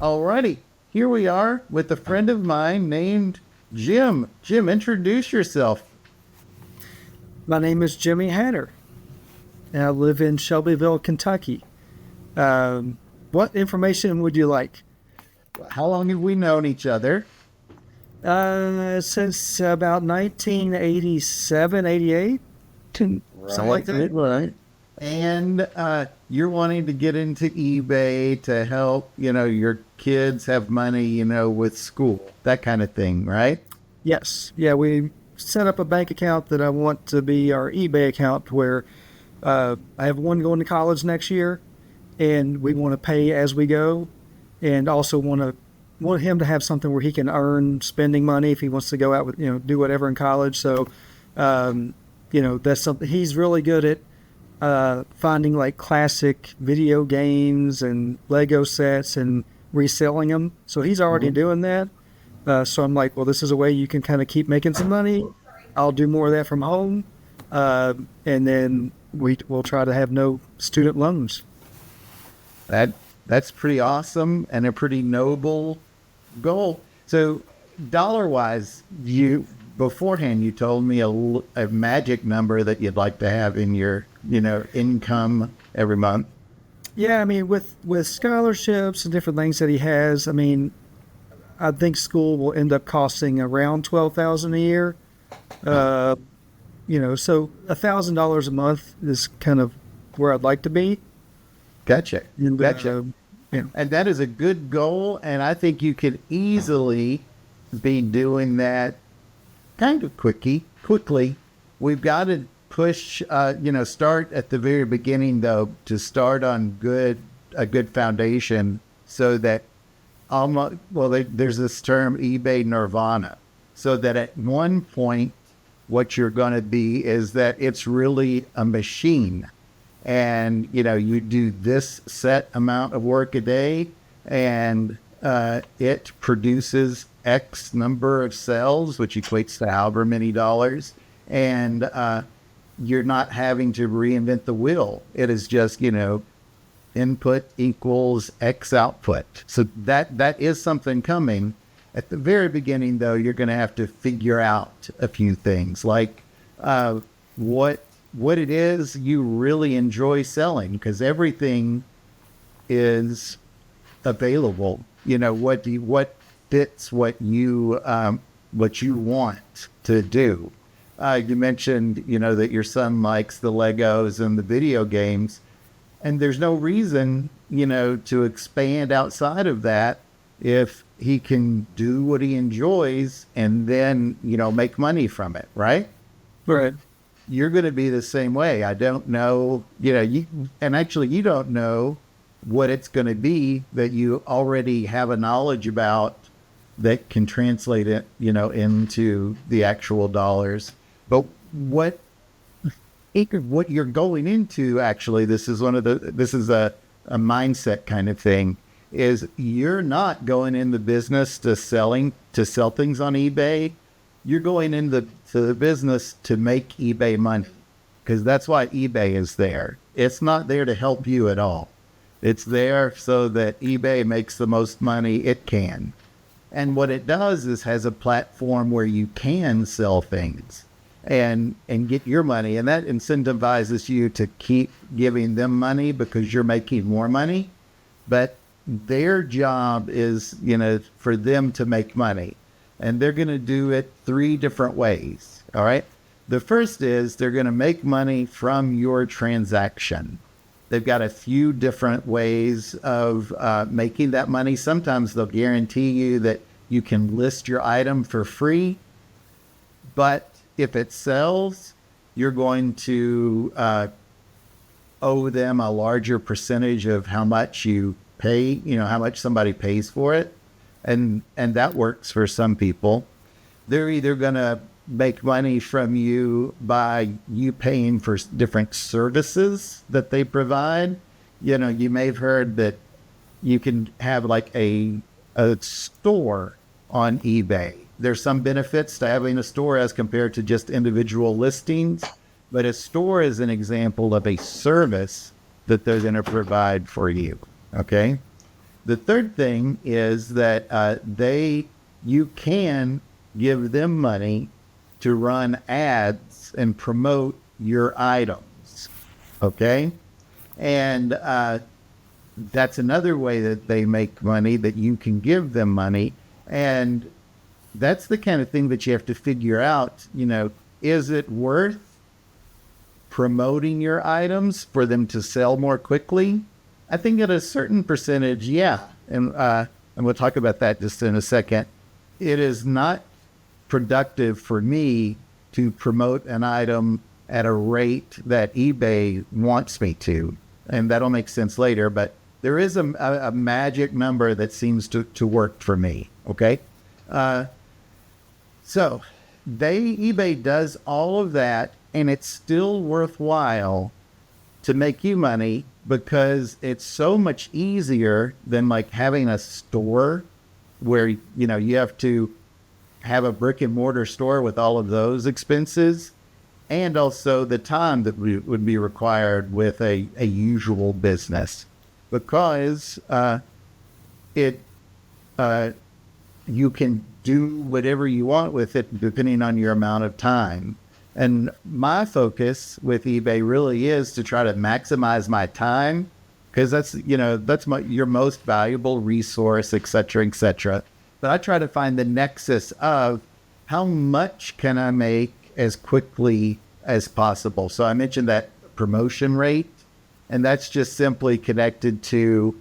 Alrighty, here we are with a friend of mine named Jim. Jim, introduce yourself. My name is Jimmy Hatter, and I live in Shelbyville, Kentucky. What information would you like? How long have we known each other? Since about 1987, 88, something like that. Right. And you're wanting to get into eBay to help, your kids have money, with school, that kind of thing, right? Yes. Yeah, we set up a bank account that I want to be our eBay account where I have one going to college next year, and we want to pay as we go, and also want him to have something where he can earn spending money if he wants to go out with do whatever in college. So, that's something he's really good at. Finding like classic video games and Lego sets and reselling them. So he's already doing that. So I'm like, well, this is a way you can kind of keep making some money. I'll do more of that from home. And then we'll try to have no student loans. That's pretty awesome and a pretty noble goal. So dollar wise, beforehand you told me a magic number that you'd like to have in your income every month. Yeah, I mean, with scholarships and different things that he has, I mean, I think school will end up costing around $12,000 a year. So $1,000 a month is kind of where I'd like to be. Gotcha. And, Gotcha. And that is a good goal, and I think you could easily be doing that kind of quickly. We've got to push, start at the very beginning though, to start on a good foundation so that there's this term eBay nirvana, so that at one point what you're going to be is that it's really a machine, and you do this set amount of work a day, and it produces X number of cells, which equates to however many dollars, and you're not having to reinvent the wheel. It is just input equals X output. So that is something coming. At the very beginning, though, you're going to have to figure out a few things, like what it is you really enjoy selling, because everything is available. What fits what you want to do. You mentioned, that your son likes the Legos and the video games, and there's no reason, to expand outside of that if he can do what he enjoys and then, make money from it, right? Right. You're going to be the same way. I don't know, you don't know what it's going to be that you already have a knowledge about that can translate it, into the actual dollars. But what you're going into, actually, this is a mindset kind of thing, is you're not going in the business to sell things on eBay. You're going into the business to make eBay money, because that's why eBay is there. It's not there to help you at all. It's there so that eBay makes the most money it can. And what it does is has a platform where you can sell things and get your money. And that incentivizes you to keep giving them money because you're making more money. But their job is, for them to make money. And they're going to do it 3 different ways. All right. The first is they're going to make money from your transaction. They've got a few different ways of making that money. Sometimes they'll guarantee you that you can list your item for free, but if it sells, you're going to owe them a larger percentage of how much you pay, how much somebody pays for it. And that works for some people. They're either going to make money from you by you paying for different services that they provide. You may have heard that you can have like a store on eBay. There's some benefits to having a store as compared to just individual listings, but a store is an example of a service that they're going to provide for you. Okay. The third thing is that you can give them money to run ads and promote your items. Okay. And that's another way that they make money, that you can give them money. And that's the kind of thing that you have to figure out. Is it worth promoting your items for them to sell more quickly? I think at a certain percentage, yeah. And we'll talk about that just in a second. It is not productive for me to promote an item at a rate that eBay wants me to. And that'll make sense later, but there is a magic number that seems to work for me. Okay. So eBay does all of that, and it's still worthwhile to make you money because it's so much easier than like having a store where, you have to have a brick and mortar store with all of those expenses, and also the time that would be required with a usual business, because it you can do whatever you want with it depending on your amount of time. And my focus with eBay really is to try to maximize my time, because that's your most valuable resource, et cetera, et cetera. But I try to find the nexus of how much can I make as quickly as possible. So I mentioned that promotion rate, and that's just simply connected to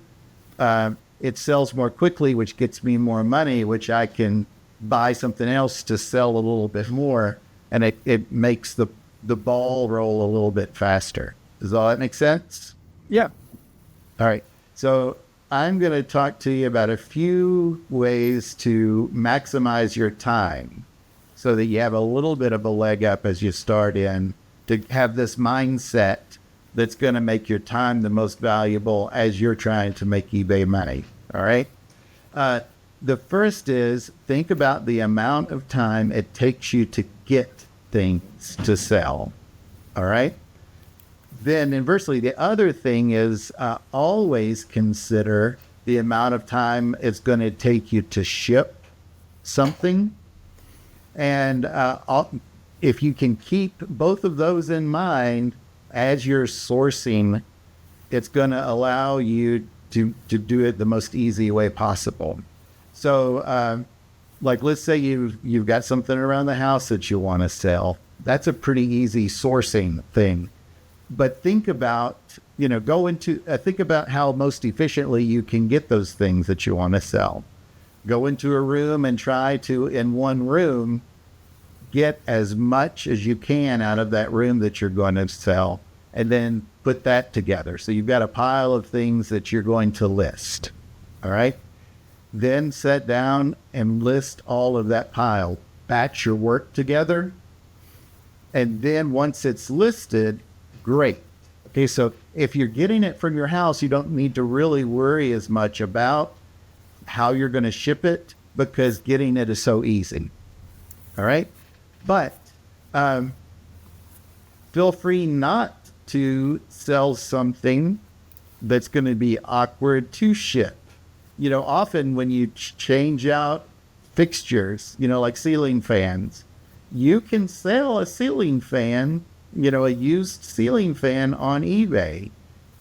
it sells more quickly, which gets me more money, which I can buy something else to sell a little bit more, and it makes the ball roll a little bit faster. Does all that make sense? Yeah. All right. So I'm going to talk to you about a few ways to maximize your time so that you have a little bit of a leg up as you start in, to have this mindset that's going to make your time the most valuable as you're trying to make eBay money. All right. The first is, think about the amount of time it takes you to get things to sell. All right. Then inversely, the other thing is always consider the amount of time it's going to take you to ship something. And if you can keep both of those in mind as you're sourcing, it's going to allow you to do it the most easy way possible. So, like, let's say you've got something around the house that you want to sell. That's a pretty easy sourcing thing. But think about, think about how most efficiently you can get those things that you want to sell. Go into a room and try to, in one room, get as much as you can out of that room that you're going to sell, and then put that together. So you've got a pile of things that you're going to list. All right. Then sit down and list all of that pile. Batch your work together. And then once it's listed, great. Okay, so if you're getting it from your house, you don't need to really worry as much about how you're going to ship it, because getting it is so easy. All right? But feel free not to sell something that's going to be awkward to ship. Often when you change out fixtures, like ceiling fans, you can sell a ceiling fan, a used ceiling fan on eBay.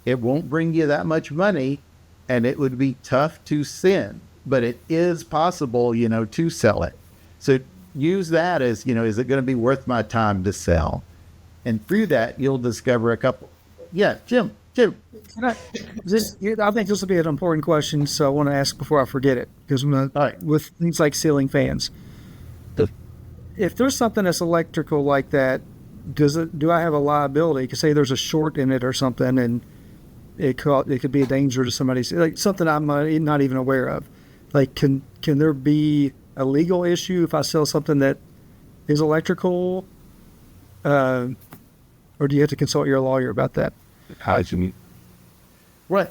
It won't bring you that much money, and it would be tough to send, but it is possible, to sell it. So use that as, is it going to be worth my time to sell? And through that, you'll discover a couple. Yeah, Jim. I think this will be an important question, so I want to ask before I forget it, because with things like ceiling fans, if there's something that's electrical like that, do I have a liability? Because say there's a short in it or something, and it could be a danger to somebody, like something I'm not even aware of. Like, can there be a legal issue if I sell something that is electrical, or do you have to consult your lawyer about that? Right.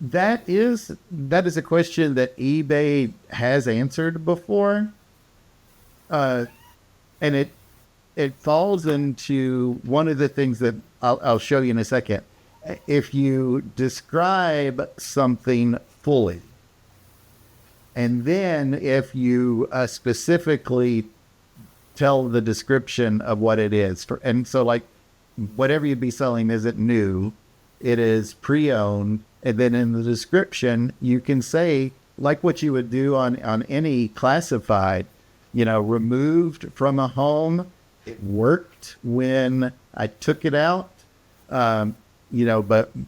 That is a question that eBay has answered before. And it falls into one of the things that I'll show you in a second. If you describe something fully, And then if you specifically tell the description of what it is, and so like whatever you'd be selling isn't new, it is pre-owned. And then in the description, you can say, like what you would do on any classified, removed from a home. It worked when I took it out. But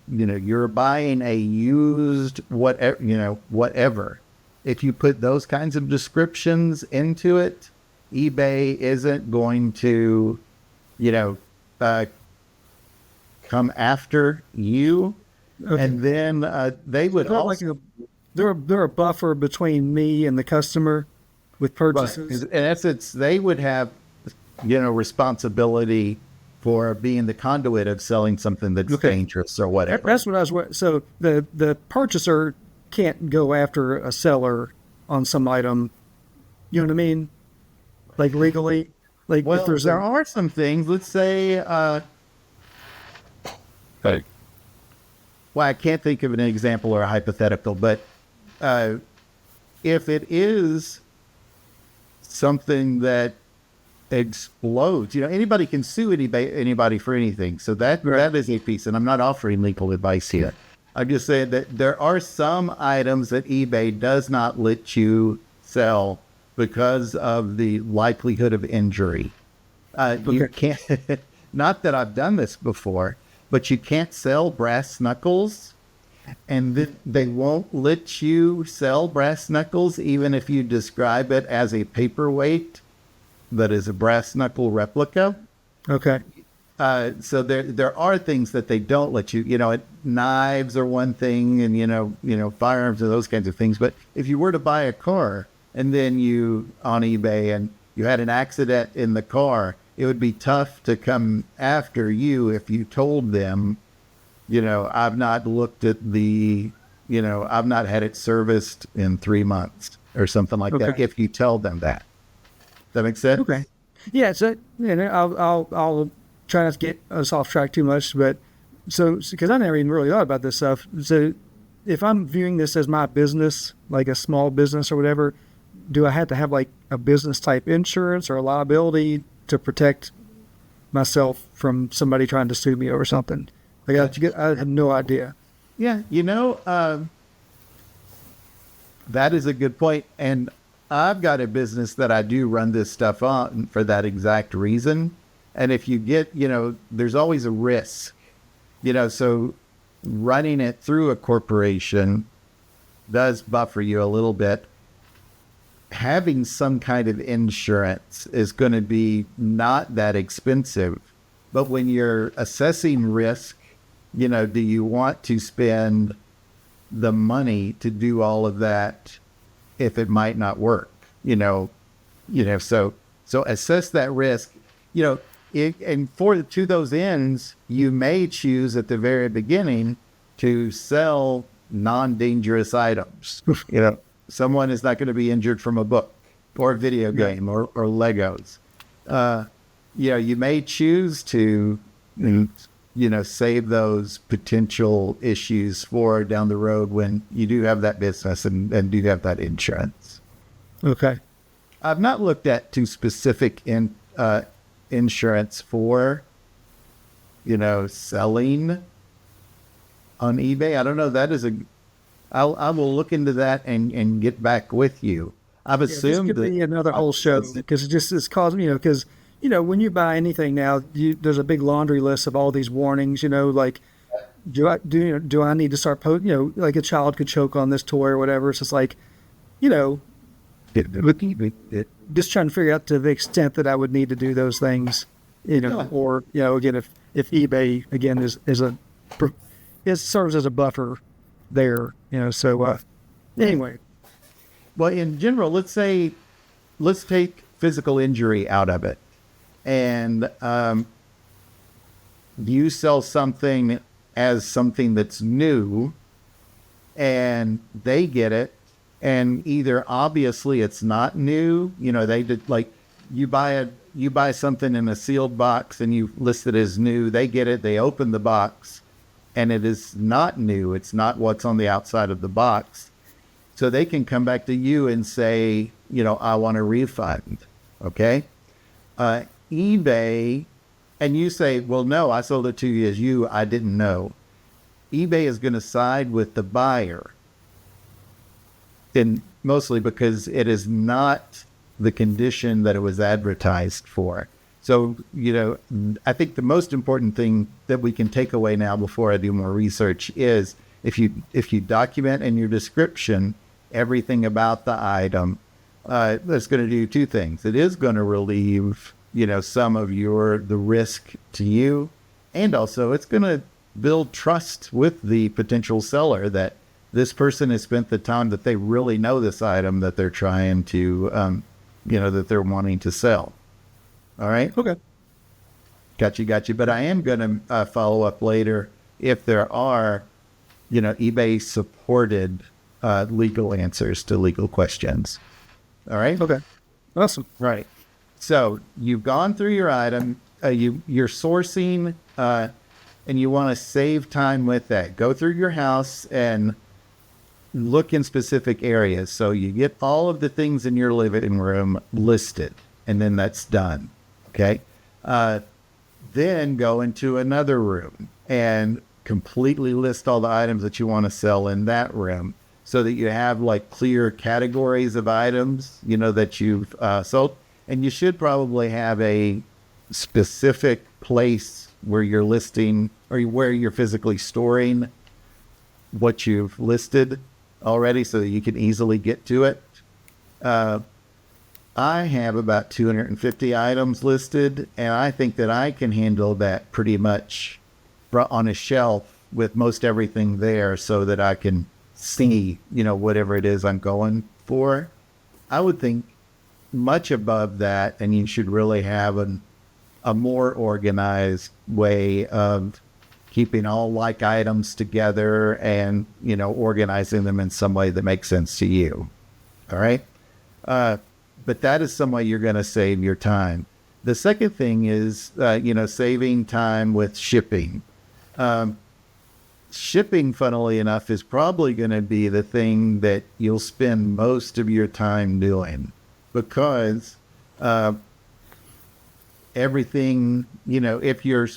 you're buying a used whatever. If you put those kinds of descriptions into it, eBay isn't going to, you know, uh, come after you. Okay. And then they would They're like also, they're a buffer between me and the customer with but purchases. in essence, they would have, responsibility for being the conduit of selling something that's Okay. dangerous or whatever. That's what I was. So the purchaser can't go after a seller on some item. You know what I mean? Like legally, like if Well, there's there a are some things. Let's say, well, I can't think of an example or a hypothetical, but uh, if it is something that explodes, anybody can sue anybody for anything. So that is a piece, and I'm not offering legal advice here. I'm just saying that there are some items that eBay does not let you sell because of the likelihood of injury. You okay, can't, not that I've done this before, but you can't sell brass knuckles, and they won't let you sell brass knuckles even if you describe it as a paperweight that is a brass knuckle replica. okay, So there are things that they don't let you. Knives are one thing, and firearms are those kinds of things. But if you were to buy a car and then you on eBay and you had an accident in the car, it would be tough to come after you if you told them, I've not looked at I've not had it serviced in 3 months or something like that. okay, If you tell them that, that makes sense. okay. Yeah. So I'll try not to get us off track too much, but so because I never even really thought about this stuff. So if I'm viewing this as my business, like a small business or whatever, do I have to have like a business type insurance or a liability to protect myself from somebody trying to sue me over something? Like I have no idea. Yeah, that is a good point. And I've got a business that I do run this stuff on for that exact reason. And if you get, there's always a risk, so running it through a corporation does buffer you a little bit. Having some kind of insurance is going to be not that expensive. But when you're assessing risk, do you want to spend the money to do all of that if it might not work? So assess that risk. And to those ends, you may choose at the very beginning to sell non-dangerous items. Someone is not going to be injured from a book or a video game or Legos. You may choose to, save those potential issues for down the road when you do have that business and do have that insurance. Okay. I've not looked at too specific insurance for, selling on eBay. I don't know. I will look into that and get back with you. I've Yeah, this assumed could that. be another whole show because it's causing because when you buy anything now, there's a big laundry list of all these warnings. Like do I need to start like a child could choke on this toy or whatever. It's just like you know just trying to figure out to the extent that I would need to do those things. Or again if eBay again is it serves as a buffer there. So anyway. Well, in general, let's take physical injury out of it, and you sell something as something that's new, and they get it, and either obviously it's not new, they did like you buy something in a sealed box and you list it as new, they get it, they open the box, and it is not new, it's not what's on the outside of the box. So they can come back to you and say, I want a refund. Okay. eBay, and you say, well, no, I sold it to you as you, I didn't know. eBay is going to side with the buyer, and mostly because it is not the condition that it was advertised for. So, I think the most important thing that we can take away now before I do more research is if you document in your description everything about the item, that's going to do two things. It is going to relieve, some of the risk to you, and also it's going to build trust with the potential seller that this person has spent the time that they really know this item that they're trying to, that they're wanting to sell. All right. Okay. Got you. But I am going to follow up later if there are, eBay supported legal answers to legal questions. All right. Okay. Awesome. Right. So you've gone through your item, you're sourcing, and you want to save time with that. Go through your house and look in specific areas. So you get all of the things in your living room listed, and then that's done. Okay. Then go into another room and completely list all the items that you want to sell in that room so that you have like clear categories of items, that you've sold. And you should probably have a specific place where you're listing or where you're physically storing what you've listed already so that you can easily get to it. I have about 250 items listed, and I think that I can handle that pretty much on a shelf with most everything there so that I can see, whatever it is I'm going for. I would think much above that, and you should really have a more organized way of keeping all like items together and, organizing them in some way that makes sense to you. All right. But that is some way you're going to save your time. The second thing is, saving time with shipping. Shipping, funnily enough, is probably going to be the thing that you'll spend most of your time doing because everything, if you're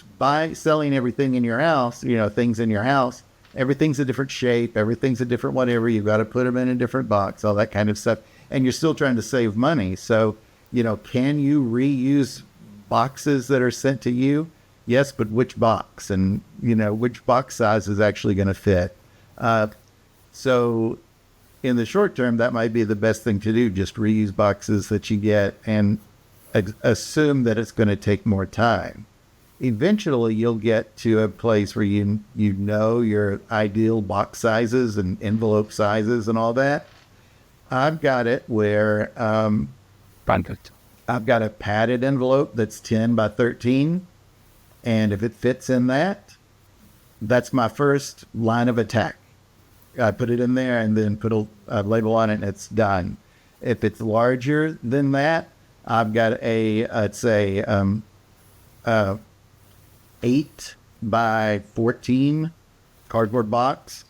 selling everything in your house, things in your house, everything's a different shape, everything's a different whatever. You've got to put them in a different box, all that kind of stuff. And you're still trying to save money. So, can you reuse boxes that are sent to you? Yes, but which box? And, which box size is actually going to fit? So in the short term, that might be the best thing to do. Just reuse boxes that you get and assume that it's going to take more time. Eventually, you'll get to a place where you know your ideal box sizes and envelope sizes and all that. I've got it where I've got a padded envelope that's 10 by 13. And if it fits in that, that's my first line of attack. I put it in there and then put a label on it and it's done. If it's larger than that, I've got it's a 8 by 14 cardboard box.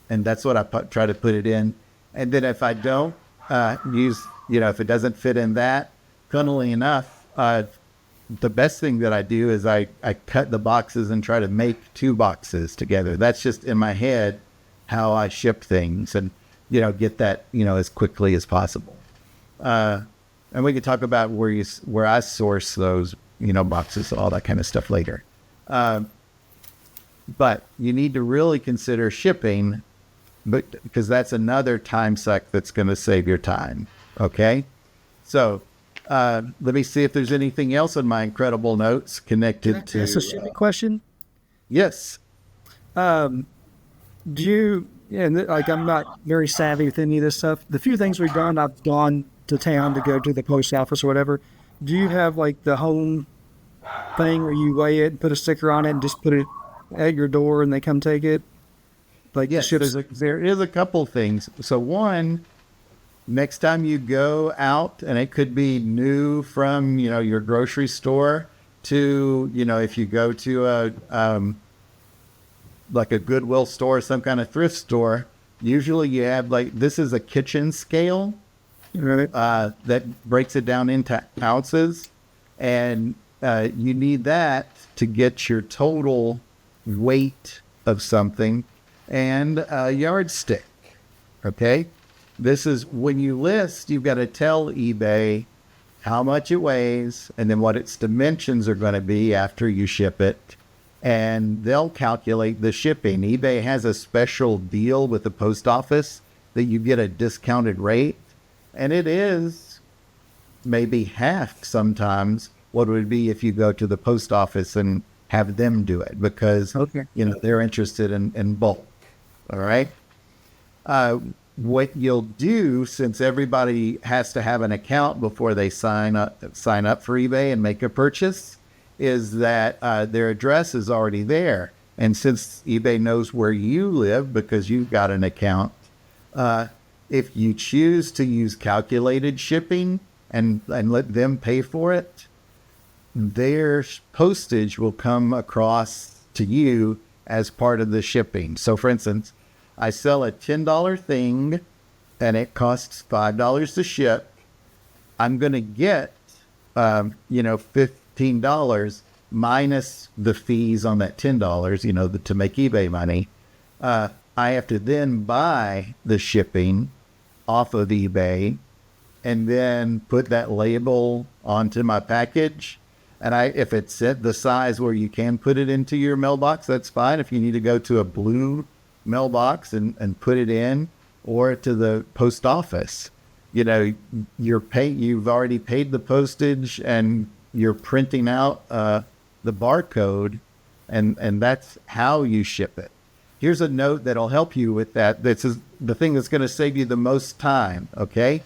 And that's what I try to put it in. And then if I don't if it doesn't fit in that, funnily enough, the best thing that I do is I cut the boxes and try to make 2 boxes together. That's just in my head how I ship things and, get that, as quickly as possible. And we can talk about where I source those, boxes, all that kind of stuff later. But you need to really consider shipping, because that's another time suck that's going to save your time. Okay. So, let me see if there's anything else in my incredible notes connected to. That's a shipping question. Yes. Do you? Yeah, I'm not very savvy with any of this stuff. The few things we've done, I've gone to town to go to the post office or whatever. Do you have like the home thing where you weigh it, put a sticker on it, and just put it at your door, and they come take it? Like yes, the there is a couple things. So one, next time you go out, and it could be new from, your grocery store to, if you go to like a Goodwill store, some kind of thrift store, Usually you have like, this is a kitchen scale Right. that breaks it down into ounces. And you need that to get your total weight of something and a yardstick. Okay. This is when you list, you've got to tell eBay how much it weighs and then what its dimensions are going to be after you ship it. And they'll calculate the shipping. eBay has a special deal with the post office that you get a discounted rate. And it is maybe half sometimes what it would be if you go to the post office and have them do it because, Okay. they're interested in bulk. All right. What you'll do, since everybody has to have an account before they sign up for eBay and make a purchase, is that their address is already there. And since eBay knows where you live because you've got an account, if you choose to use calculated shipping and let them pay for it, their postage will come across to you as part of the shipping. So for instance, I sell a $10 thing and it costs $5 to ship. I'm going to get, $15 minus the fees on that $10, to make eBay money. I have to then buy the shipping off of eBay and then put that label onto my package. And if it's at the size where you can put it into your mailbox, that's fine. If you need to go to a blue mailbox and put it in, or to the post office, you've already paid the postage and you're printing out the barcode, and that's how you ship it. Here's a note that'll help you with that. This is the thing that's going to save you the most time. Okay.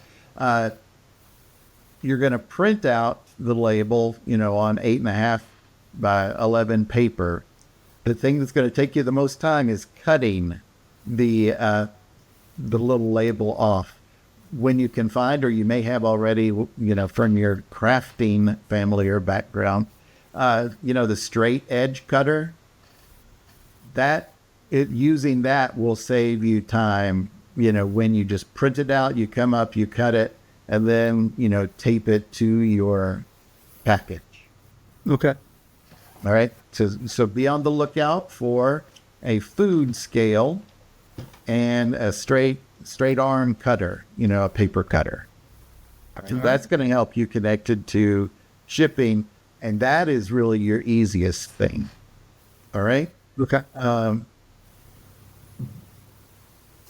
You're going to print out the label, on 8.5 by 11 paper. The thing that's going to take you the most time is cutting the little label off. When you can find, or you may have already, from your crafting family or background, the straight edge cutter, using that will save you time. When you just print it out, you come up, you cut it, and then, tape it to your package. Okay. All right. So be on the lookout for a food scale and a straight arm cutter, a paper cutter. So that's going to help you connected to shipping. And that is really your easiest thing. All right. Okay.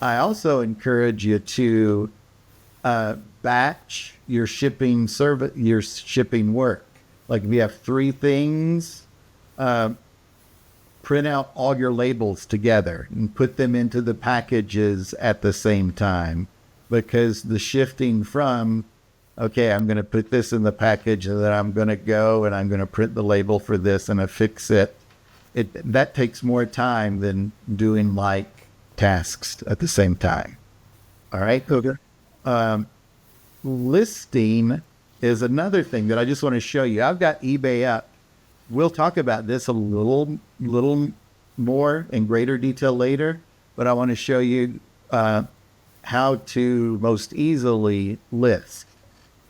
I also encourage you to batch your shipping work. Like if you have 3 things, print out all your labels together and put them into the packages at the same time, because the shifting from, okay, I'm going to put this in the package and then I'm going to go and I'm going to print the label for this and affix it. That takes more time than doing like tasks at the same time. All right. Okay. Listing is another thing that I just want to show you. I've got eBay up. We'll talk about this a little more in greater detail later, but I want to show you how to most easily list.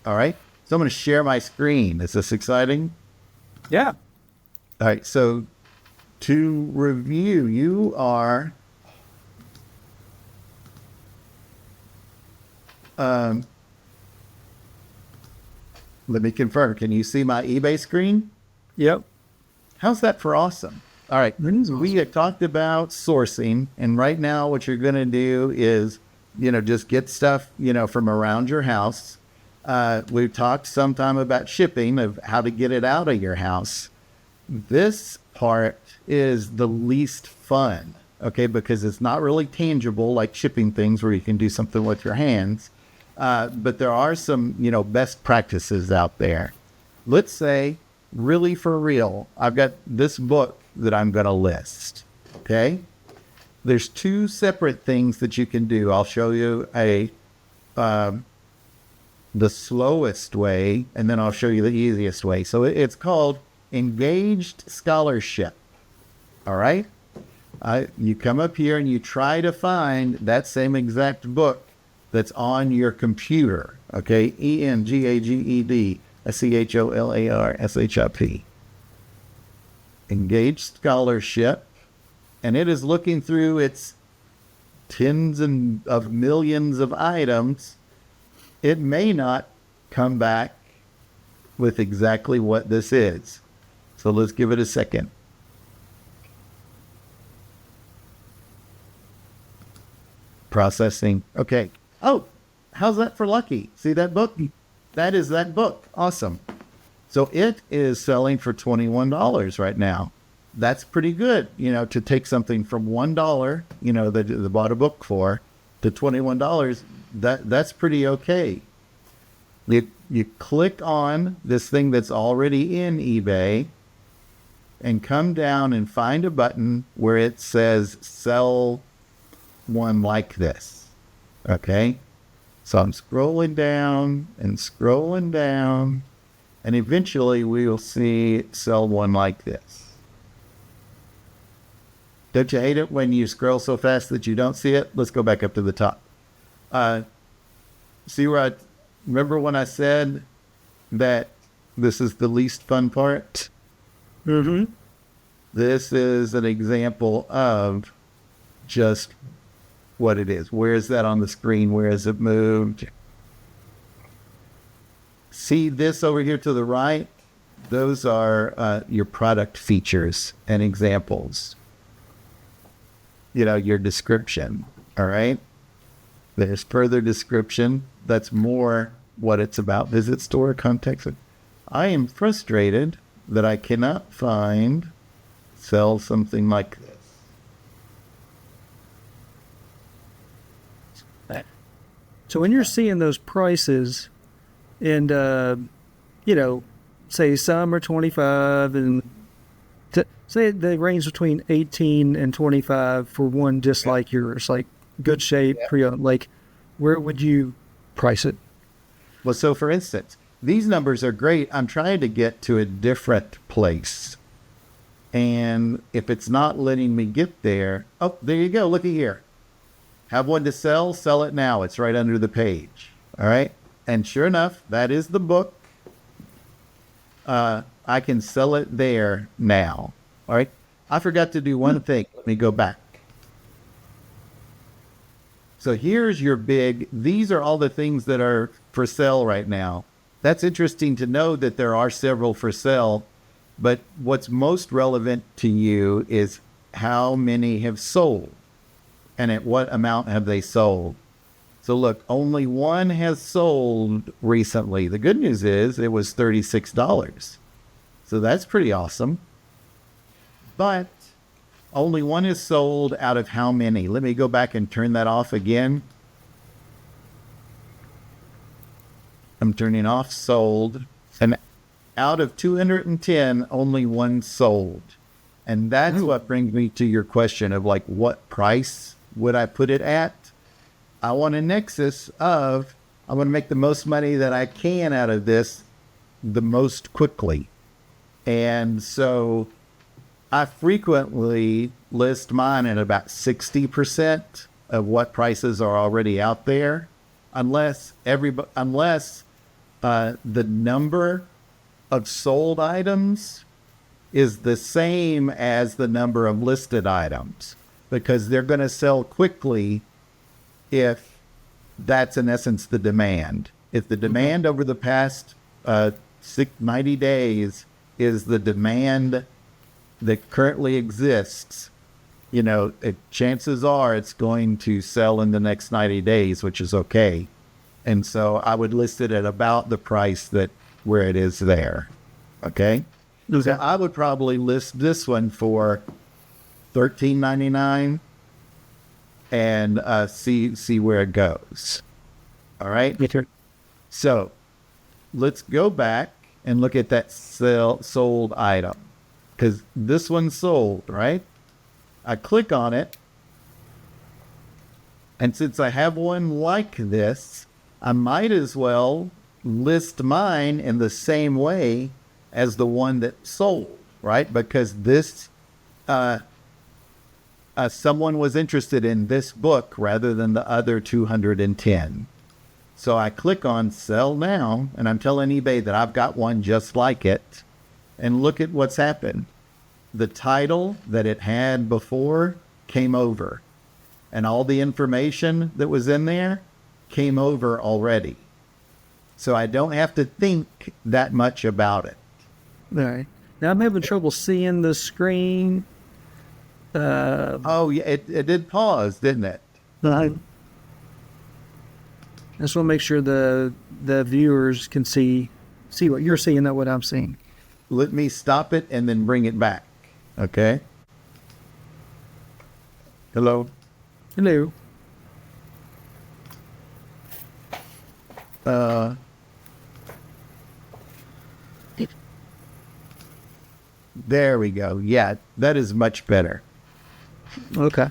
All right. So I'm going to share my screen. Is this exciting? Yeah. All right. So to review, you are let me confirm. Can you see my eBay screen? Yep. How's that for awesome? All right. That is awesome. We had talked about sourcing, and right now what you're going to do is, just get stuff, from around your house. We've talked sometime about shipping, of how to get it out of your house. This part is the least fun, okay, because it's not really tangible like shipping things where you can do something with your hands. But there are some, best practices out there. Let's say, really for real, I've got this book that I'm going to list. Okay. There's 2 separate things that you can do. I'll show you the slowest way, and then I'll show you the easiest way. So it's called engaged scholarship. All right. You come up here and you try to find that same exact book that's on your computer. Okay, ENGAGED Engaged Scholarship, and it is looking through its tens of millions of items. It may not come back with exactly what this is. So let's give it a second. Processing. Okay. Oh, how's that for lucky? See that book? That is that book. Awesome. So it is selling for $21 right now. That's pretty good, to take something from $1, that they bought a book for, to $21. That's pretty okay. You click on this thing that's already in eBay and come down and find a button where it says sell one like this. Okay? So I'm scrolling down and scrolling down, and eventually we will see sell one like this. Don't you hate it when you scroll so fast that you don't see it? Let's go back up to the top. See where remember when I said that this is the least fun part? Mm-hmm. This is an example of just what it is. Where is that on the screen? Where is it moved? See this over here to the right? Those are your product features and examples. Your description. All right? There's further description. That's more what it's about. Visit store context. I am frustrated that I cannot find sell something like this. So when you're seeing those prices, and say some are 25, and say they range between 18 and 25 for one just like yours, like good shape, pre-owned, like where would you price it? Well, so for instance, these numbers are great. I'm trying to get to a different place. And if it's not letting me get there, oh, there you go. Looky here. Have one to sell it now. It's right under the page. All right. And sure enough, that is the book. I can sell it there now. All right. I forgot to do one thing. Let me go back. So here's your these are all the things that are for sale right now. That's interesting to know that there are several for sale, but what's most relevant to you is how many have sold and at what amount have they sold. So look, only one has sold recently. The good news is it was $36. So that's pretty awesome. But only one is sold out of how many? Let me go back and turn that off again. I'm turning off sold. And out of 210, only one sold. And that's what brings me to your question of like, what price would I put it at? I want a nexus of, I want to make the most money that I can out of this the most quickly. And so I frequently list mine at about 60% of what prices are already out there, unless the number of sold items is the same as the number of listed items, because they're going to sell quickly if that's in essence the demand. If the demand over the past 90 days is the demand that currently exists, chances are it's going to sell in the next 90 days, which is okay. And so I would list it at about the price where it is there. Okay? So I would probably list this one for $13.99 and see where it goes. All right? So let's go back and look at that sold item, because this one's sold, right? I click on it, and since I have one like this, I might as well list mine in the same way as the one that sold, right? Because this someone was interested in this book rather than the other 210. So I click on sell now, and I'm telling eBay that I've got one just like it. And look at what's happened. The title that it had before came over, and all the information that was in there came over already. So I don't have to think that much about it. All right. Now I'm having trouble seeing the screen. Oh, yeah, it did pause, didn't it? I just want to make sure the viewers can see what you're seeing, not what I'm seeing. Let me stop it and then bring it back. Okay? Hello? Hello. There we go. Yeah, that is much better. Okay.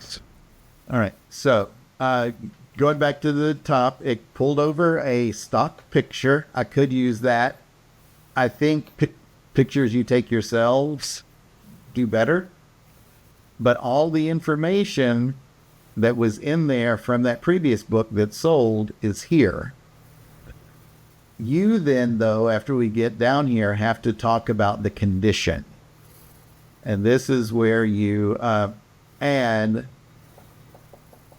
All right. So, going back to the top, it pulled over a stock picture. I could use that. I think pictures you take yourselves do better. But all the information that was in there from that previous book that sold is here. You then, though, after we get down here, have to talk about the condition. And this is where you add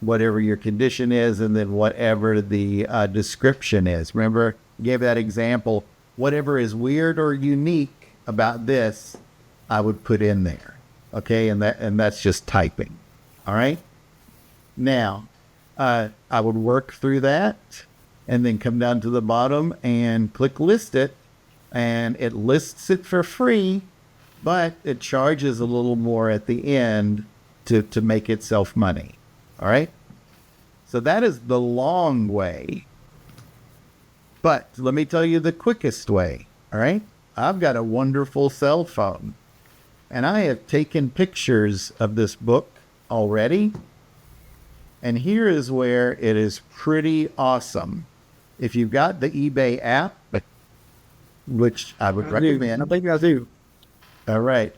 whatever your condition is and then whatever the description is. Remember, I gave that example. Whatever is weird or unique about this, I would put in there. Okay, and that's just typing. All right? Now, I would work through that and then come down to the bottom and click list it, and it lists it for free, but it charges a little more at the end to make itself money. All right? So that is the long way. But let me tell you the quickest way. All right? I've got a wonderful cell phone, and I have taken pictures of this book already. And here is where it is pretty awesome. If you've got the eBay app, which I would recommend. I think I do. All right.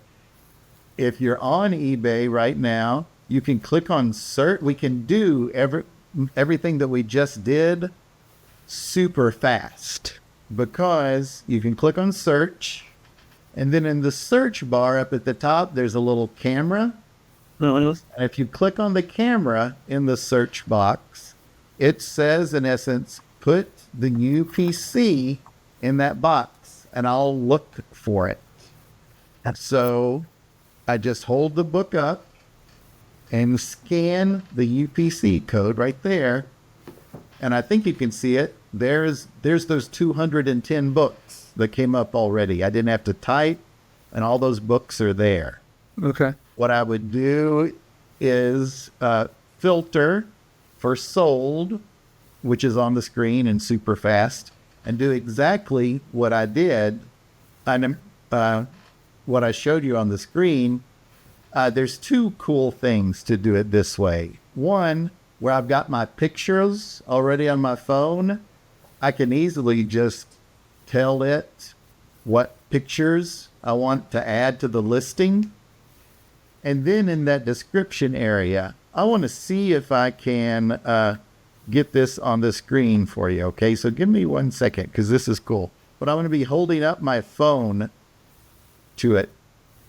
If you're on eBay right now, you can click on search. We can do everything that we just did super fast, because you can click on search, and then in the search bar up at the top, there's a little camera. And if you click on the camera in the search box, it says, in essence, put the new PC in that box, and I'll look for it. So I just hold the book up and scan the UPC code right there. And I think you can see it. There's those 210 books that came up already. I didn't have to type, and all those books are there. Okay. What I would do is filter for sold, which is on the screen and super fast, and do exactly what I did. And what I showed you on the screen. There's two cool things to do it this way. One, where I've got my pictures already on my phone, I can easily just tell it what pictures I want to add to the listing. And then in that description area, I want to see if I can get this on the screen for you. Okay, so give me 1 second, because this is cool. But I'm going to be holding up my phone to it,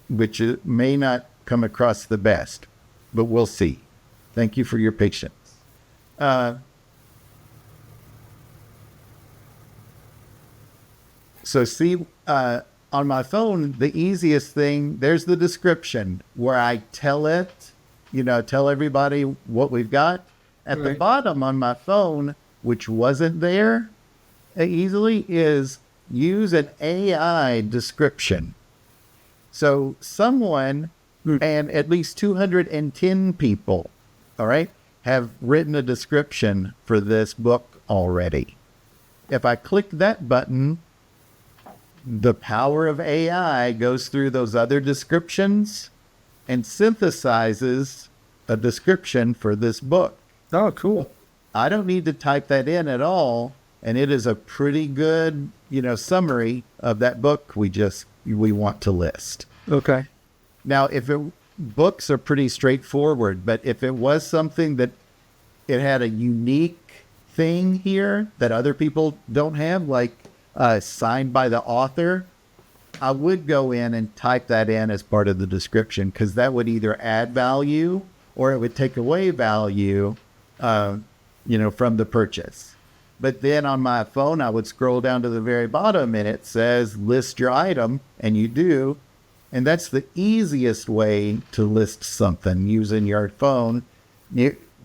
which may not come across the best, but we'll see. Thank you for your patience. So see, on my phone, the easiest thing, there's the description where I tell it, tell everybody what we've got. At the bottom on my phone, which wasn't there easily, is use an AI description. So someone, and at least 210 people, all right, have written a description for this book already. If I click that button, the power of AI goes through those other descriptions and synthesizes a description for this book. Oh, cool. I don't need to type that in at all, and it is a pretty good, you know, summary of that book we want to list. Okay. Now, if books are pretty straightforward, but if it was something that it had a unique thing here that other people don't have, like signed by the author, I would go in and type that in as part of the description because that would either add value or it would take away value, uh, from the purchase. But then on my phone, I would scroll down to the very bottom and it says list your item, and you do. And that's the easiest way to list something using your phone,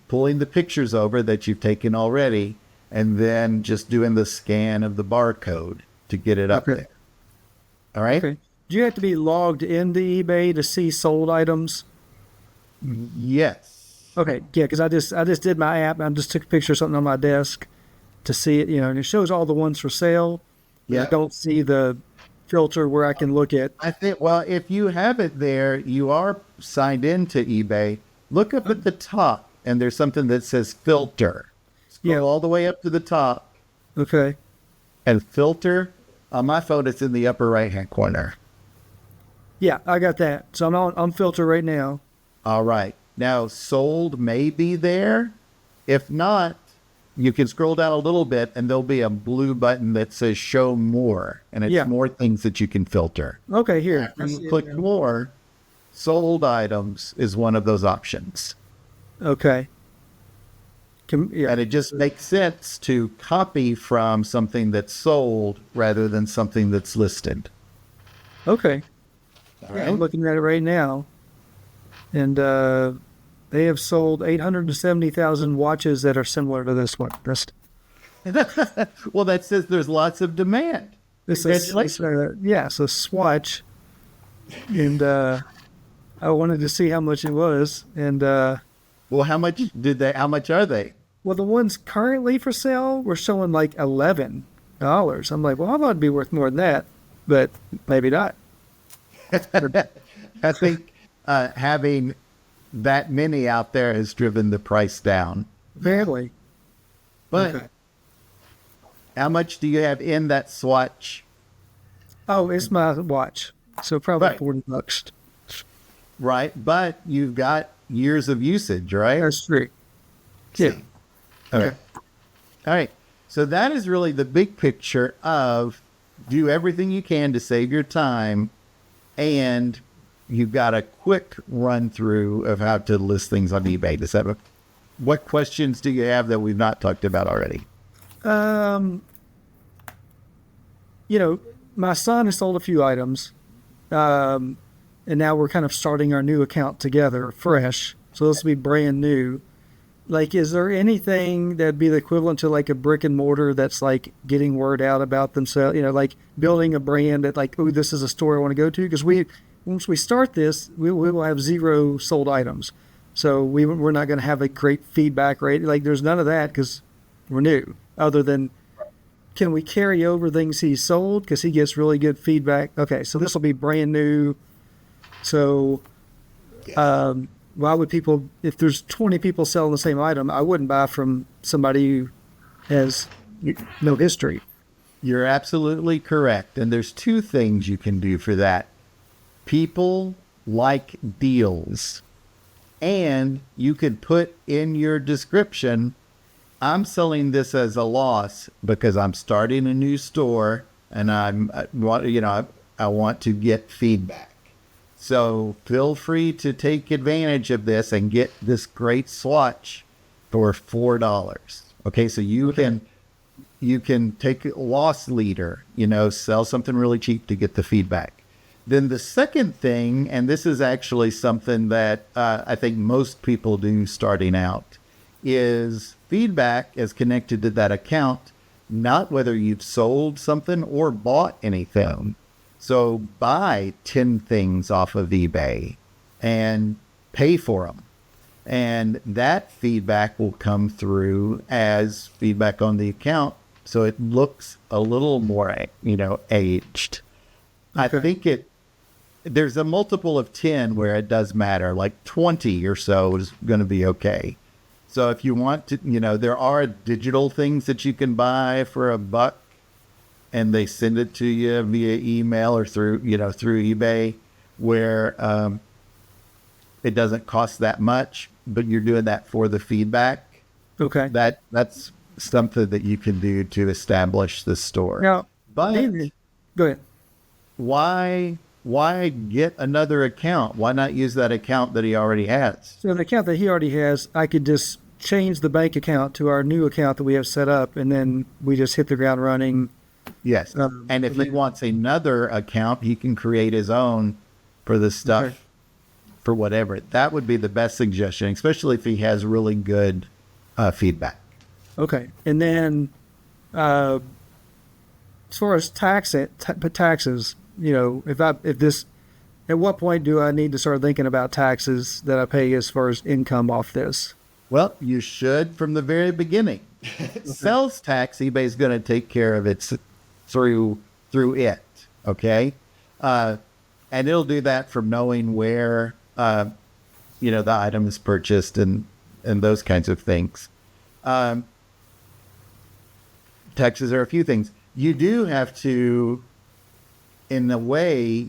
pulling the pictures over that you've taken already, and then just doing the scan of the barcode to get it up there. All right? Okay. Do you have to be logged into eBay to see sold items? Yes. Okay, yeah, because I just did my app. I just took a picture of something on my desk to see it, and it shows all the ones for sale. Yeah. I don't see the filter where I can look at. I think, well, if you have it there, you are signed into eBay. Look up at the top, and there's something that says filter. Scroll Yeah. all the way up to the top, Okay. and filter. On my phone, it's in the upper right-hand corner. Yeah, I got that. So I'm filter right now. All right. Now, sold may be there. If not, you can scroll down a little bit, and there'll be a blue button that says show more, and it's Yeah. more things that you can filter. Okay, here. After you click more, sold items is one of those options. Okay. Yeah. And it just makes sense to copy from something that's sold rather than something that's listed. Okay. All Yeah, right. I'm looking at it right now, and they have sold 870,000 watches that are similar to this one. Well, that says there's lots of demand. This is yeah, so Swatch, and I wanted to see how much it was, and Well, how much are they? well, the ones currently for sale were showing like $11. I'm like, well, I thought it'd be worth more than that, but maybe not. I think having that many out there has driven the price down. Apparently. But Okay. how much do you have in that Swatch? Oh, it's my watch, so probably Right. $40. Right. But you've got years of usage, right? That's true. Yeah. Okay. All right. So that is really the big picture of do everything you can to save your time, and you've got a quick run through of how to list things on eBay. What questions do you have that we've not talked about already? My son has sold a few items, and now we're kind of starting our new account together, fresh. So this will be brand new. Like, is there anything that'd be the equivalent to like a brick and mortar that's like getting word out about themselves? Like building a brand that like, oh, this is a store I want to go to. Because once we start this, we will have 0 sold items. So we're not going to have a great feedback rate. Like, there's none of that because we're new. Other than, can we carry over things he's sold because he gets really good feedback? Okay, so this will be brand new. So, why would people, if there's 20 people selling the same item, I wouldn't buy from somebody who has no history. You're absolutely correct. And there's two things you can do for that. People like deals. And you could put in your description, I'm selling this as a loss because I'm starting a new store and I want to get feedback. So feel free to take advantage of this and get this great swatch for $4. Okay, so you can take a loss leader, sell something really cheap to get the feedback. Then the second thing, and this is actually something that I think most people do starting out, is feedback is connected to that account, not whether you've sold something or bought anything. So buy 10 things off of eBay and pay for them. And that feedback will come through as feedback on the account. So it looks a little more, aged. Okay. I think there's a multiple of 10 where it does matter, like 20 or so is going to be okay. So if you want to, there are digital things that you can buy for $1 and they send it to you via email or through eBay, where it doesn't cost that much, but you're doing that for the feedback. Okay. That's something that you can do to establish the store. Now, But David, go ahead. why get another account? Why not use that account that he already has? So the account that he already has, I could just change the bank account to our new account that we have set up, and then we just hit the ground running. Yes. And if he wants another account, he can create his own for the stuff Okay. for whatever. That would be the best suggestion, especially if he has really good feedback. Okay. And then as far as taxes, at what point do I need to start thinking about taxes that I pay as far as income off this? Well, you should from the very beginning. Sales tax, eBay is going to take care of it through it. Okay, and it'll do that from knowing where the item is purchased and those kinds of things. Taxes are a few things. You do have to, in a way,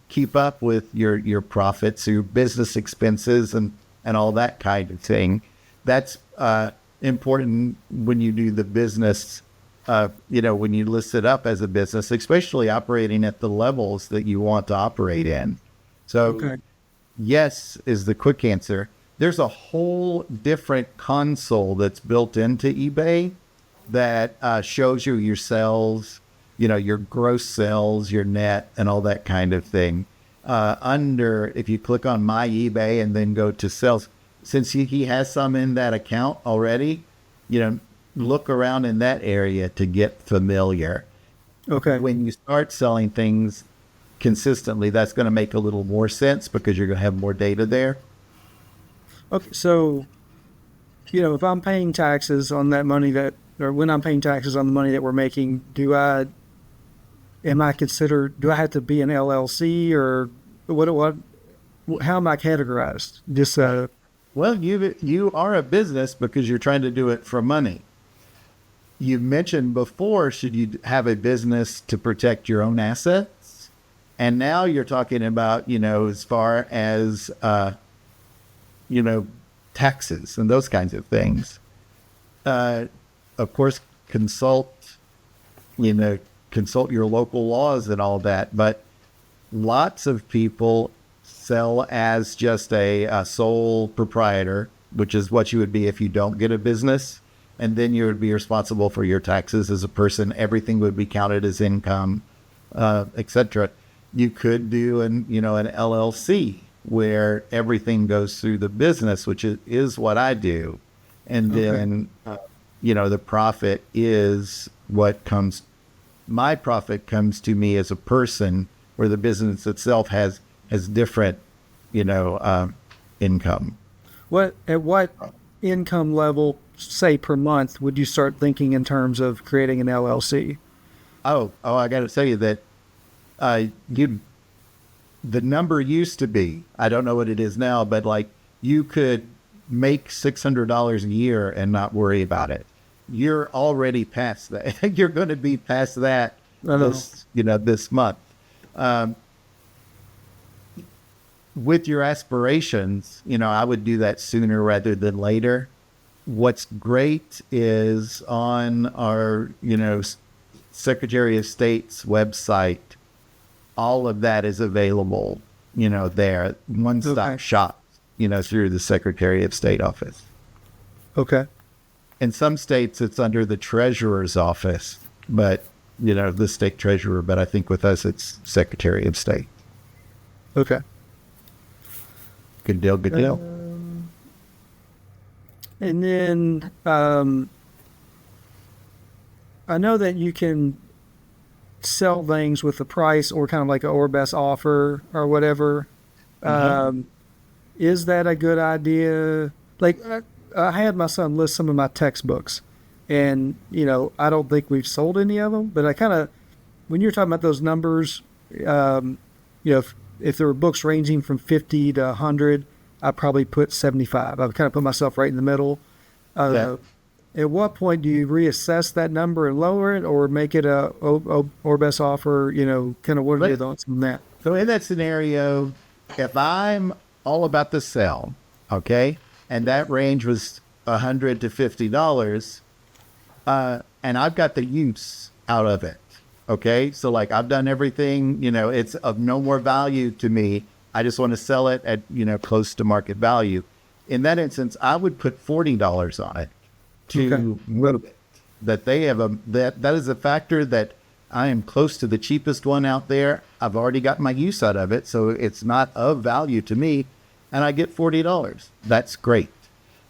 keep up with your profits, your business expenses, and all that kind of thing. That's important when you do the business. When you list it up as a business, especially operating at the levels that you want to operate in. So, Okay. yes is the quick answer. There's a whole different console that's built into eBay that shows you your sales, your gross sales, your net, and all that kind of thing. If you click on my eBay and then go to sales, since he has some in that account already, look around in that area to get familiar. Okay. When you start selling things consistently, that's going to make a little more sense because you're going to have more data there. Okay. So, if I'm paying taxes on that money or when I'm paying taxes on the money that we're making, do I have to be an LLC or how am I categorized? Just, Well, you are a business because you're trying to do it for money. You mentioned before, should you have a business to protect your own assets? And now you're talking about, as far as, taxes and those kinds of things. Of course, consult your local laws and all that. But lots of people sell as just a sole proprietor, which is what you would be if you don't get a business. And then you would be responsible for your taxes as a person. Everything would be counted as income, etc. You could do an LLC where everything goes through the business, which is what I do. And then, the profit is my profit comes to me as a person, where the business itself has different, income. at what income level, say per month, would you start thinking in terms of creating an LLC? I got to tell you that the number used to be, I don't know what it is now, but like you could make $600 a year and not worry about it. You're already past that. You're going to be past that I know. this month. With your aspirations, I would do that sooner rather than later. What's great is on our, Secretary of State's website, all of that is available, there, one-stop Okay. shop, through the Secretary of State office. Okay. In some states, it's under the Treasurer's office, but, the state treasurer. But I think with us, it's Secretary of State. Okay. Good deal, good deal. And then I know that you can sell things with the price or kind of like a or best offer or whatever. Is that a good idea? Like I had my son list some of my textbooks, and I don't think we've sold any of them. But I kind of, when you're talking about those numbers, if there were books ranging from 50 to 100, I probably put 75. I would kind of put myself right in the middle. Yeah. At what point do you reassess that number and lower it, or make it a or best offer? Kind of what are your thoughts on that? So in that scenario, if I'm all about the sell, okay? And that range was $100 to $50. And I've got the use out of it. Okay. So like I've done everything, it's of no more value to me. I just want to sell it at, close to market value. In that instance, I would put $40 on it to move it. That they have that is a factor that I am close to the cheapest one out there. I've already got my use out of it. So it's not of value to me. And I get $40. That's great.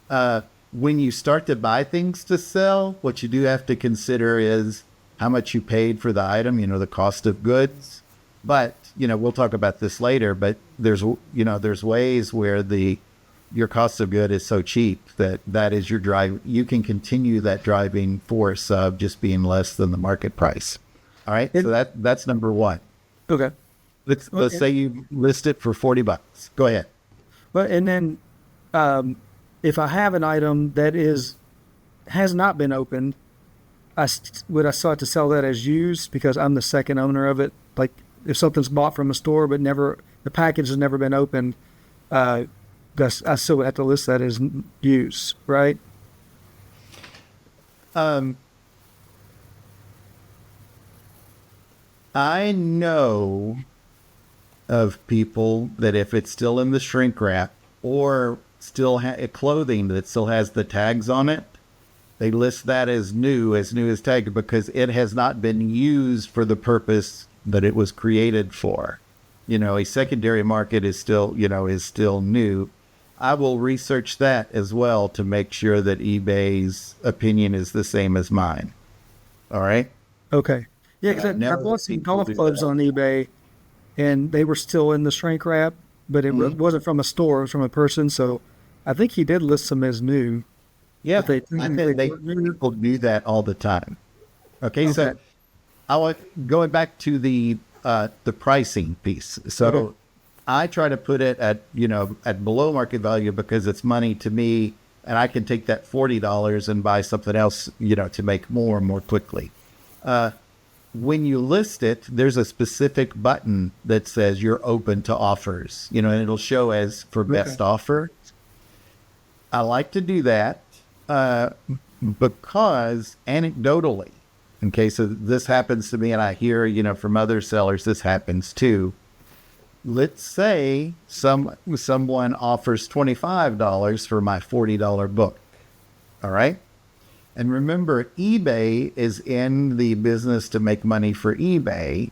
When you start to buy things to sell, what you do have to consider is how much you paid for the item, the cost of goods. But, we'll talk about this later, but there's ways where your cost of good is so cheap that is your drive. You can continue that driving force of just being less than the market price. All right. So that's number one. Okay. Let's say you list it for $40. Go ahead. But, and then, if I have an item that has not been opened, would I still have to sell that as used because I'm the second owner of it? Like if something's bought from a store but the package has never been opened, I still would have to list that as used, right? I know of people that if it's still in the shrink wrap or still clothing that still has the tags on it, they list that as new as tagged because it has not been used for the purpose that it was created for. A secondary market is still new. I will research that as well to make sure that eBay's opinion is the same as mine. All right. Okay. Yeah, because I bought some golf clubs on eBay, and they were still in the shrink wrap, but it wasn't from a store; it was from a person. So I think he did list them as new. Yeah, I think people do that all the time. Okay. So going back to the pricing piece. So I try to put it at below market value because it's money to me, and I can take that $40 and buy something else to make more quickly. When you list it, there's a specific button that says you're open to offers, and it'll show as for best offer. I like to do that because anecdotally, in case this happens to me and I hear, from other sellers, this happens too. Let's say someone offers $25 for my $40 book. All right. And remember, eBay is in the business to make money for eBay.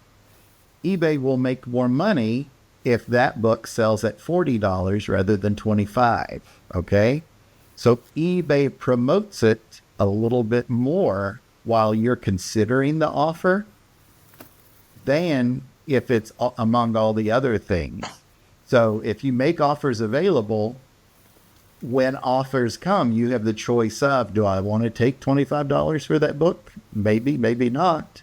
eBay will make more money if that book sells at $40 rather than $25. Okay. So eBay promotes it a little bit more while you're considering the offer than if it's among all the other things. So if you make offers available, when offers come, you have the choice of, do I want to take $25 for that book? Maybe, maybe not.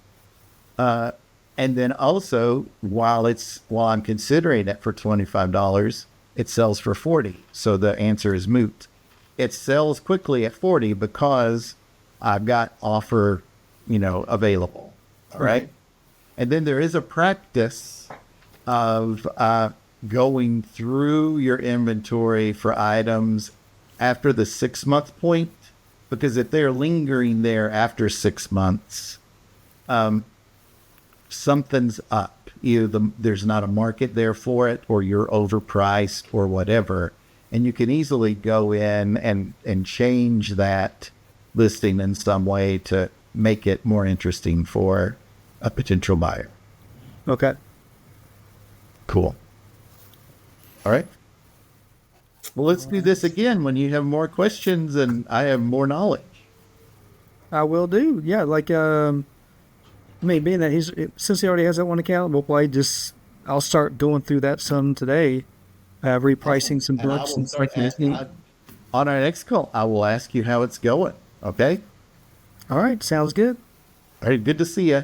And then also, while I'm considering it for $25, it sells for $40. So the answer is moot. It sells quickly at $40 because I've got offer, available. All right. And then there is a practice of going through your inventory for items after the 6-month point, because if they're lingering there after 6 months, something's up. Either there's not a market there for it, or you're overpriced, or whatever. And you can easily go in and change that listing in some way to make it more interesting for a potential buyer. Okay. Cool. All right. Well, let's do this again when you have more questions and I have more knowledge. I will do. Yeah, like being that since he already has that one account, I'll start going through that some today, repricing some books and stuff like that. On our next call, I will ask you how it's going. Okay. All right. Sounds good. All right. Good to see you.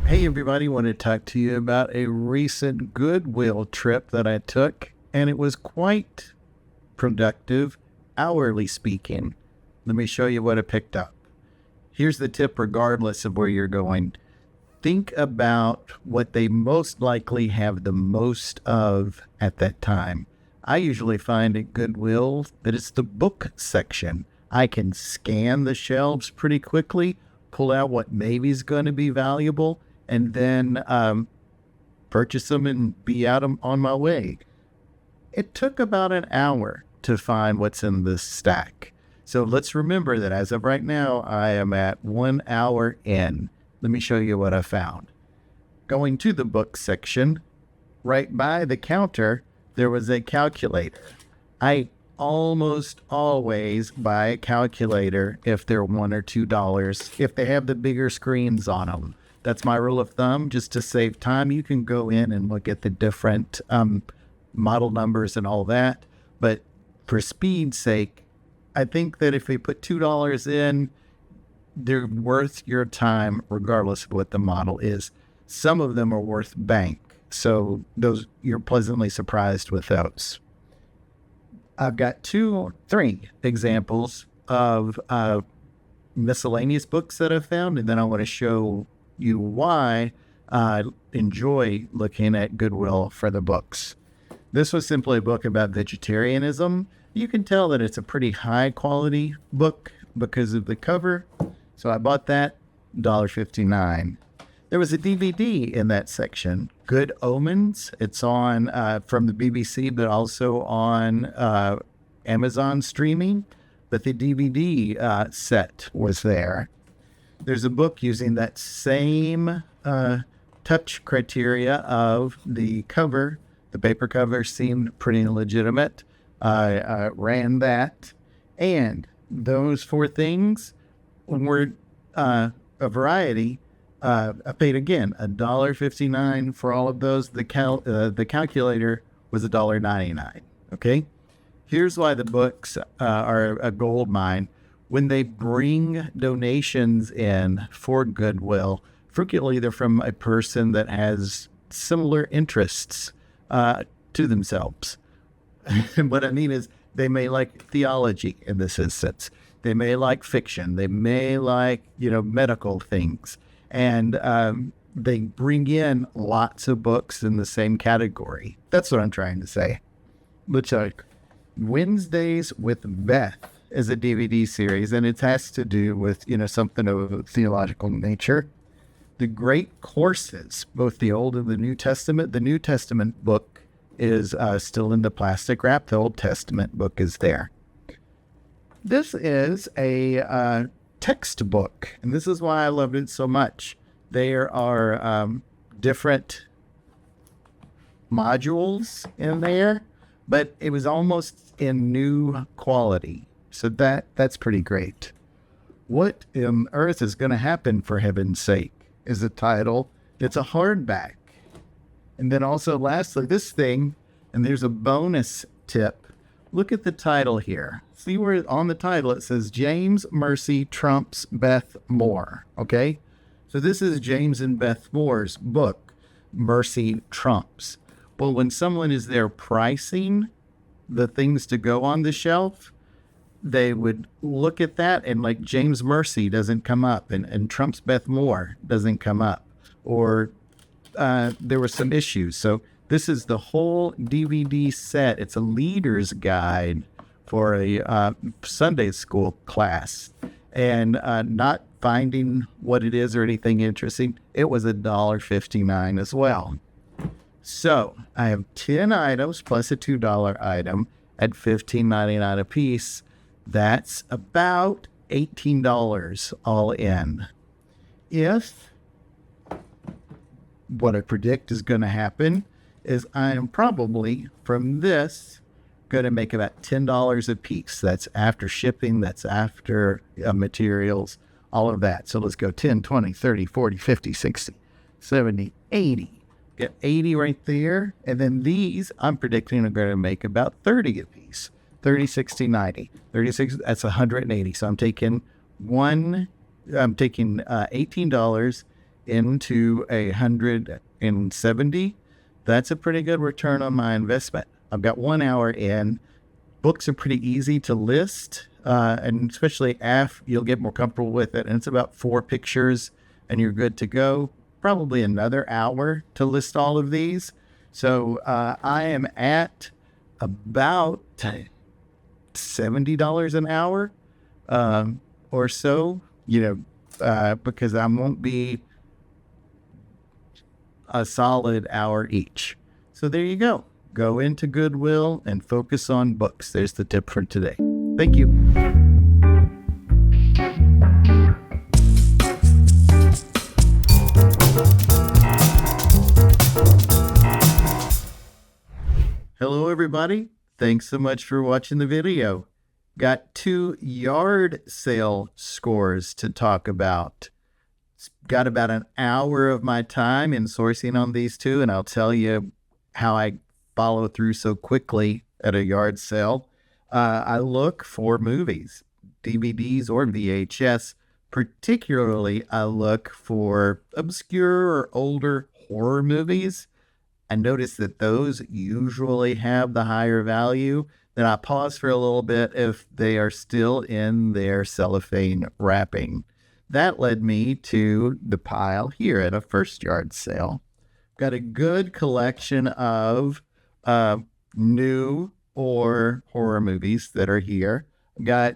Hey everybody, want to talk to you about a recent Goodwill trip that I took, and it was quite productive, hourly speaking. Let me show you what I picked up. Here's the tip, regardless of where you're going. Think about what they most likely have the most of at that time. I usually find at Goodwill that it's the book section. I can scan the shelves pretty quickly, pull out what maybe is going to be valuable, and then purchase them and be out on my way. It took about an hour to find what's in this stack. So let's remember that as of right now, I am at 1 hour in. Let me show you what I found. Going to the book section, right by the counter, there was a calculator. I almost always buy a calculator if they're $1 or $2, if they have the bigger screens on them. That's my rule of thumb. Just to save time, you can go in and look at the different model numbers and all that. But for speed's sake, I think that if we put $2 in, they're worth your time regardless of what the model is. Some of them are worth bank. So those, you're pleasantly surprised with those. I've got 3 examples of miscellaneous books that I've found, and then I want to show you why I enjoy looking at Goodwill for the books. This was simply a book about vegetarianism. You can tell that it's a pretty high quality book because of the cover. So I bought that, $1.59. There was a DVD in that section, Good Omens. It's on from the BBC, but also on Amazon streaming. But the DVD set was there. There's a book using that same touch criteria of the cover. The paper cover seemed pretty legitimate. I ran that. And those 4 things were a variety. I paid again $1.59 for all of those. The calculator was $1.99. Okay, here's why the books are a gold mine. When they bring donations in for Goodwill, frequently they're from a person that has similar interests to themselves. What I mean is, they may like theology in this instance. They may like fiction. They may like, medical things. And they bring in lots of books in the same category. That's what I'm trying to say. Which Wednesdays with Beth is a DVD series, and it has to do with, something of a theological nature. The Great Courses, both the Old and the New Testament. The New Testament book is still in the plastic wrap. The Old Testament book is there. This is a textbook, and this is why I loved it so much. There are different modules in there, but it was almost in new quality. So that's pretty great. What on earth is going to happen, for heaven's sake, is the title. It's a hardback. And then also, lastly, this thing, and there's a bonus tip. Look at the title here. See where on the title it says James Mercy Trumps Beth Moore. Okay? So this is James and Beth Moore's book, Mercy Trumps. Well, when someone is there pricing the things to go on the shelf, they would look at that and like James Mercy doesn't come up and Trumps Beth Moore doesn't come up. Or there were some issues. So this is the whole DVD set. It's a leader's guide for a Sunday school class. And not finding what it is or anything interesting, it was $1.59 as well. So I have 10 items plus a $2 item at $15.99 a piece. That's about $18 all in. If what I predict is going to happen is I am probably from this going to make about $10 a piece. That's after shipping, that's after materials, all of that. So let's go 10, 20, 30, 40, 50, 60, 70, 80. Get 80 right there. And then these I'm predicting are going to make about 30 a piece. 30, 60, 90. 36, that's 180. So I'm taking $18 into 170. That's a pretty good return on my investment. I've got 1 hour in. books are pretty easy to list, and especially after you'll get more comfortable with it. And it's about 4 pictures, and you're good to go. Probably another hour to list all of these. So I am at about $70 an hour or so, because I won't be a solid hour each. So there you go. Go into Goodwill and focus on books. There's the tip for today. Thank you. Hello, everybody. Thanks so much for watching the video. Got 2 yard sale scores to talk about. Got about an hour of my time in sourcing on these 2, and I'll tell you how I follow through so quickly at a yard sale. I look for movies, DVDs or VHS. Particularly, I look for obscure or older horror movies. I notice that those usually have the higher value. Then I pause for a little bit if they are still in their cellophane wrapping. That led me to the pile here at a first yard sale. Got a good collection of new or horror movies that are here. Got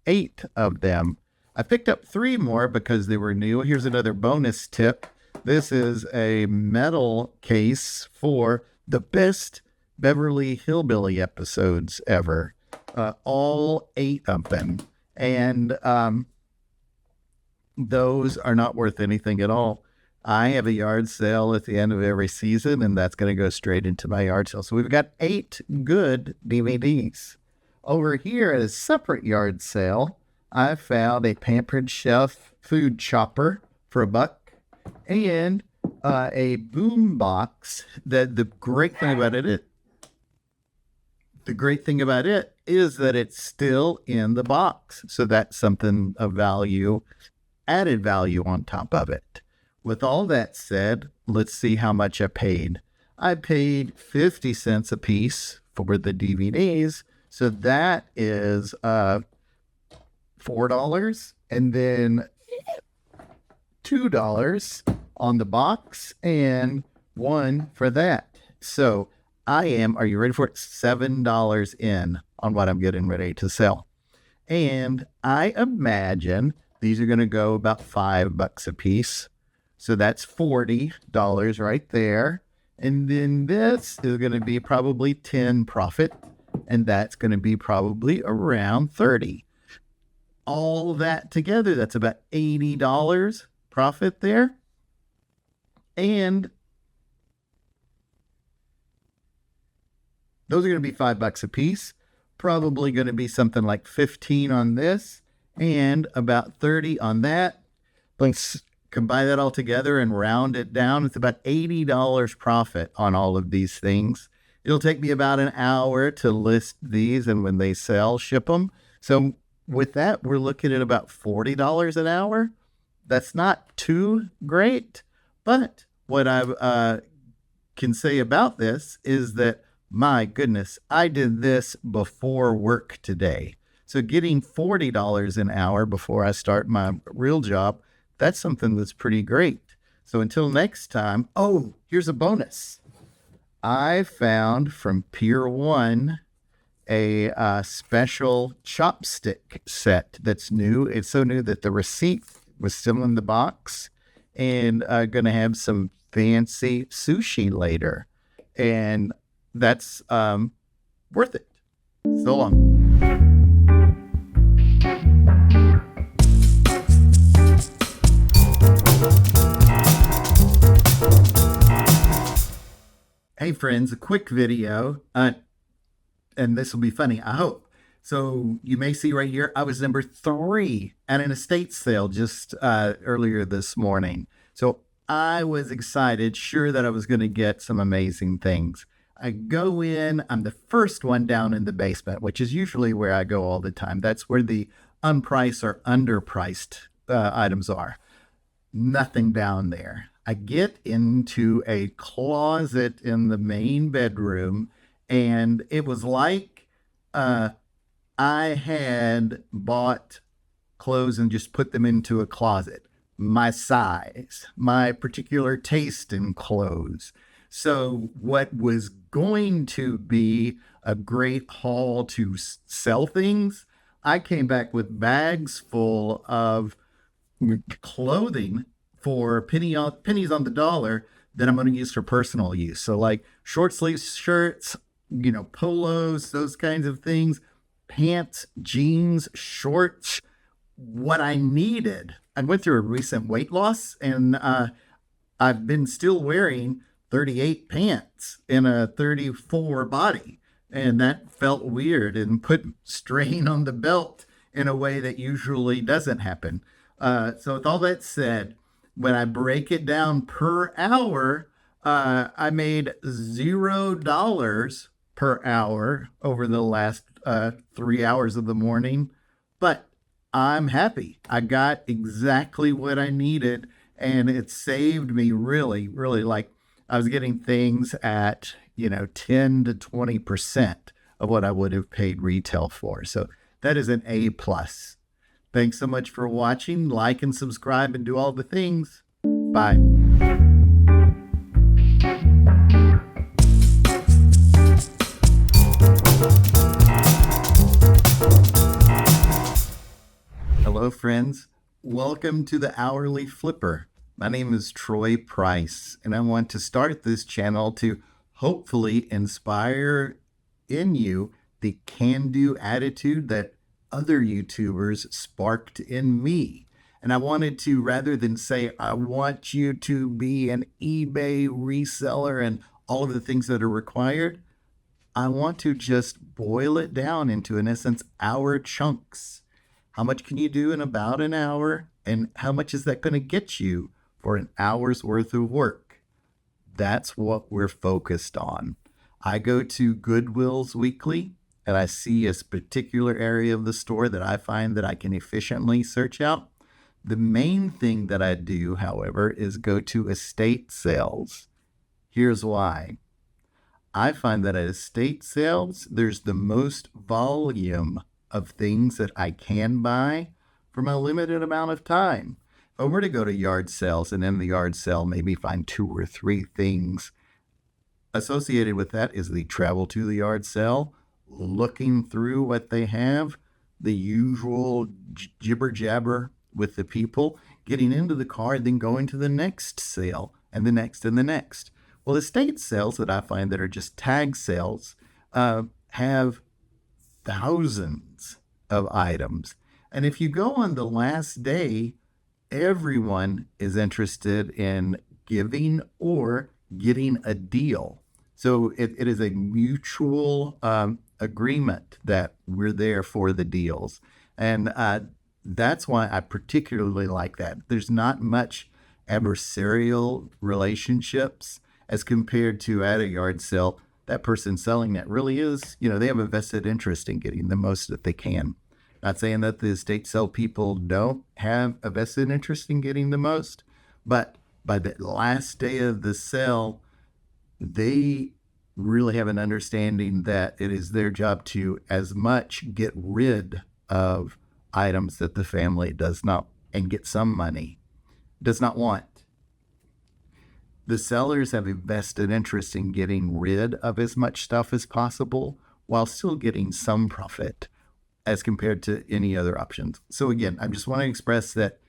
8 of them. I picked up 3 more because they were new. Here's another bonus tip. This is a metal case for the best Beverly Hillbilly episodes ever. All 8 of them. And those are not worth anything at all. I have a yard sale at the end of every season, and that's going to go straight into my yard sale. So we've got 8 good DVDs. Over here at a separate yard sale, I found a Pampered Chef food chopper for $1 and a boom box. The great thing about it is that it's still in the box. So that's something of value, added value on top of it. With all that said, let's see how much I paid. I paid 50 cents a piece for the DVDs. So that is $4, and then $2 on the box and $1 for that. So I am, are you ready for it? $7 in on what I'm getting ready to sell. And I imagine these are going to go about $5 a piece. So that's $40 right there. And then this is going to be probably 10 profit. And that's going to be probably around 30. All that together, that's about $80 profit there. And those are going to be $5 a piece. Probably going to be something like 15 on this and about 30 on that. Let's combine that all together and round it down. It's about $80 profit on all of these things. It'll take me about an hour to list these, and when they sell, ship them. So with that, we're looking at about $40 an hour. That's not too great, but what I can say about this is that, my goodness, I did this before work today. So getting $40 an hour before I start my real job, that's something that's pretty great. So until next time, oh, here's a bonus. I found from Pier 1 a special chopstick set that's new. It's so new that the receipt was still in the box, and going to have some fancy sushi later. And that's worth it. So long. Hey friends, a quick video, and this will be funny, I hope. So you may see right here, I was number 3 at an estate sale just earlier this morning. So I was excited, sure that I was going to get some amazing things. I go in, I'm the first one down in the basement, which is usually where I go all the time. That's where the unpriced or underpriced items are. Nothing down there. I get into a closet in the main bedroom, and it was like I had bought clothes and just put them into a closet. My size, my particular taste in clothes. So, what was going to be a great haul to sell things, I came back with bags full of clothing for pennies on the dollar that I'm going to use for personal use. So like short sleeve shirts, polos, those kinds of things, pants, jeans, shorts, what I needed. I went through a recent weight loss and I've been still wearing 38 pants in a 34 body. And that felt weird and put strain on the belt in a way that usually doesn't happen. So, with all that said, when I break it down per hour, I made $0 per hour over the last 3 hours of the morning. But I'm happy. I got exactly what I needed, and it saved me really, really. Like I was getting things at 10 to 20% of what I would have paid retail for. So that is an A plus. Thanks so much for watching. Like and subscribe and do all the things. Bye. Hello, friends. Welcome to the Hourly Flipper. My name is Troy Price, and I want to start this channel to hopefully inspire in you the can-do attitude that other YouTubers sparked in me. And I wanted to, rather than say, I want you to be an eBay reseller and all of the things that are required, I want to just boil it down into, in essence, hour chunks. How much can you do in about an hour? And how much is that going to get you for an hour's worth of work? That's what we're focused on. I go to Goodwill's weekly and I see a particular area of the store that I find that I can efficiently search out. The main thing that I do, however, is go to estate sales. Here's why. I find that at estate sales, there's the most volume of things that I can buy from a limited amount of time. If I were to go to yard sales and in the yard sale maybe find 2 or 3 things, associated with that is the travel to the yard sale, looking through what they have, the usual jibber jabber with the people, getting into the car, then going to the next sale and the next and the next. Well, estate sales that I find that are just tag sales have thousands of items. And if you go on the last day, everyone is interested in giving or getting a deal. So it is a mutual agreement that we're there for the deals. And that's why I particularly like that. There's not much adversarial relationships as compared to at a yard sale. That person selling that really is, they have a vested interest in getting the most that they can. Not saying that the estate sale people don't have a vested interest in getting the most, but by the last day of the sale, they really have an understanding that it is their job to as much get rid of items that the family does not, and get some money, does not want. The sellers have a vested interest in getting rid of as much stuff as possible while still getting some profit as compared to any other options. So again, I just want to express that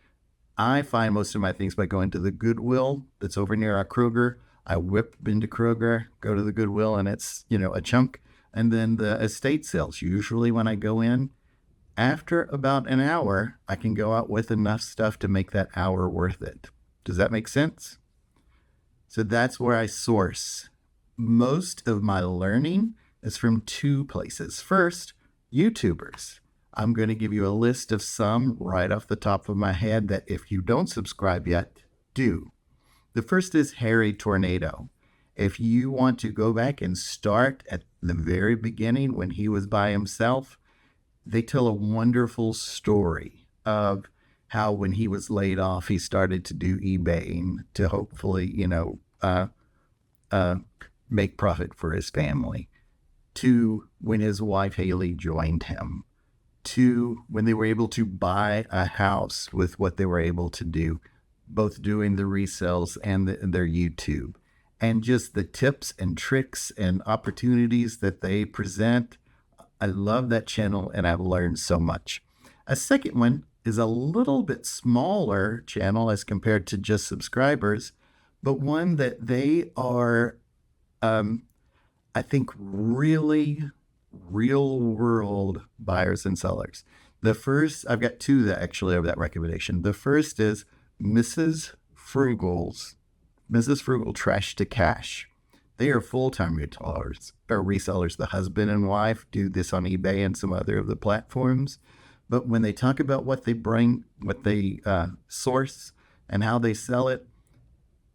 I find most of my things by going to the Goodwill that's over near our Kroger. I whip into Kroger, go to the Goodwill, and it's, a chunk. And then the estate sales, usually when I go in, after about an hour, I can go out with enough stuff to make that hour worth it. Does that make sense? So that's where I source. Most of my learning is from 2 places. First, YouTubers. I'm going to give you a list of some right off the top of my head that if you don't subscribe yet, do. The first is Harry Tornado. If you want to go back and start at the very beginning when he was by himself, they tell a wonderful story of how when he was laid off, he started to do eBaying to hopefully, make profit for his family. to when his wife Haley joined him, to when they were able to buy a house with what they were able to do, both doing the resales and their YouTube, and just the tips and tricks and opportunities that they present. I love that channel and I've learned so much. A second one is a little bit smaller channel as compared to just subscribers, but one that they are, I think, really real world buyers and sellers. The first, I've got two that actually have that recommendation. The first is Mrs. Frugal Trash to Cash. They are full-time resellers. The husband and wife do this on eBay and some other of the platforms. But when they talk about what they bring, what they source, and how they sell it,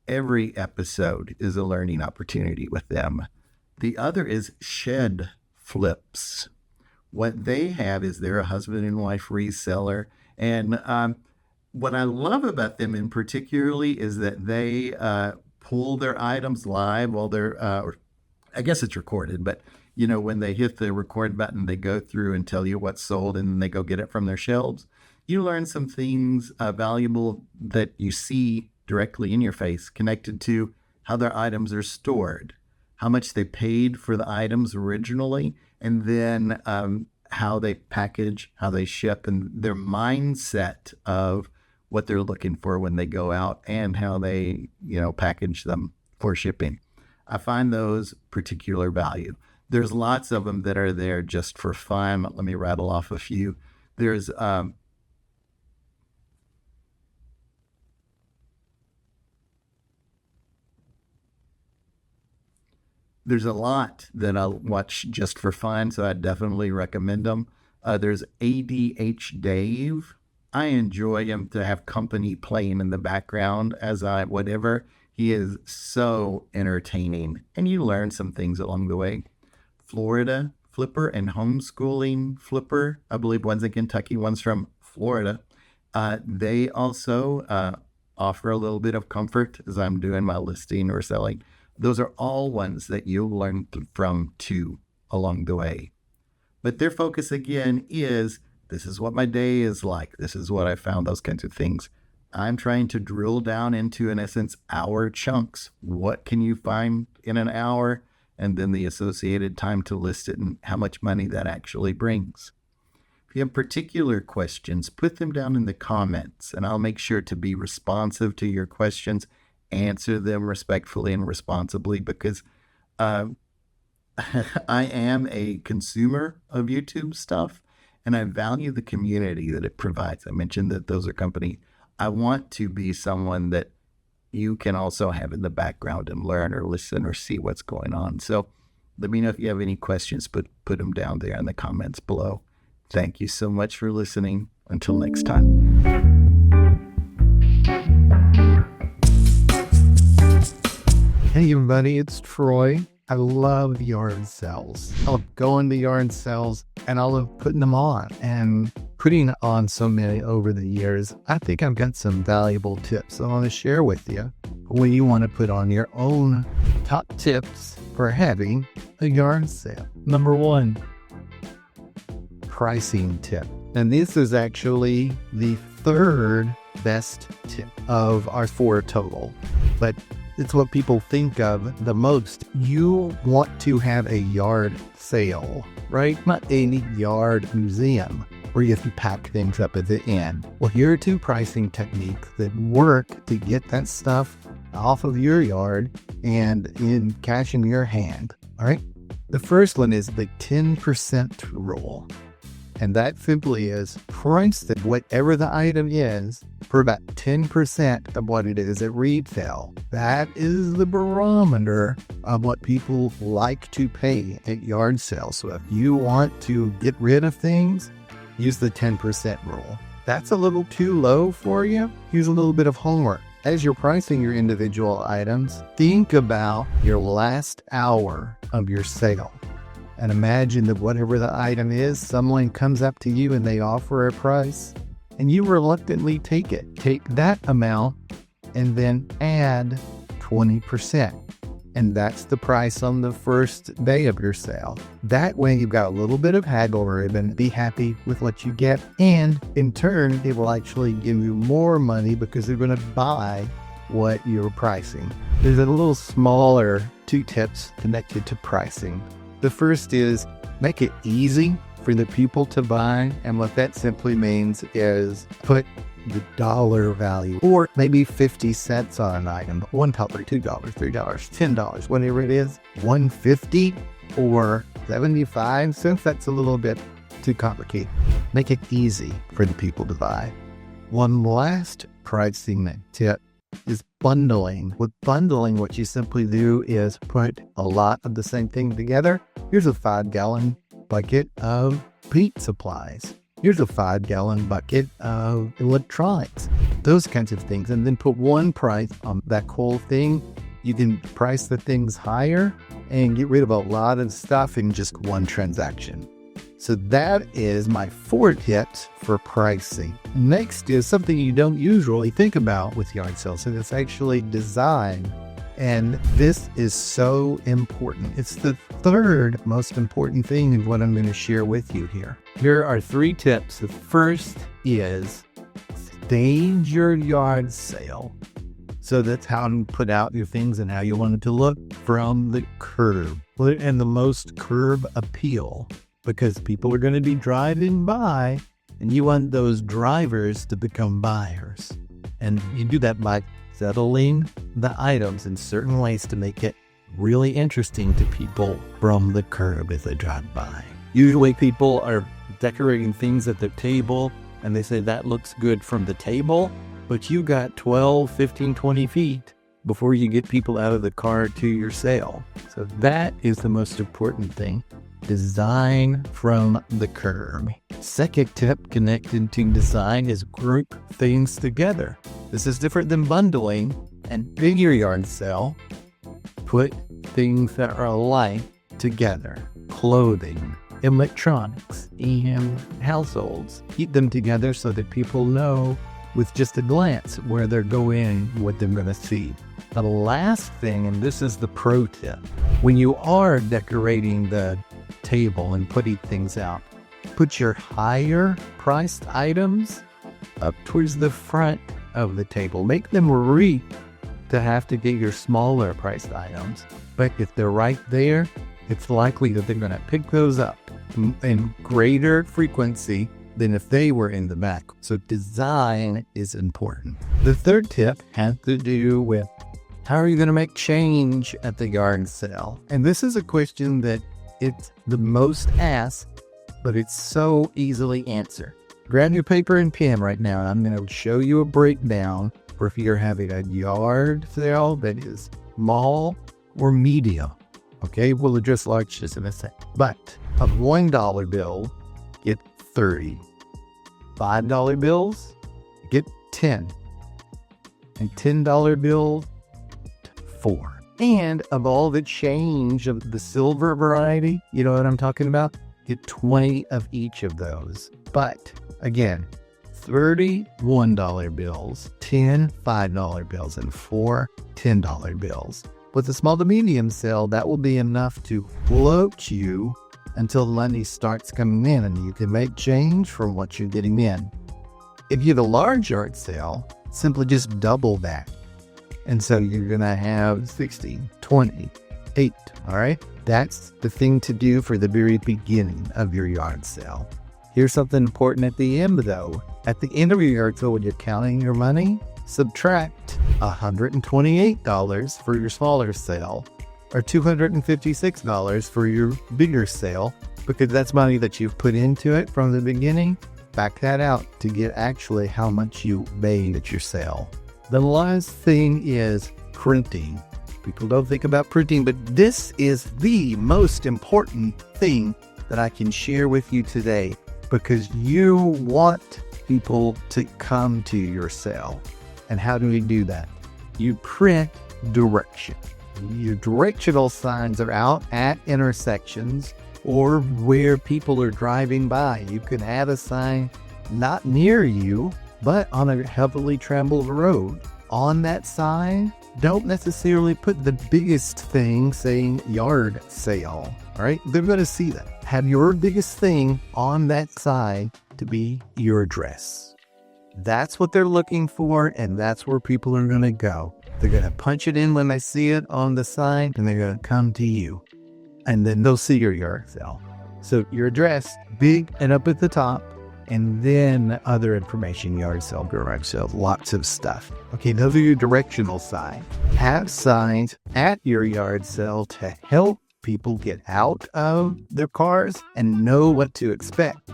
every episode is a learning opportunity with them. The other is Shed Flips. What they have is they're a husband and wife reseller. And what I love about them in particularly is that they pull their items live while they're, I guess it's recorded, but when they hit the record button, they go through and tell you what's sold and then they go get it from their shelves. You learn some things valuable that you see directly in your face connected to how their items are stored, how much they paid for the items originally, and then how they package, how they ship, and their mindset of what they're looking for when they go out and how they, package them for shipping. I find those particular value. There's lots of them that are there just for fun. Let me rattle off a few. There's a lot that I'll watch just for fun, so I definitely recommend them. There's ADH Dave. I enjoy him to have company playing in the background as whatever. He is so entertaining, and you learn some things along the way. Florida Flipper and Homeschooling Flipper. I believe one's in Kentucky, one's from Florida. They also offer a little bit of comfort as I'm doing my listing or selling. Those are all ones that you'll learn from too along the way. But their focus again is, this is what my day is like. This is what I found, those kinds of things. I'm trying to drill down into, in essence, hour chunks. What can you find in an hour? And then the associated time to list it and how much money that actually brings. If you have particular questions, put them down in the comments and I'll make sure to be responsive to your questions, answer them respectfully and responsibly, because I am a consumer of YouTube stuff and I value the community that it provides. I mentioned that those are company. I want to be someone that you can also have in the background and learn or listen or see what's going on. So let me know if you have any questions, but put them down there in the comments below. Thank you so much for listening. Until next time. Hey everybody, it's Troy. I love yard sales. I love going to yard sales and I love putting them on and putting on so many over the years. I think I've got some valuable tips I want to share with you when you want to put on your own top tips for having a yard sale. Number 1, pricing tip. And this is actually the third best tip of our 4 total, but it's what people think of the most. You want to have a yard sale, right? Not a yard museum where you can pack things up at the end. Well, here are 2 pricing techniques that work to get that stuff off of your yard and in cash in your hand. All right. The first one is the 10% rule. And that simply is price that whatever the item is for about 10% of what it is at retail. That is the barometer of what people like to pay at yard sales. So if you want to get rid of things, use the 10% rule. That's a little too low for you. Here's a little bit of homework. As you're pricing your individual items, think about your last hour of your sale. And imagine that whatever the item is, someone comes up to you and they offer a price and you reluctantly take it. Take that amount and then add 20%. and that's the price on the first day of your sale. That way you've got a little bit of haggle room, be happy with what you get, and in turn it will actually give you more money because they're going to buy what you're pricing. There's a little smaller 2 tips connected to pricing. The first is make it easy for the people to buy, and what that simply means is put the dollar value, or maybe 50 cents on an item, $1, $2, $3, $10, whatever it is, 150 or 75 cents. That's a little bit too complicated. Make it easy for the people to buy. One last pricing tip is bundling. With bundling, what you simply do is put a lot of the same thing together. Here's a 5-gallon bucket of paint supplies. Here's a 5-gallon bucket of electronics. Those kinds of things. And then put one price on that whole thing. You can price the things higher and get rid of a lot of stuff in just one transaction. So that is my 4 tips for pricing. Next is something you don't usually think about with yard sales, and it's actually design. And this is so important. It's the 3rd most important thing of what I'm going to share with you here. Here are 3 tips. The first is stage your yard sale. So that's how to put out your things and how you want it to look from the curb. And the most curb appeal, because people are going to be driving by and you want those drivers to become buyers. And you do that by settling the items in certain ways to make it really interesting to people from the curb as they drive by. Usually people are decorating things at their table and they say that looks good from the table, but you got 12, 15, 20 feet before you get people out of the car to your sale. So that is the most important thing. Design from the curb. Second tip connected to design is group things together. This is different than bundling and big yard sale. Put things that are alike together. Clothing, electronics, and households. Keep them together so that people know with just a glance where they're going, what they're going to see. The last thing, and this is the pro tip, when you are decorating the table and putting things out, put your higher priced items up towards the front of the table. Make them reach to have to get your smaller priced items. But if they're right there, it's likely that they're going to pick those up in greater frequency than if they were in the back. So design is important. The 3rd tip has to do with how are you going to make change at the yard sale? And this is a question that it's the most asked, but it's so easily answered. Grab your paper and pen right now, and I'm going to show you a breakdown for if you're having a yard sale that is small or medium. Okay, we'll address large just in a sec. But of $1 bill, get 30. $5 bills, get 10. And $10 bills, 4. And of all the change of the silver variety, you know what I'm talking about? Get 20 of each of those. But again, 30 $1 bills, 10 $5 bills, and 4 $10 bills. With a small to medium sale, that will be enough to float you until money starts coming in and you can make change from what you're getting in. If you have a large yard sale, simply just double that. And so you're going to have 16, 20, 8, all right? That's the thing to do for the very beginning of your yard sale. Here's something important at the end, though. At the end of your yard sale, when you're counting your money, subtract $128 for your smaller sale or $256 for your bigger sale, because that's money that you've put into it from the beginning. Back that out to get actually how much you made at your sale. The last thing is printing. People don't think about printing, but this is the most important thing that I can share with you today, because you want people to come to your sale. And how do we do that? You print direction. Your directional signs are out at intersections or where people are driving by. You can have a sign not near you, but on a heavily traveled road. on that sign, don't necessarily put the biggest thing saying yard sale. All right, they're going to see that. Have your biggest thing on that sign to be your address. That's what they're looking for, and that's where people are going to go. They're going to punch it in when they see it on the sign, and they're going to come to you. And then they'll see your yard sale. So your address, big and up at the top, and then other information, yard sale, garage sale, lots of stuff. Okay, those are your directional signs. Have signs at your yard sale to help people get out of their cars and know what to expect.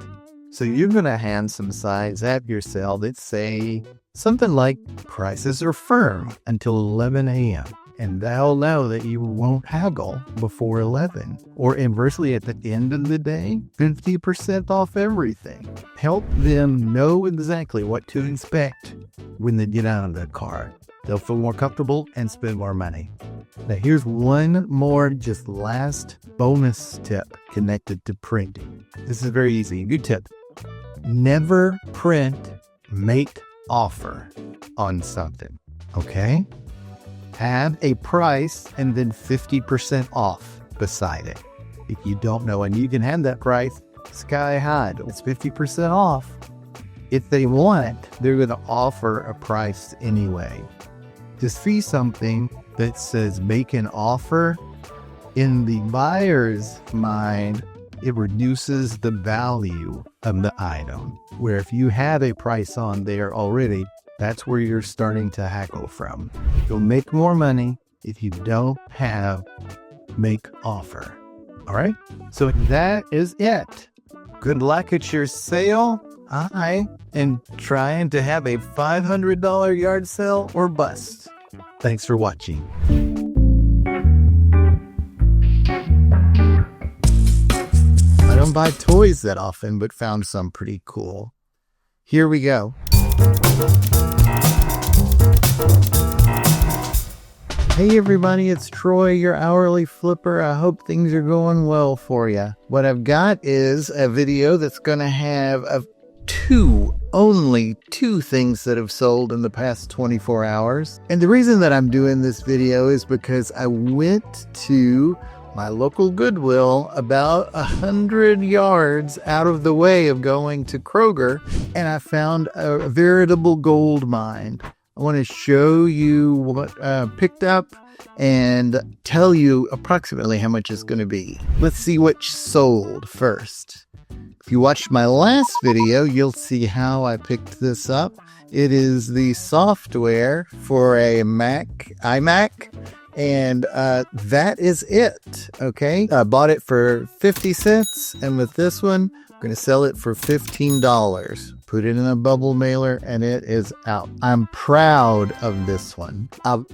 So you're going to have some signs at your sale that say something like prices are firm until 11 a.m. And they'll know that you won't haggle before 11. Or inversely, at the end of the day, 50% off everything. Help them know exactly what to expect when they get out of the car. They'll feel more comfortable and spend more money. Now, here's one more just last bonus tip connected to printing. This is very easy. Good tip. Never print make offer on something, okay? Have a price and then 50% off beside it. If you don't know, and you can have that price sky high, it's 50% off. If they want, they're going to offer a price anyway. To see something that says make an offer, in the buyer's mind, it reduces the value of the item. Where if you have a price on there already, that's where you're starting to haggle from. You'll make more money if you don't have make offer. All right? So that is it. Good luck at your sale. I am trying to have a $500 yard sale or bust. Thanks for watching. I don't buy toys that often, but found some pretty cool. Here we go. Hey everybody, it's Troy, your hourly flipper. I hope things are going well for you. What I've got is a video that's going to have only two things that have sold in the past 24 hours. And the reason that I'm doing this video is because I went to my local Goodwill about 100 yards out of the way of going to Kroger, and I found a veritable gold mine. I want to show you what I picked up and tell you approximately how much it's going to be. Let's see which sold first. If you watched my last video, you'll see how I picked this up. It is the software for a iMac, and that is it, okay? I bought it for 50 cents, and with this one, I'm going to sell it for $15. Put it in a bubble mailer, and it is out. I'm proud of this one. I've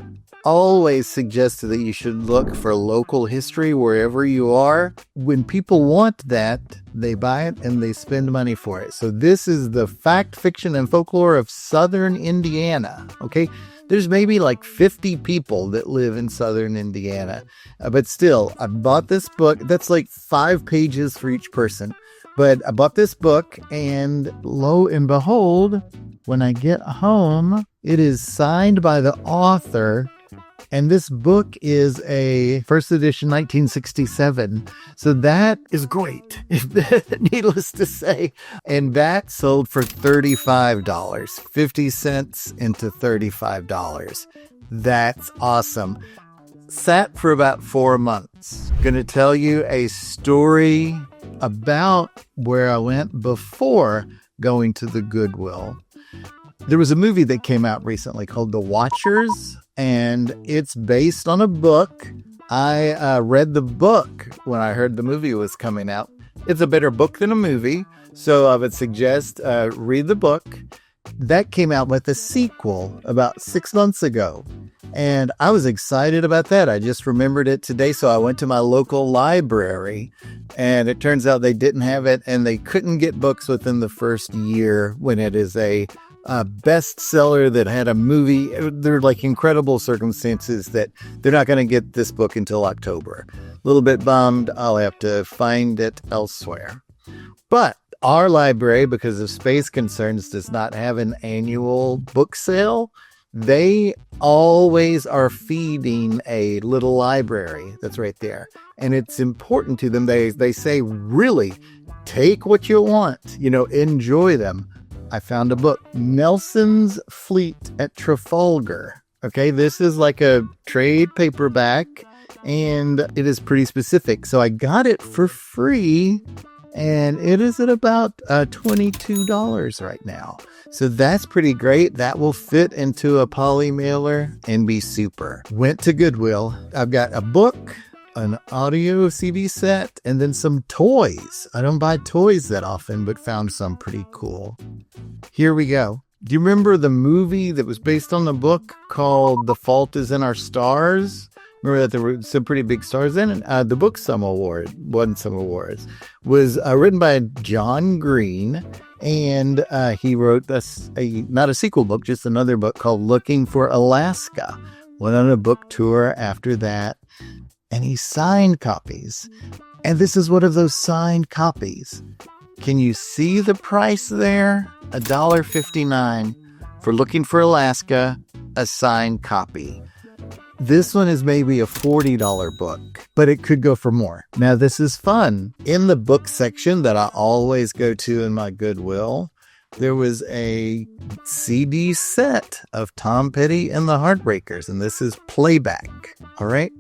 always suggested that you should look for local history wherever you are. When people want that, they buy it and they spend money for it. So this is the fact, fiction, and folklore of Southern Indiana, okay? There's maybe like 50 people that live in Southern Indiana. But still, I bought this book. That's like 5 pages for each person. But I bought this book, and lo and behold, when I get home, it is signed by the author. And this book is a first edition 1967. So that is great, needless to say. And that sold for $35, 50 cents into $35. That's awesome. Sat for about 4 months. Gonna tell you a story about where I went before going to the Goodwill. There was a movie that came out recently called The Watchers, and it's based on a book. I read the book when I heard the movie was coming out. It's a better book than a movie, so I would suggest read the book. That came out with a sequel about 6 months ago, and I was excited about that. I just remembered it today, so I went to my local library, and it turns out they didn't have it, and they couldn't get books within the first year when it is a bestseller that had a movie. They're like incredible circumstances that they're not going to get this book until October. A little bit bummed. I'll have to find it elsewhere. But our library, because of space concerns, does not have an annual book sale. They always are feeding a little library that's right there. And it's important to them. They say, really, take what you want, enjoy them. I found a book, Nelson's Fleet at Trafalgar. Okay, this is like a trade paperback, and it is pretty specific. So I got it for free, and it is at about $22 right now. So that's pretty great. That will fit into a poly mailer and be super. Went to Goodwill. I've got a book, an audio CD set, and then some toys. I don't buy toys that often, but found some pretty cool. Here we go. Do you remember the movie that was based on the book called The Fault is in Our Stars? Remember that there were some pretty big stars in it? The book won some awards. Was written by John Green, and he wrote not a sequel book, just another book called Looking for Alaska. Went on a book tour after that, and he signed copies. And this is one of those signed copies. Can you see the price there? $1.59 for Looking for Alaska, a signed copy. This one is maybe a $40 book, but it could go for more. Now, this is fun. In the book section that I always go to in my Goodwill, there was a CD set of Tom Petty and the Heartbreakers, and this is playback. All right.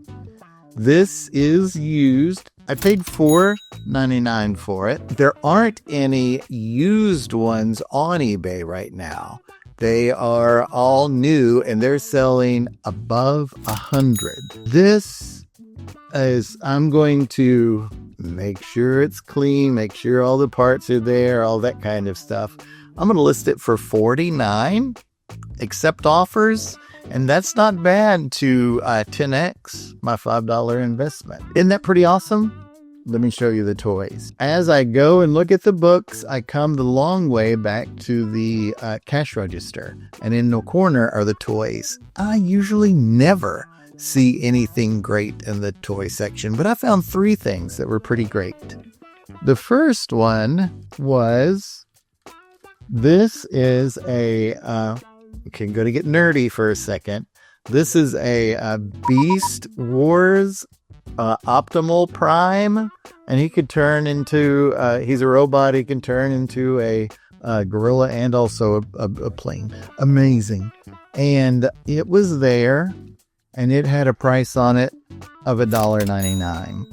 This is used. I paid $4.99 for it. There aren't any used ones on eBay right now. They are all new, and they're selling above 100. This is, I'm going to make sure it's clean, make sure all the parts are there, all that kind of stuff. I'm going to list it for $49, accept offers. And that's not bad to 10x my $5 investment. Isn't that pretty awesome? Let me show you the toys. As I go and look at the books, I come the long way back to the cash register. And in the corner are the toys. I usually never see anything great in the toy section, but I found 3 things that were pretty great. The first one was, this is okay, I'm going to get nerdy for a second. This is a Beast Wars Optimal Prime, and he could turn into, he's a robot, he can turn into a gorilla and also a plane. Amazing. And it was there, and it had a price on it of $1.99.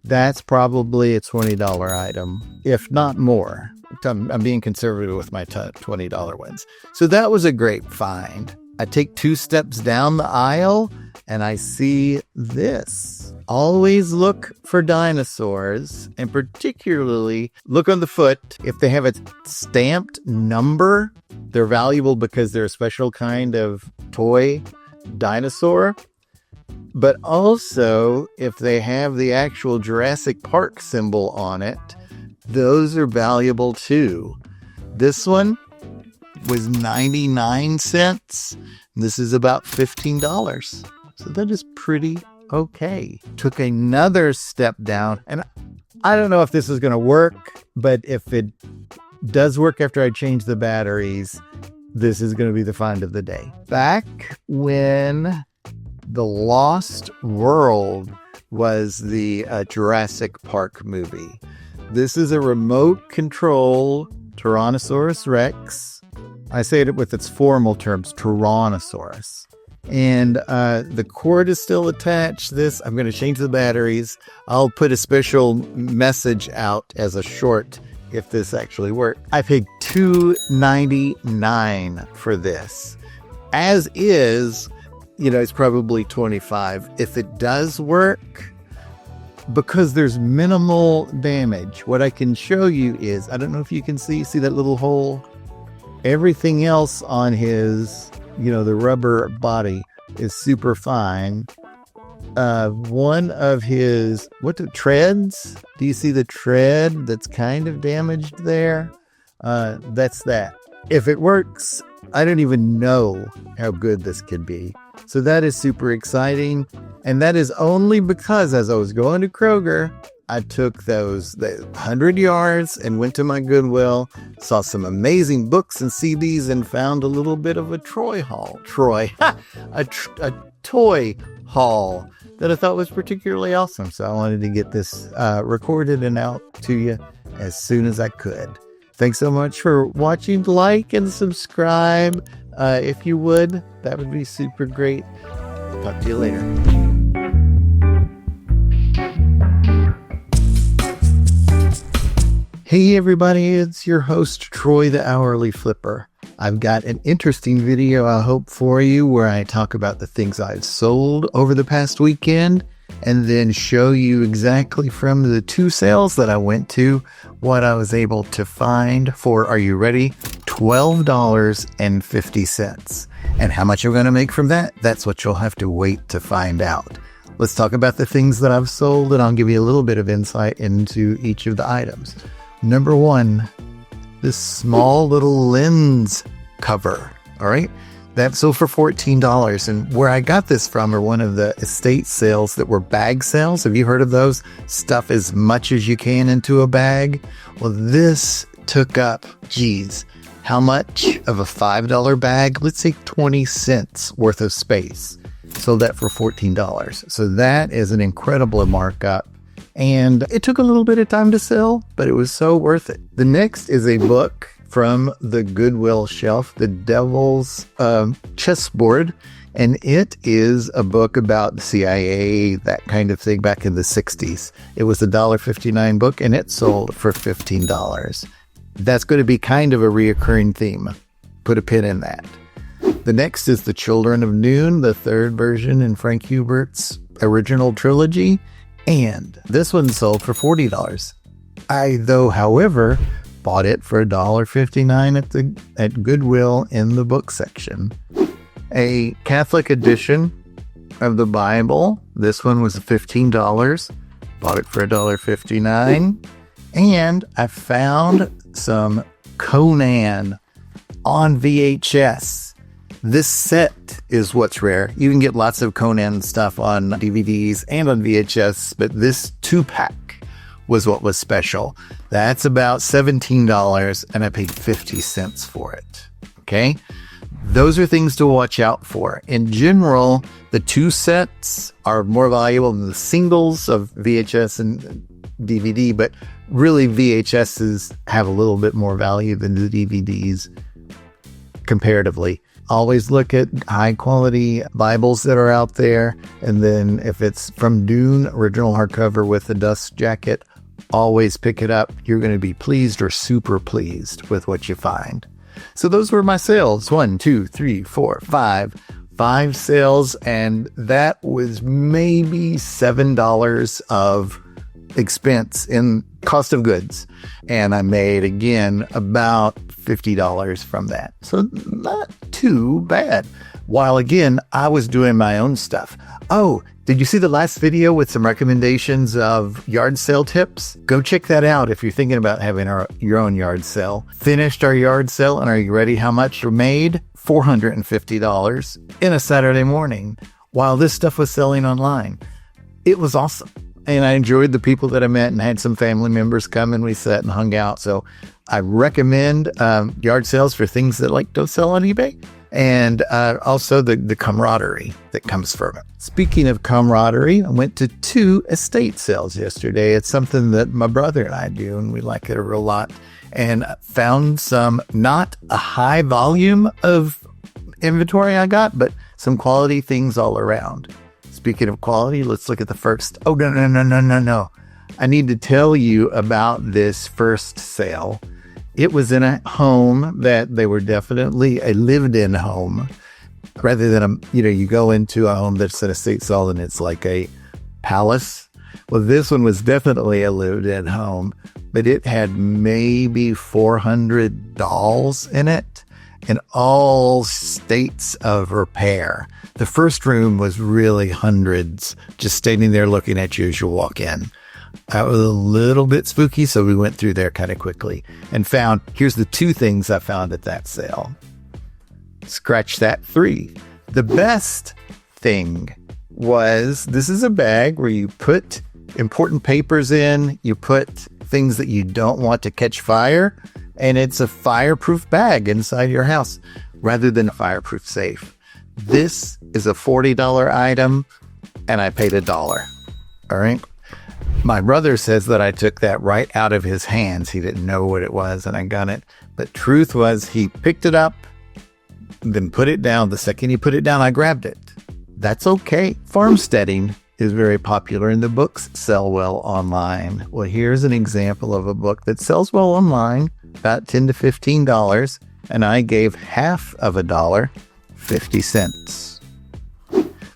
That's probably a $20 item, if not more. I'm being conservative with my $20 ones. So that was a great find. I take 2 steps down the aisle and I see this. Always look for dinosaurs, and particularly look on the foot. If they have a stamped number, they're valuable because they're a special kind of toy dinosaur. But also, if they have the actual Jurassic Park symbol on it, those are valuable too. This one was 99 cents. This is about $15. So that is pretty okay. Took another step down, and I don't know if this is going to work, but if it does work after I change the batteries, this is going to be the find of the day. Back when The Lost World was the Jurassic Park movie, this is a remote control Tyrannosaurus Rex. I say it with its formal terms, Tyrannosaurus. And the cord is still attached. I'm going to change the batteries. I'll put a special message out as a short if this actually works. I paid $2.99 for this. As is, it's probably $25. If it does work, because there's minimal damage, what I can show you is, I don't know if you can see that little hole? Everything else on his, the rubber body is super fine. One of his, treads? Do you see the tread that's kind of damaged there? That's that. If it works, I don't even know how good this could be. So that is super exciting. And that is only because as I was going to Kroger, I took those 100 yards and went to my Goodwill, saw some amazing books and CDs, and found a little bit of a toy haul that I thought was particularly awesome. So I wanted to get this recorded and out to you as soon as I could. Thanks so much for watching. Like and subscribe if you would. That would be super great. Talk to you later. Hey everybody, it's your host Troy the Hourly Flipper. I've got an interesting video I hope for you where I talk about the things I've sold over the past weekend and then show you exactly from the 2 sales that I went to what I was able to find for, are you ready? $12.50. And how much I'm going to make from that? That's what you'll have to wait to find out. Let's talk about the things that I've sold, and I'll give you a little bit of insight into each of the items. Number 1, this small little lens cover. All right. That sold for $14. And where I got this from are one of the estate sales that were bag sales. Have you heard of those? Stuff as much as you can into a bag. Well, this took up, how much of a $5 bag? Let's say 20 cents worth of space. Sold that for $14. So that is an incredible markup. And it took a little bit of time to sell, but it was so worth it. The next is a book from the Goodwill shelf, The Devil's Chessboard. And it is a book about the CIA, that kind of thing, back in the 60s. It was a $1.59 book, and it sold for $15. That's going to be kind of a reoccurring theme. Put a pin in that. The next is The Children of Noon, the 3rd version in Frank Hubert's original trilogy. And this one sold for $40. However, bought it for $1.59 at Goodwill in the book section. A Catholic edition of the Bible. This one was $15. Bought it for $1.59. And I found some Conan on VHS. This set is what's rare. You can get lots of Conan stuff on DVDs and on VHS, but this 2-pack was what was special. That's about $17, and I paid 50 cents for it. Okay? Those are things to watch out for. In general, the 2 sets are more valuable than the singles of VHS and DVD, but really VHSs have a little bit more value than the DVDs comparatively. Always look at high quality Bibles that are out there. And then if it's from Dune, original hardcover with a dust jacket, always pick it up. You're going to be pleased or super pleased with what you find. So those were my sales. 1, 2, 3, 4, 5. 5 sales. And that was maybe $7 of expense in cost of goods. And I made, again, about $50 from that. So not too bad. While, again, I was doing my own stuff. Oh, did you see the last video with some recommendations of yard sale tips? Go check that out if you're thinking about having your own yard sale. Finished our yard sale, and are you ready how much we made? $450 in a Saturday morning while this stuff was selling online. It was awesome. And I enjoyed the people that I met and had some family members come and we sat and hung out. So I recommend yard sales for things that don't sell on eBay. And also the camaraderie that comes from it. Speaking of camaraderie, I went to 2 estate sales yesterday. It's something that my brother and I do, and we like it a real lot. And found some, not a high volume of inventory I got, but some quality things all around. Speaking of quality, let's look at the first. Oh, no. I need to tell you about this first sale. It was in a home that they were definitely a lived-in home, rather than you go into a home that's an estate sale and it's like a palace. Well, this one was definitely a lived-in home, but it had maybe 400 dolls in it in all states of repair. The first room was really hundreds, just standing there looking at you as you walk in. That was a little bit spooky, so we went through there kind of quickly and found, here's the 2 things I found at that sale. Scratch that 3. The best thing was, this is a bag where you put important papers in, you put things that you don't want to catch fire, and it's a fireproof bag inside your house rather than a fireproof safe. This is a $40 item, and I paid $1. All right. My brother says that I took that right out of his hands. He didn't know what it was, and I got it. But truth was, he picked it up, then put it down. The second he put it down, I grabbed it. That's okay. Farmsteading is very popular, and the books sell well online. Well, here's an example of a book that sells well online, about $10 to $15, and I gave half of $1, 50 cents.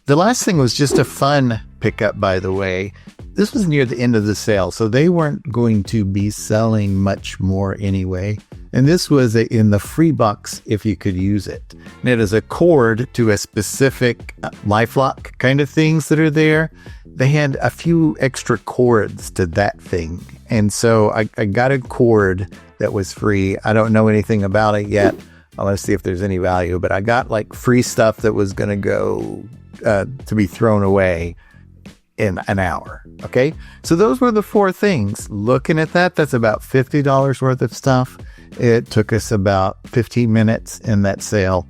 The last thing was just a fun pickup, by the way. This was near the end of the sale, so they weren't going to be selling much more anyway. And this was in the free box if you could use it. And it is a cord to a specific LifeLock kind of things that are there. They had a few extra cords to that thing. And so I got a cord that was free. I don't know anything about it yet. I want to see if there's any value, but I got like free stuff that was going to go to be thrown away in an hour. Okay. So those were the 4 things. Looking at that, that's about $50 worth of stuff. It took us about 15 minutes in that sale.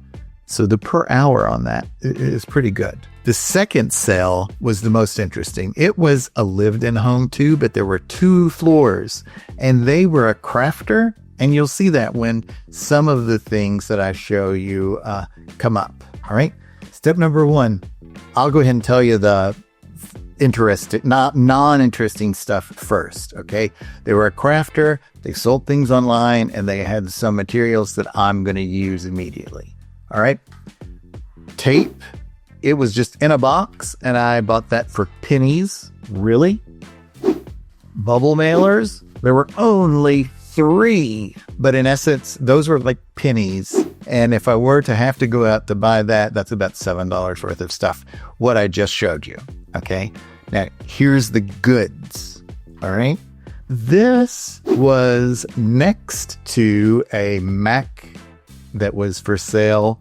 So the per hour on that is pretty good. The second sale was the most interesting. It was a lived-in home too, but there were 2 floors, and they were a crafter. And you'll see that when some of the things that I show you come up. All right. Step number 1, I'll go ahead and tell you the non-interesting stuff first. Okay. They were a crafter. They sold things online, and they had some materials that I'm going to use immediately. All right. Tape. It was just in a box, and I bought that for pennies. Really? Bubble mailers. There were only 3, but in essence, those were like pennies. And if I were to have to go out to buy that, that's about $7 worth of stuff. What I just showed you. Okay. Now here's the goods. All right. This was next to a Mac that was for sale.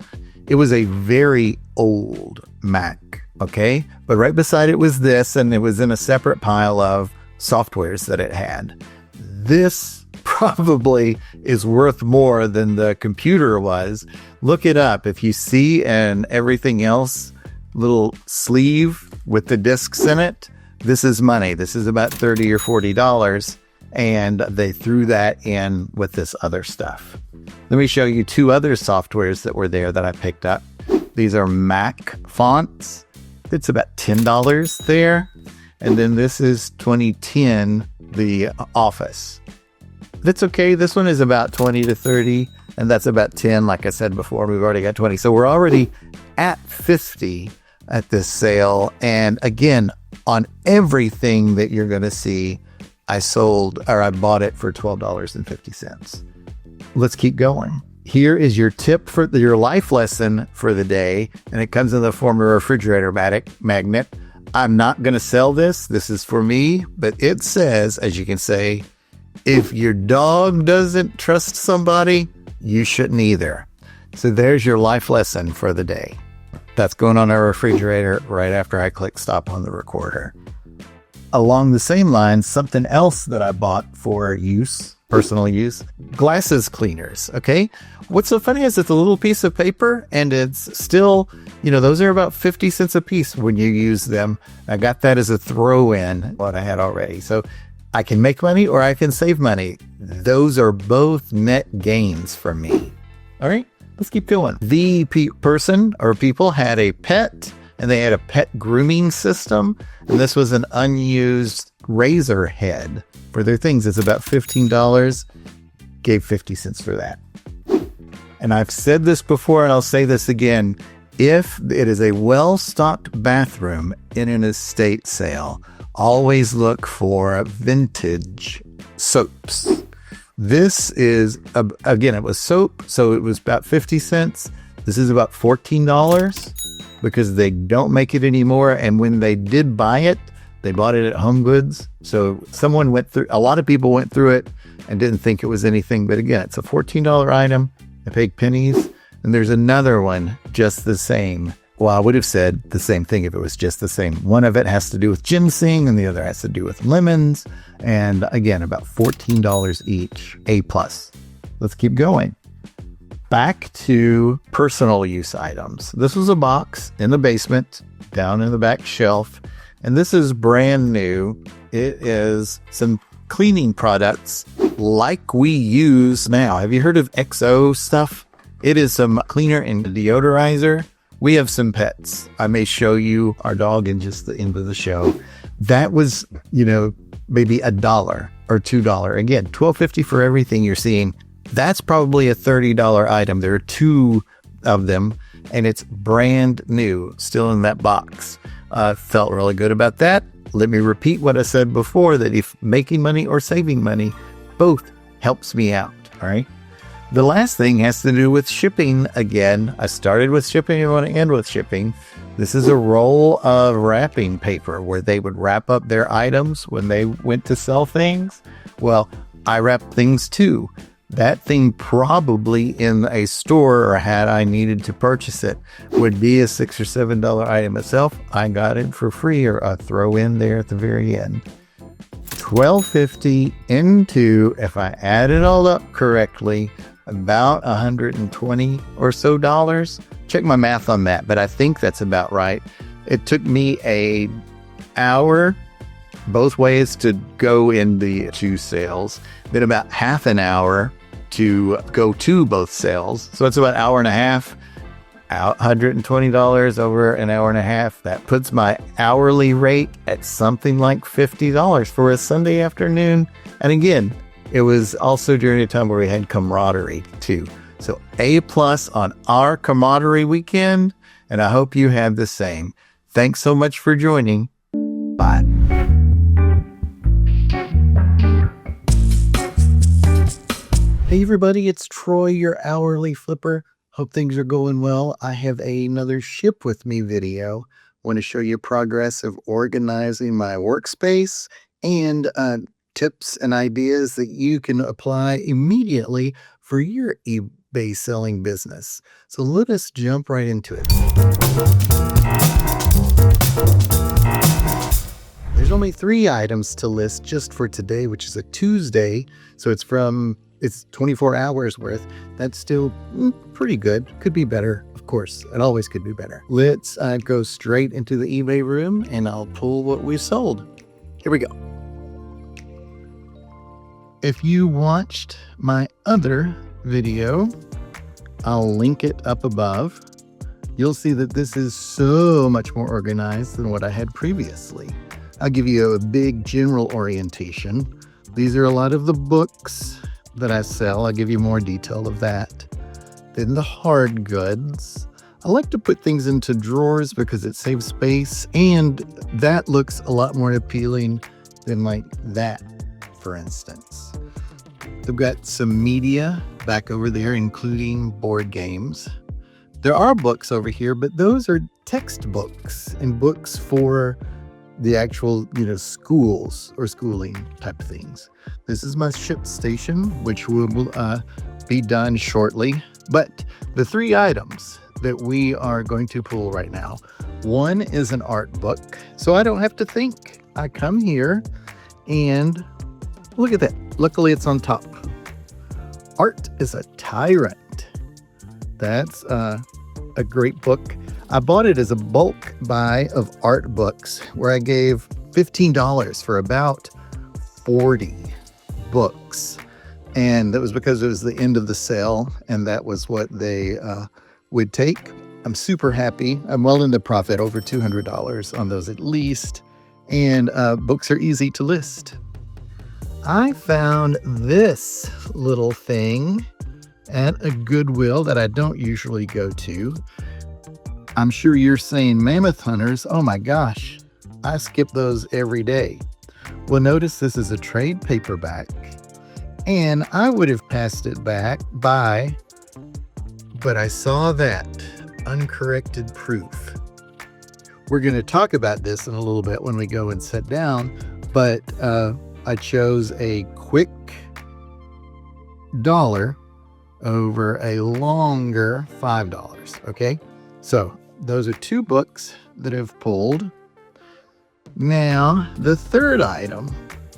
It was a very old Mac. Okay. But right beside it was this, and it was in a separate pile of softwares that it had. This probably is worth more than the computer was. Look it up. If you see and everything else, little sleeve with the discs in it, this is money. This is about $30 or $40. And they threw that in with this other stuff. Let me show you 2 other softwares that were there that I picked up. These are Mac fonts. It's about $10 there. And then this is 2010, the Office. That's okay. This one is about 20 to 30, and that's about 10. Like I said before, we've already got 20. So we're already at 50 at this sale. And again, on everything that you're going to see, I bought it for $12.50. Let's keep going. Here is your tip for your life lesson for the day, and it comes in the form of a refrigerator magnet. I'm not going to sell this. This is for me, but it says, as you can say, if your dog doesn't trust somebody, you shouldn't either. So there's your life lesson for the day. That's going on our refrigerator right after I click stop on the recorder. Along the same lines, something else that I bought for use, personal use, glasses cleaners. Okay. What's so funny is it's a little piece of paper, and it's still, those are about 50 cents a piece when you use them. I got that as a throw in what I had already. So I can make money or I can save money. Those are both net gains for me. All right, let's keep going. The person or people had a pet, and they had a pet grooming system. And this was an unused razor head for their things. It's about $15. Gave 50 cents for that. And I've said this before, and I'll say this again. If it is a well-stocked bathroom in an estate sale, always look for vintage soaps. This is, again, it was soap, so it was about 50 cents. This is about $14 because they don't make it anymore. And when they did buy it, they bought it at Home Goods. So a lot of people went through it and didn't think it was anything. But again, it's a $14 item. I paid pennies. And there's another one just the same Well, I would have said the same thing if it was just the same. One of it has to do with ginseng and the other has to do with lemons. And again, about $14 each, A plus. Let's keep going. Back to personal use items. This was a box in the basement, down in the back shelf. And this is brand new. It is some cleaning products like we use now. Have you heard of XO stuff? It is some cleaner and deodorizer. We have some pets. I may show you our dog in just the end of the show. That was, maybe $1 or $2. Again, $12.50 for everything you're seeing. That's probably a $30 item. There are 2 of them, and it's brand new, still in that box. Felt really good about that. Let me repeat what I said before, that if making money or saving money, both helps me out, all right? The last thing has to do with shipping again. I started with shipping. I want to end with shipping. This is a roll of wrapping paper where they would wrap up their items when they went to sell things. Well, I wrap things too. That thing probably in a store, or had I needed to purchase it, would be a $6 or $7 item itself. I got it for free, or a throw in there at the very end. $12.50 into, if I add it all up correctly, about $120 or so dollars. Check my math on that, but I think that's about right. It took me an hour both ways to go in the 2 sales, then about half an hour to go to both sales. So it's about an hour and a half, $120 over an hour and a half. That puts my hourly rate at something like $50 for a Sunday afternoon. And again, it was also during a time where we had camaraderie too. So A plus on our camaraderie weekend, and I hope you have the same. Thanks so much for joining. Bye. Hey everybody, it's Troy, your hourly flipper. Hope things are going well. I have another ship with me video. Want to show you progress of organizing my workspace and tips and ideas that you can apply immediately for your eBay selling business. So let us jump right into it. There's only 3 items to list just for today, which is a Tuesday. So it's 24 hours worth. That's still pretty good. Could be better, of course. It always could be better. Let's go straight into the eBay room and I'll pull what we sold. Here we go. If you watched my other video, I'll link it up above. You'll see that this is so much more organized than what I had previously. I'll give you a big general orientation. These are a lot of the books that I sell. I'll give you more detail of that. Then the hard goods. I like to put things into drawers because it saves space, and that looks a lot more appealing than like that, for instance. I've got some media back over there, including board games. There are books over here, but those are textbooks and books for the actual, schools or schooling type things. This is my ship station, which will be done shortly. But the 3 items that we are going to pull right now, one is an art book, so I don't have to think. I come here and look at that. Luckily, it's on top. Art is a Tyrant. That's a great book. I bought it as a bulk buy of art books where I gave $15 for about 40 books. And that was because it was the end of the sale and that was what they would take. I'm super happy. I'm well into profit, over $200 on those at least. And books are easy to list. I found this little thing at a Goodwill that I don't usually go to. I'm sure you're saying mammoth hunters. Oh my gosh, I skip those every day. Well, notice this is a trade paperback, and I would have passed it by, but I saw that uncorrected proof. We're going to talk about this in a little bit when we go and sit down, but I chose a quick $1 over a longer $5. Okay, so those are 2 books that have pulled. Now, the third item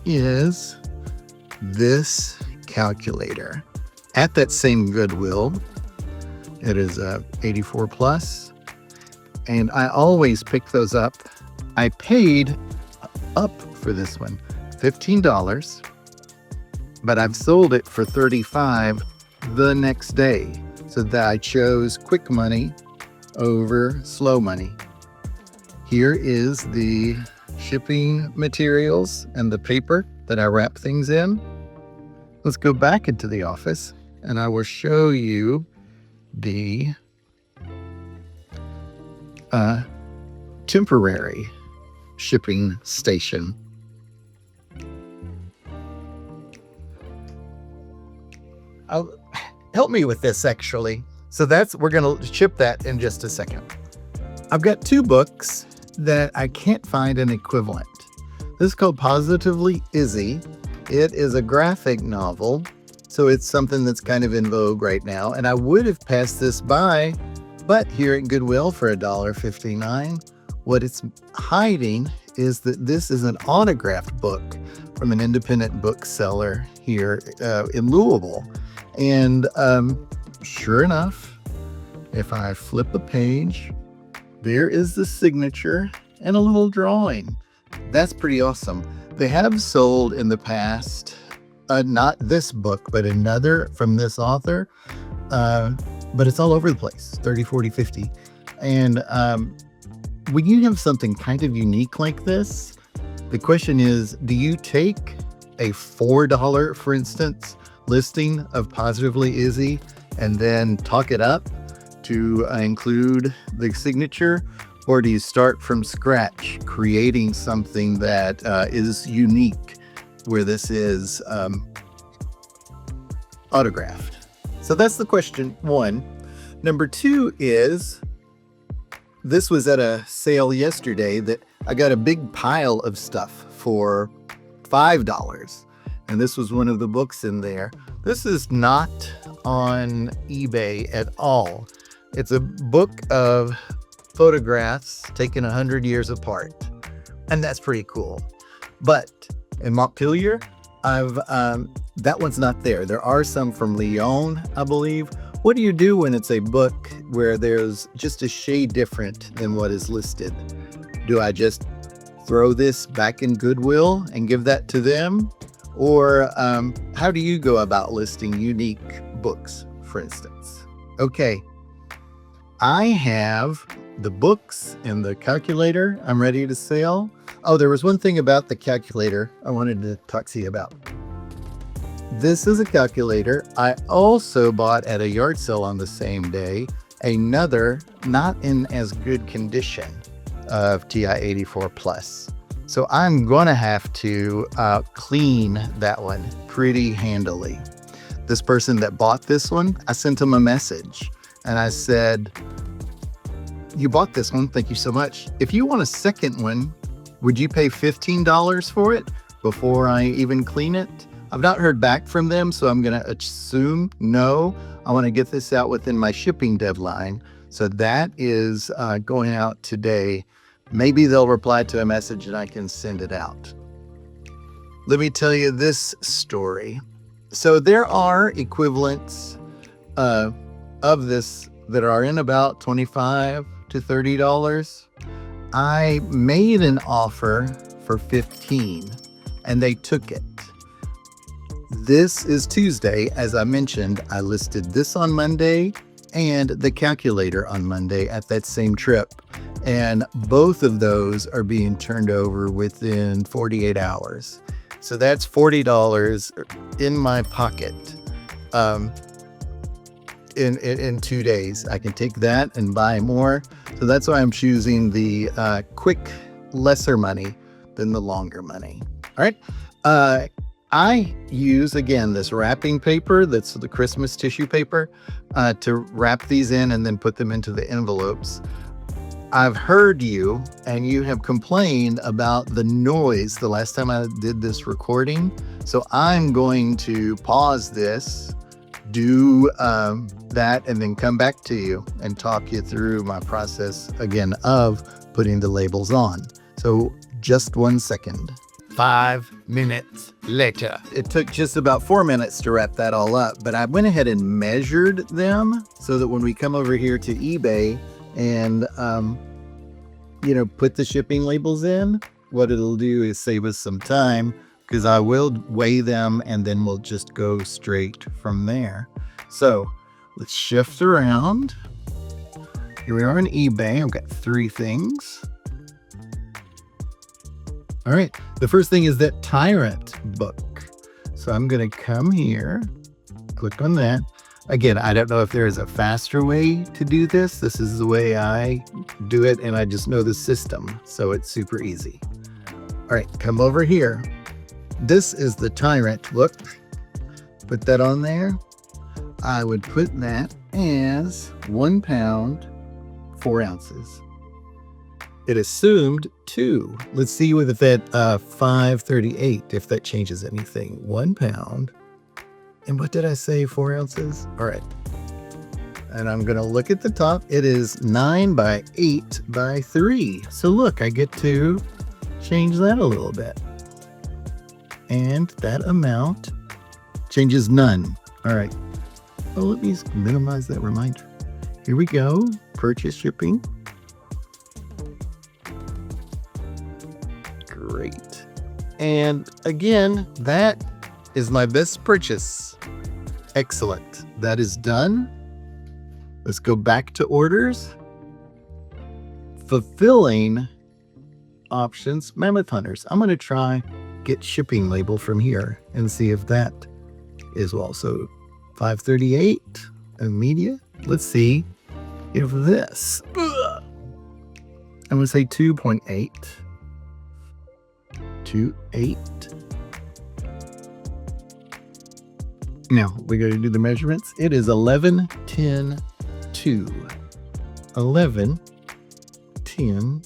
is this calculator. At that same Goodwill, it is a 84 plus, and I always pick those up. I paid up for this one $15, but I've sold it for $35 the next day, so that I chose quick money over slow money. Here is the shipping materials and the paper that I wrap things in. Let's go back into the office and I will show you the temporary shipping station. Help me with this, actually. So we're going to ship that in just a second. I've got 2 books that I can't find an equivalent. This is called Positively Izzy. It is a graphic novel, so it's something that's kind of in vogue right now. And I would have passed this by, but here at Goodwill for $1.59, what it's hiding is that this is an autographed book from an independent bookseller here in Louisville. And sure enough, if I flip a page, there is the signature and a little drawing. That's pretty awesome. They have sold in the past, not this book, but another from this author, but it's all over the place, 30, 40, 50. And when you have something kind of unique like this, the question is, do you take a $4, for instance, listing of Positively Izzy and then talk it up to include the signature, or do you start from scratch creating something that is unique where this is autographed? So that's the question 1. Number 2 is, this was at a sale yesterday that I got a big pile of stuff for $5. And this was one of the books in there. This is not on eBay at all. It's a book of photographs taken 100 years apart. And that's pretty cool. But in Montpelier, that one's not there. There are some from Lyon, I believe. What do you do when it's a book where there's just a shade different than what is listed? Do I just throw this back in Goodwill and give that to them? Or how do you go about listing unique books, for instance? Okay, I have the books and the calculator I'm ready to sell. Oh, there was one thing about the calculator I wanted to talk to you about. This is a calculator. I also bought at a yard sale on the same day another, not in as good condition, of TI 84 Plus. So I'm going to have to clean that one pretty handily. This person that bought this one, I sent him a message and I said, you bought this one, thank you so much. If you want a second one, would you pay $15 for it before I even clean it? I've not heard back from them, so I'm going to assume no. I want to get this out within my shipping deadline. So that is going out today. Maybe they'll reply to a message and I can send it out. Let me tell you this story. So there are equivalents of this that are in about $25 to $30. I made an offer for $15 and they took it. This is Tuesday. As I mentioned, I listed this on Monday and the calculator on Monday at that same trip. And both of those are being turned over within 48 hours. So that's $40 in my pocket in 2 days. I can take that and buy more. So that's why I'm choosing the quick, lesser money than the longer money. All right. I use, again, this wrapping paper, that's the Christmas tissue paper, to wrap these in and then put them into the envelopes. I've heard you, and you have complained about the noise the last time I did this recording. So I'm going to pause this, do that and then come back to you and talk you through my process again of putting the labels on. So just 1 second. 5 minutes later. It took just about 4 minutes to wrap that all up, but I went ahead and measured them so that when we come over here to eBay and, put the shipping labels in, what it'll do is save us some time because I will weigh them and then we'll just go straight from there. So let's shift around. Here we are on eBay. I've got 3 things. All right. The first thing is that Tyrant book. So I'm going to come here, click on that. Again, I don't know if there is a faster way to do this. This is the way I do it, and I just know the system, so it's super easy. All right, come over here. This is the Tyrant book. Put that on there. I would put that as 1 pound, 4 ounces. It assumed 2. Let's see with that 538 if that changes anything. 1 pound. And what did I say? 4 ounces? All right. And I'm going to look at the top. It is 9 by 8 by 3. So look, I get to change that a little bit. And that amount changes none. All right. Oh, let me minimize that reminder. Here we go. Purchase shipping. Great. And again, that is my best purchase. Excellent. That is done. Let's go back to orders. Fulfilling options, Mammoth Hunters. I'm going to try get shipping label from here and see if that is also 538 and media. Let's see if this, I'm going to say 2.8. 2.8. Now we got to do the measurements. It is 11, 10, 2. 11, 10,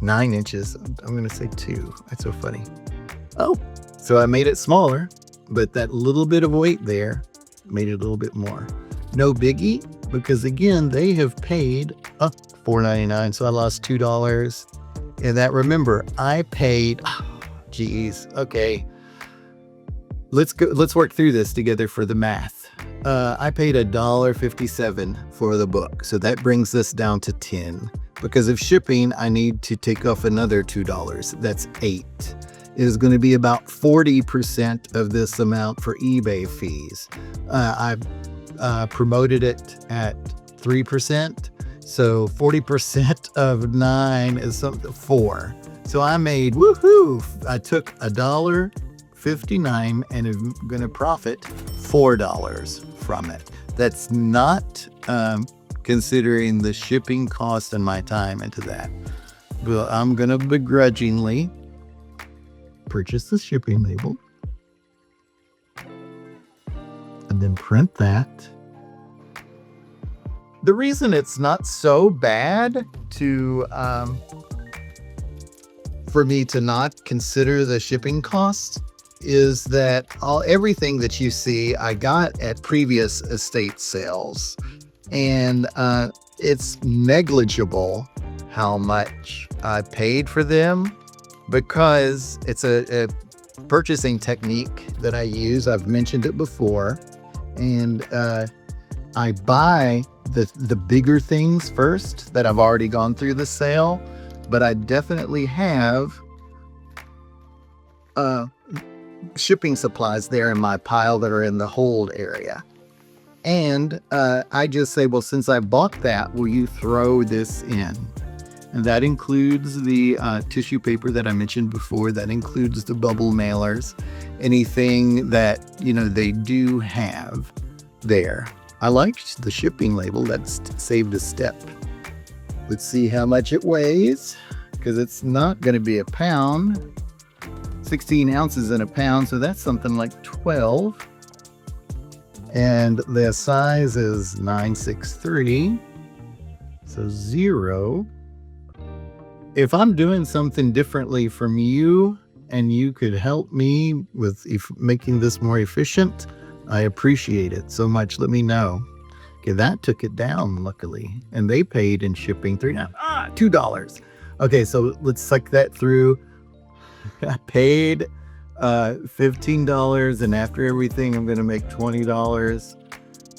9 inches. I'm going to say 2. That's so funny. Oh, so I made it smaller, but that little bit of weight there made it a little bit more. No biggie, because again, they have paid $4.99. So I lost $2. And that, remember, I paid, geez, okay. Let's work through this together for the math. I paid $1.57 for the book. So that brings this down to 10. Because of shipping, I need to take off another $2. That's 8. It is going to be about 40% of this amount for eBay fees. I promoted it at 3%. So 40% of 9 is 4. So I made, woohoo! I took $1.59 and I'm going to profit $4 from it. That's not considering the shipping cost and my time into that. But I'm going to begrudgingly purchase the shipping label and then print that. The reason it's not so bad to for me to not consider the shipping costs is that everything that you see I got at previous estate sales, and it's negligible how much I paid for them because it's a purchasing technique that I use. I've mentioned it before, and I buy the bigger things first that I've already gone through the sale, but I definitely have shipping supplies there in my pile that are in the hold area. And I just say, well, since I bought that, will you throw this in? And that includes the tissue paper that I mentioned before. That includes the bubble mailers, anything that, they do have there. I liked the shipping label. That's saved a step. Let's see how much it weighs, because it's not going to be a pound. 16 ounces in a pound, so that's something like 12. And the size is 963, so 0. If I'm doing something differently from you and you could help me with making this more efficient, I appreciate it so much. Let me know. Okay, that took it down, luckily. And they paid in shipping $2. Okay, so let's suck that through. I paid $15, and after everything, I'm going to make $20.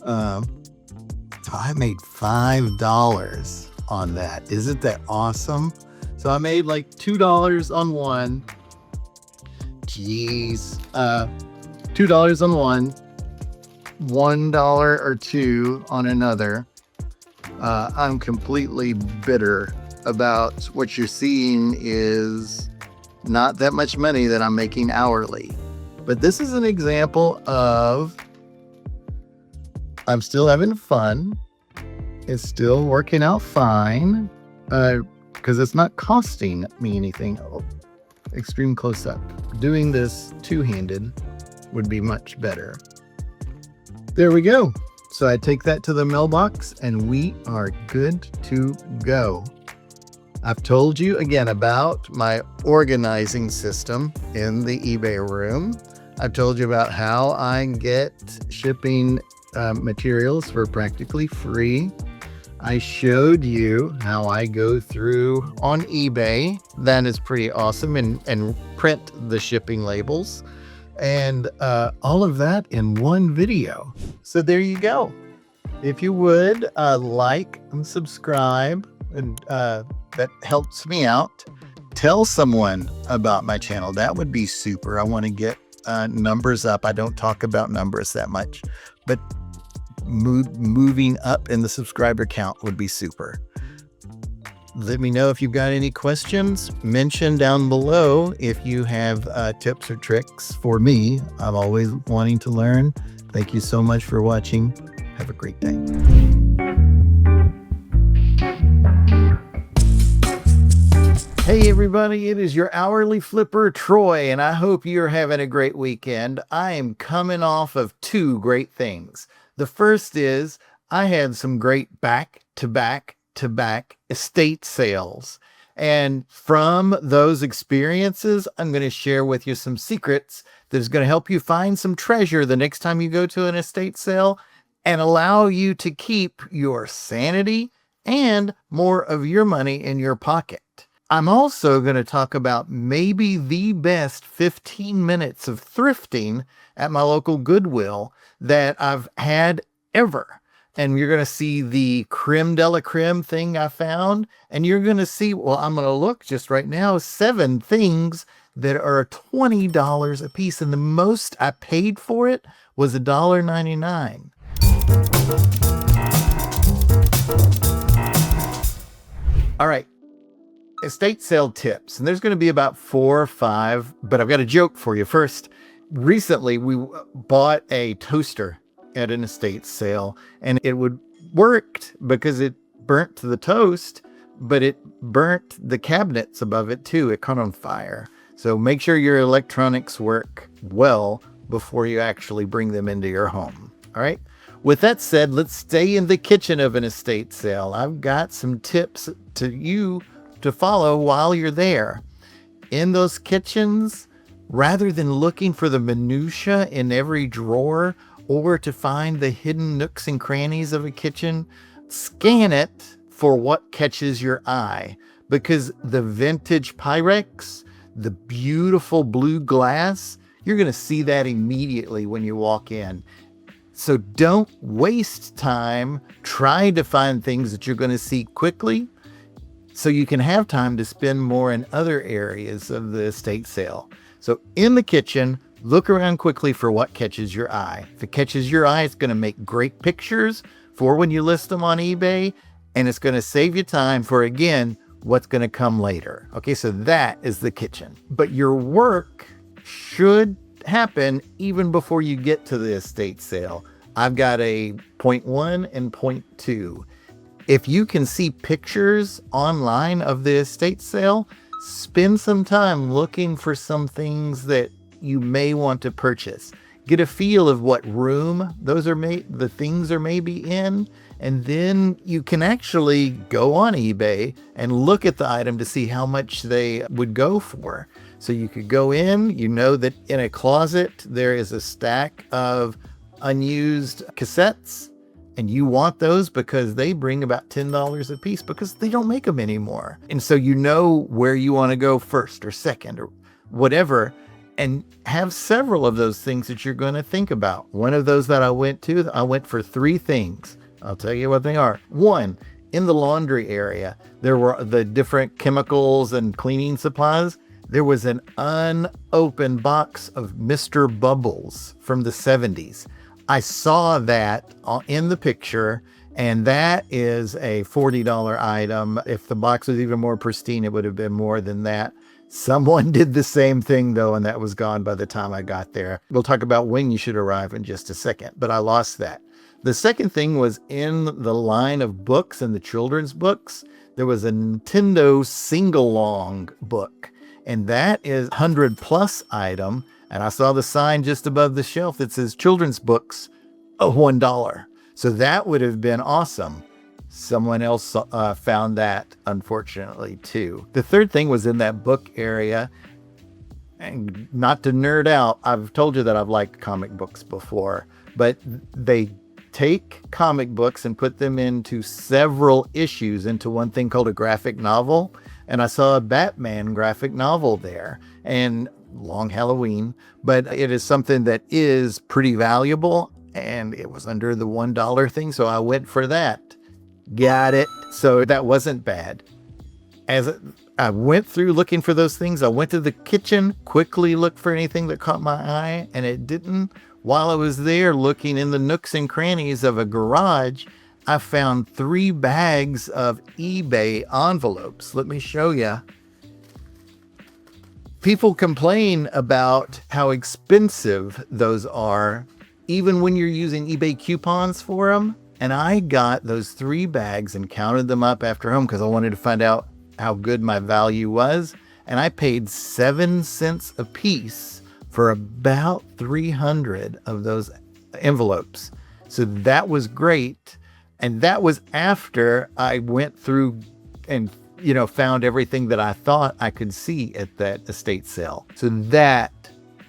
So I made $5 on that. Isn't that awesome? So I made like $2 on one. Jeez. $2 on one. $1 or two on another. I'm completely bitter about what you're seeing is not that much money that I'm making hourly. But this is an example of I'm still having fun. It's still working out fine because it's not costing me anything. Oh, extreme close up. Doing this two-handed would be much better. There we go. So I take that to the mailbox and we are good to go. I've told you again about my organizing system in the eBay room. I've told you about how I get shipping materials for practically free. I showed you how I go through on eBay. That is pretty awesome, and print the shipping labels and all of that in one video. So there you go. If you would like and subscribe, and that helps me out. Tell someone about my channel. That would be super. I want to get numbers up. I don't talk about numbers that much, but moving up in the subscriber count would be super. Let me know if you've got any questions. Mention down below if you have tips or tricks for me. I'm always wanting to learn. Thank you so much for watching. Have a great day. Hey everybody, it is your hourly flipper, Troy, and I hope you're having a great weekend. I am coming off of two great things. The first is I had some great back-to-back estate sales. And from those experiences, I'm going to share with you some secrets that is going to help you find some treasure the next time you go to an estate sale and allow you to keep your sanity and more of your money in your pocket. I'm also going to talk about maybe the best 15 minutes of thrifting at my local Goodwill that I've had ever. And you're going to see the creme de la creme thing I found. And you're going to see, well, I'm going to look just right now, 7 things that are $20 a piece. And the most I paid for it was $1.99. All right. Estate sale tips, and there's going to be about 4 or 5, but I've got a joke for you. First, recently we bought a toaster at an estate sale, and it worked because it burnt the toast, but it burnt the cabinets above it too. It caught on fire. So make sure your electronics work well before you actually bring them into your home. All right. With that said, let's stay in the kitchen of an estate sale. I've got some tips to follow while you're there. In those kitchens, rather than looking for the minutia in every drawer or to find the hidden nooks and crannies of a kitchen, scan it for what catches your eye. Because the vintage Pyrex, the beautiful blue glass, you're going to see that immediately when you walk in. So don't waste time trying to find things that you're going to see quickly, so you can have time to spend more in other areas of the estate sale. So in the kitchen, look around quickly for what catches your eye. If it catches your eye, it's going to make great pictures for when you list them on eBay, and it's going to save you time for, again, what's going to come later. Okay, so that is the kitchen. But your work should happen even before you get to the estate sale. I've got a point 1 and point 2. If you can see pictures online of the estate sale, spend some time looking for some things that you may want to purchase. Get a feel of what room the things are maybe in, and then you can actually go on eBay and look at the item to see how much they would go for. So you could go in, you know that in a closet there is a stack of unused cassettes and you want those because they bring about $10 a piece because they don't make them anymore. And so you know where you want to go first or second or whatever, and have several of those things that you're going to think about. One of those that I went for 3 things. I'll tell you what they are. One, in the laundry area, there were the different chemicals and cleaning supplies. There was an unopened box of Mr. Bubbles from the 70s. I saw that in the picture, and that is a $40 item. If the box was even more pristine, it would have been more than that. Someone did the same thing though, and that was gone by the time I got there. We'll talk about when you should arrive in just a second, but I lost that. The second thing was in the line of books and the children's books, there was a Nintendo sing-along book, and that is 100+ item. And I saw the sign just above the shelf that says children's books of $1. So that would have been awesome. Someone else found that, unfortunately, too. The third thing was in that book area. And not to nerd out, I've told you that I've liked comic books before, but they take comic books and put them into several issues into one thing called a graphic novel. And I saw a Batman graphic novel there. And long Halloween, but it is something that is pretty valuable, and it was under the $1 thing, so I went for that. Got it. So that wasn't bad. As I went through looking for those things, I went to the kitchen, quickly looked for anything that caught my eye, and it didn't. While I was there looking in the nooks and crannies of a garage, I found 3 bags of eBay envelopes. Let me show you. People complain about how expensive those are, even when you're using eBay coupons for them. And I got those 3 bags and counted them up after home because I wanted to find out how good my value was. And I paid 7 cents a piece for about 300 of those envelopes. So that was great. And that was after I went through and found everything that I thought I could see at that estate sale. So that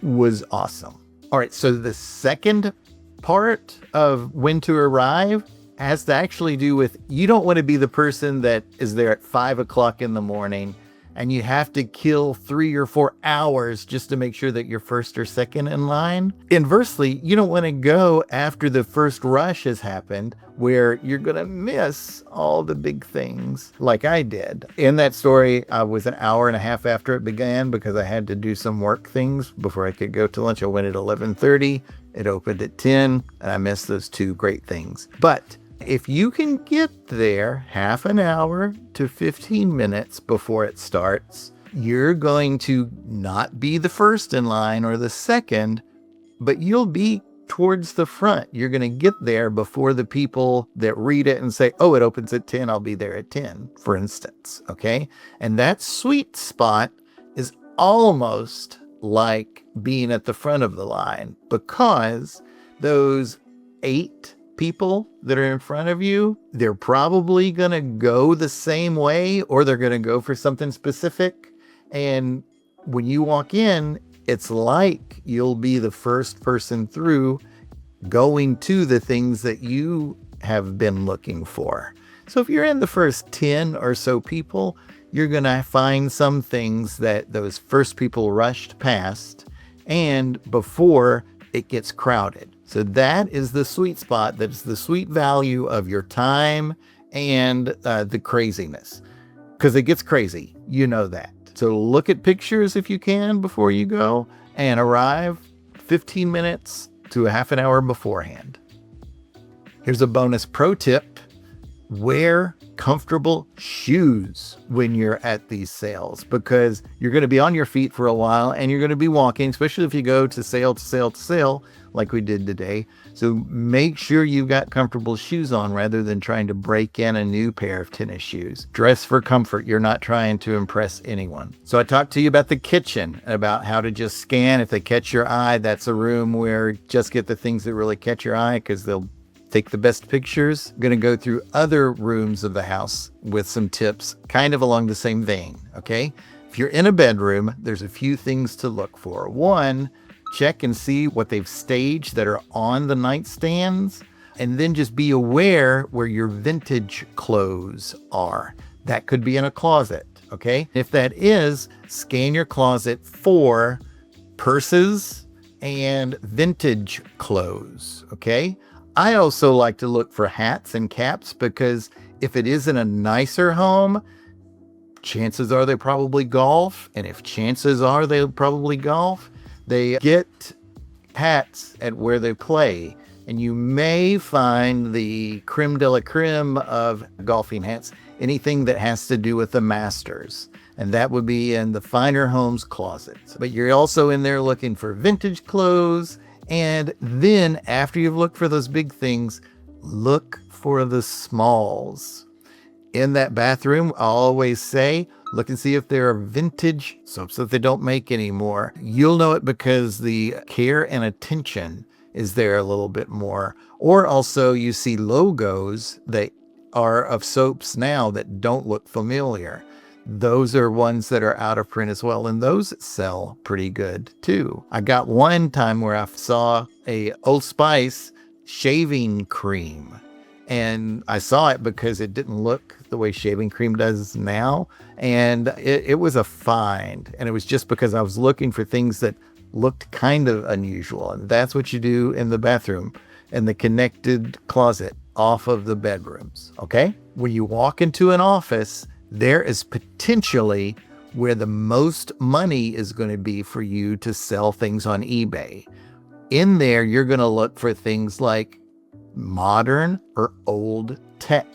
was awesome. All right. So the second part of when to arrive has to actually do with, you don't want to be the person that is there at 5 o'clock in the morning and you have to kill 3 or 4 hours just to make sure that you're first or second in line. Inversely, you don't want to go after the first rush has happened where you're going to miss all the big things like I did. In that story, I was an hour and a half after it began because I had to do some work things before I could go to lunch. I went at 11:30. It opened at 10, and I missed those 2 great things. But if you can get there half an hour to 15 minutes before it starts, you're going to not be the first in line or the second, but you'll be towards the front. You're going to get there before the people that read it and say, oh, it opens at 10, I'll be there at 10, for instance. Okay. And that sweet spot is almost like being at the front of the line, because those 8 people that are in front of you, they're probably going to go the same way, or they're going to go for something specific. And when you walk in, it's like you'll be the first person through, going to the things that you have been looking for. So if you're in the first 10 or so people, you're going to find some things that those first people rushed past and before it gets crowded. So that is the sweet spot. That's the sweet value of your time and the craziness, because it gets crazy. You know that. So look at pictures if you can before you go, and arrive 15 minutes to a half an hour beforehand. Here's a bonus pro tip. Wear comfortable shoes when you're at these sales, because you're going to be on your feet for a while and you're going to be walking, especially if you go to sale to sale to sale like we did today. So make sure you've got comfortable shoes on rather than trying to break in a new pair of tennis shoes. Dress for comfort. You're not trying to impress anyone. So I talked to you about the kitchen, about how to just scan. If they catch your eye, that's a room where just get the things that really catch your eye, because they'll take the best pictures. I'm going to go through other rooms of the house with some tips kind of along the same vein. Okay. If you're in a bedroom, there's a few things to look for. One, check and see what they've staged that are on the nightstands, and then just be aware where your vintage clothes are. That could be in a closet, okay? If that is, scan your closet for purses and vintage clothes, okay? I also like to look for hats and caps, because if it is in a nicer home, chances are they probably golf. And if chances are they'll probably golf, they get hats at where they play. And you may find the creme de la creme of golfing hats, anything that has to do with the Masters. And that would be in the finer homes closets. But you're also in there looking for vintage clothes. And then after you've looked for those big things, look for the smalls. In that bathroom, I always say, look and see if there are vintage soaps that they don't make anymore. You'll know it because the care and attention is there a little bit more. Or also you see logos that are of soaps now that don't look familiar. Those are ones that are out of print as well, and those sell pretty good too. I got one time where I saw a Old Spice shaving cream, and I saw it because it didn't look the way shaving cream does now, and it was a find, and it was just because I was looking for things that looked kind of unusual. And that's what you do in the bathroom and the connected closet off of the bedrooms, okay? When you walk into an office, there is potentially where the most money is going to be for you to sell things on eBay. In there, you're going to look for things like modern or old tech.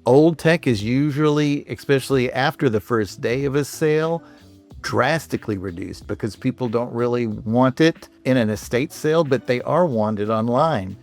Old tech is usually, especially after the first day of a sale, drastically reduced because people don't really want it in an estate sale, but they are wanted online.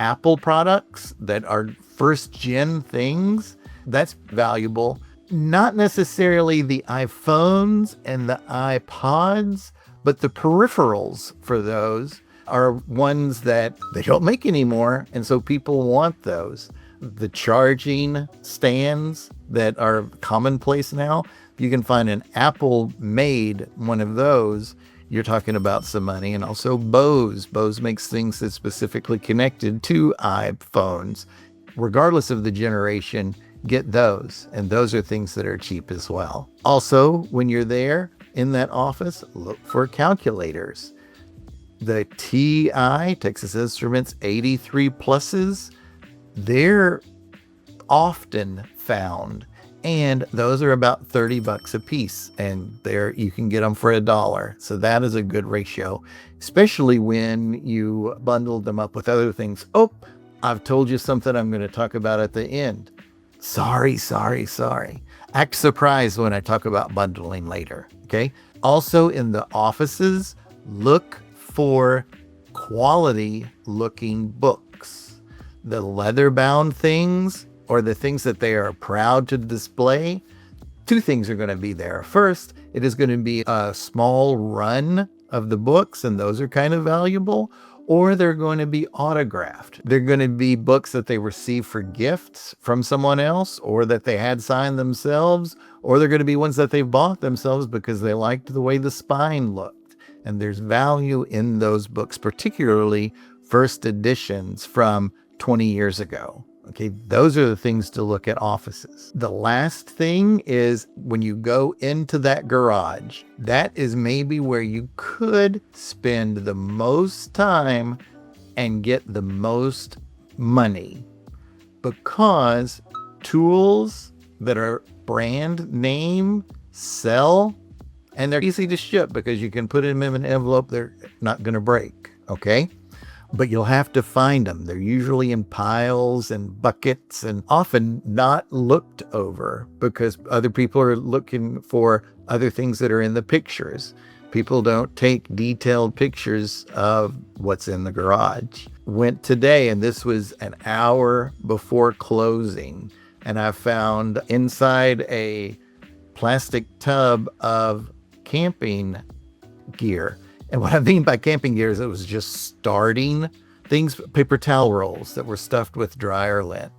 Apple products that are first gen things, that's valuable. Not necessarily the iPhones and the iPods, but the peripherals for those are ones that they don't make anymore, and so people want those. The charging stands that are commonplace now, you can find an Apple-made one of those, you're talking about some money. And also Bose. Bose makes things that's specifically connected to iPhones. Regardless of the generation, get those. And those are things that are cheap as well. Also, when you're there in that office, look for calculators. The TI, Texas Instruments 83 pluses, they're often found. And those are about $30 a piece, and there you can get them for $1. So that is a good ratio, especially when you bundle them up with other things. Oh, I've told you something I'm going to talk about at the end. Sorry. Act surprised when I talk about bundling later. Okay. Also in the offices, look for quality looking books. The leather bound things, or the things that they are proud to display, two things are going to be there. First, it is going to be a small run of the books, and those are kind of valuable, or they're going to be autographed. They're going to be books that they received for gifts from someone else, or that they had signed themselves, or they're going to be ones that they bought themselves because they liked the way the spine looked. And there's value in those books, particularly first editions from 20 years ago. Okay, those are the things to look at offices. The last thing is when you go into that garage, that is maybe where you could spend the most time and get the most money, because tools that are brand name sell, and they're easy to ship because you can put them in an envelope. They're not going to break. Okay. But you'll have to find them. They're usually in piles and buckets and often not looked over because other people are looking for other things that are in the pictures. People don't take detailed pictures of what's in the garage. Went today, and this was an hour before closing, and I found inside a plastic tub of camping gear. And what I mean by camping gear is it was just starting things, paper towel rolls that were stuffed with dryer lint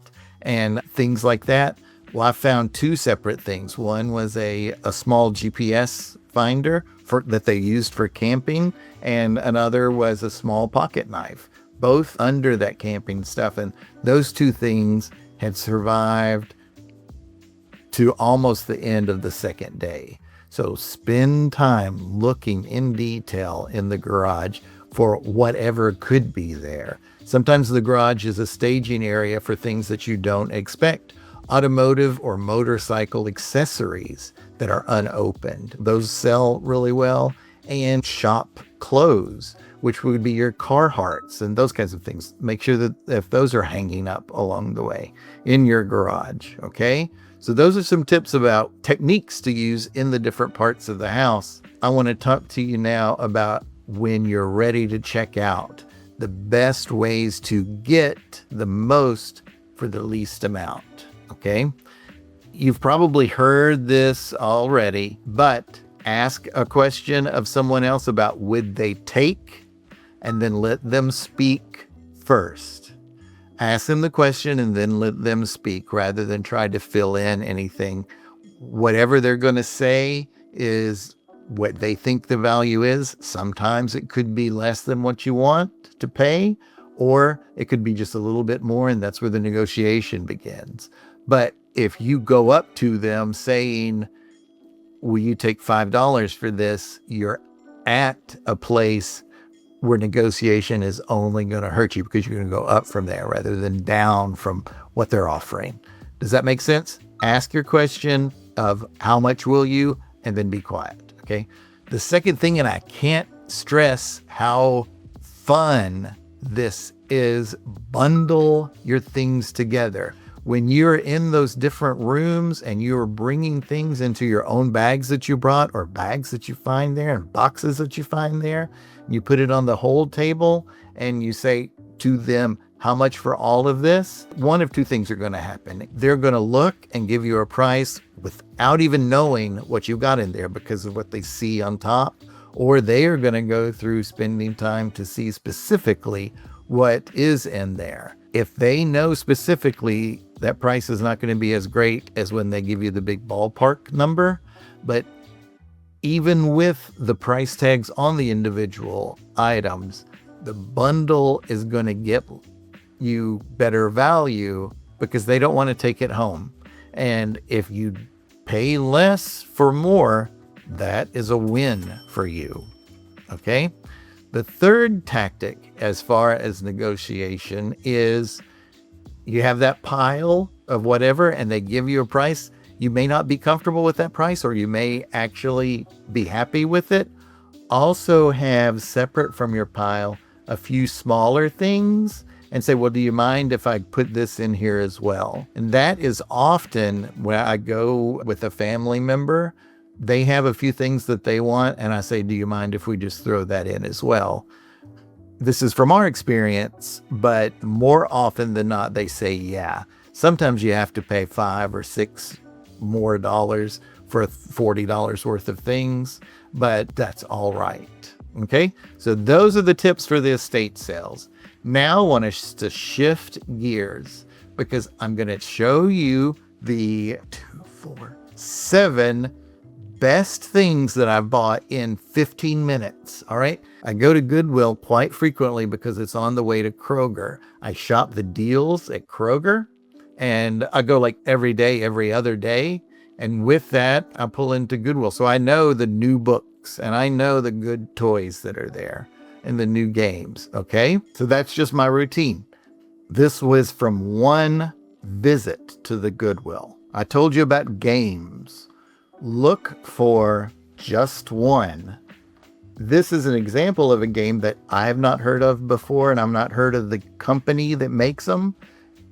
and things like that. Well, I found two separate things. One was a small GPS finder that they used for camping, and another was a small pocket knife, both under that camping stuff. And those two things had survived to almost the end of the second day. So spend time looking in detail in the garage for whatever could be there. Sometimes the garage is a staging area for things that you don't expect. Automotive or motorcycle accessories that are unopened, those sell really well. And shop clothes, which would be your Carhartts and those kinds of things. Make sure that if those are hanging up along the way in your garage, okay? So those are some tips about techniques to use in the different parts of the house. I want to talk to you now about when you're ready to check out, the best ways to get the most for the least amount, okay? You've probably heard this already, but ask a question of someone else about would they take, and then let them speak first. Ask them the question and then let them speak rather than try to fill in anything. Whatever they're going to say is what they think the value is. Sometimes it could be less than what you want to pay, or it could be just a little bit more, and that's where the negotiation begins. But if you go up to them saying, will you take $5 for this? You're at a place where negotiation is only going to hurt you, because you're going to go up from there rather than down from what they're offering. Does that make sense? Ask your question of how much will you, and then be quiet. Okay. The second thing, and I can't stress how fun this is, bundle your things together. When you're in those different rooms and you're bringing things into your own bags that you brought, or bags that you find there and boxes that you find there, you put it on the whole table and you say to them, how much for all of this? One of two things are going to happen. They're going to look and give you a price without even knowing what you got in there because of what they see on top, or they are going to go through spending time to see specifically what is in there. If they know specifically, that price is not going to be as great as when they give you the big ballpark number. But even with the price tags on the individual items, the bundle is going to get you better value because they don't want to take it home. And if you pay less for more, that is a win for you. Okay? The third tactic as far as negotiation is you have that pile of whatever and they give you a price. You may not be comfortable with that price, or you may actually be happy with it. Also have separate from your pile a few smaller things and say, well, do you mind if I put this in here as well? And that is often when I go with a family member, they have a few things that they want, and I say, do you mind if we just throw that in as well? This is from our experience, but more often than not, they say, yeah. Sometimes you have to pay $5 or $6 more dollars for $40 worth of things, but that's all right. Okay, so those are the tips for the estate sales. Now I want us to shift gears because I'm going to show you the 7 best things that I've bought in 15 minutes. All right. I go to Goodwill quite frequently because it's on the way to Kroger. I shop the deals at Kroger, and I go like every day, every other day. And with that, I pull into Goodwill. So I know the new books and I know the good toys that are there and the new games. Okay. So that's just my routine. This was from one visit to the Goodwill. I told you about games. Look for just one. This is an example of a game that I have not heard of before, and I've not heard of the company that makes them.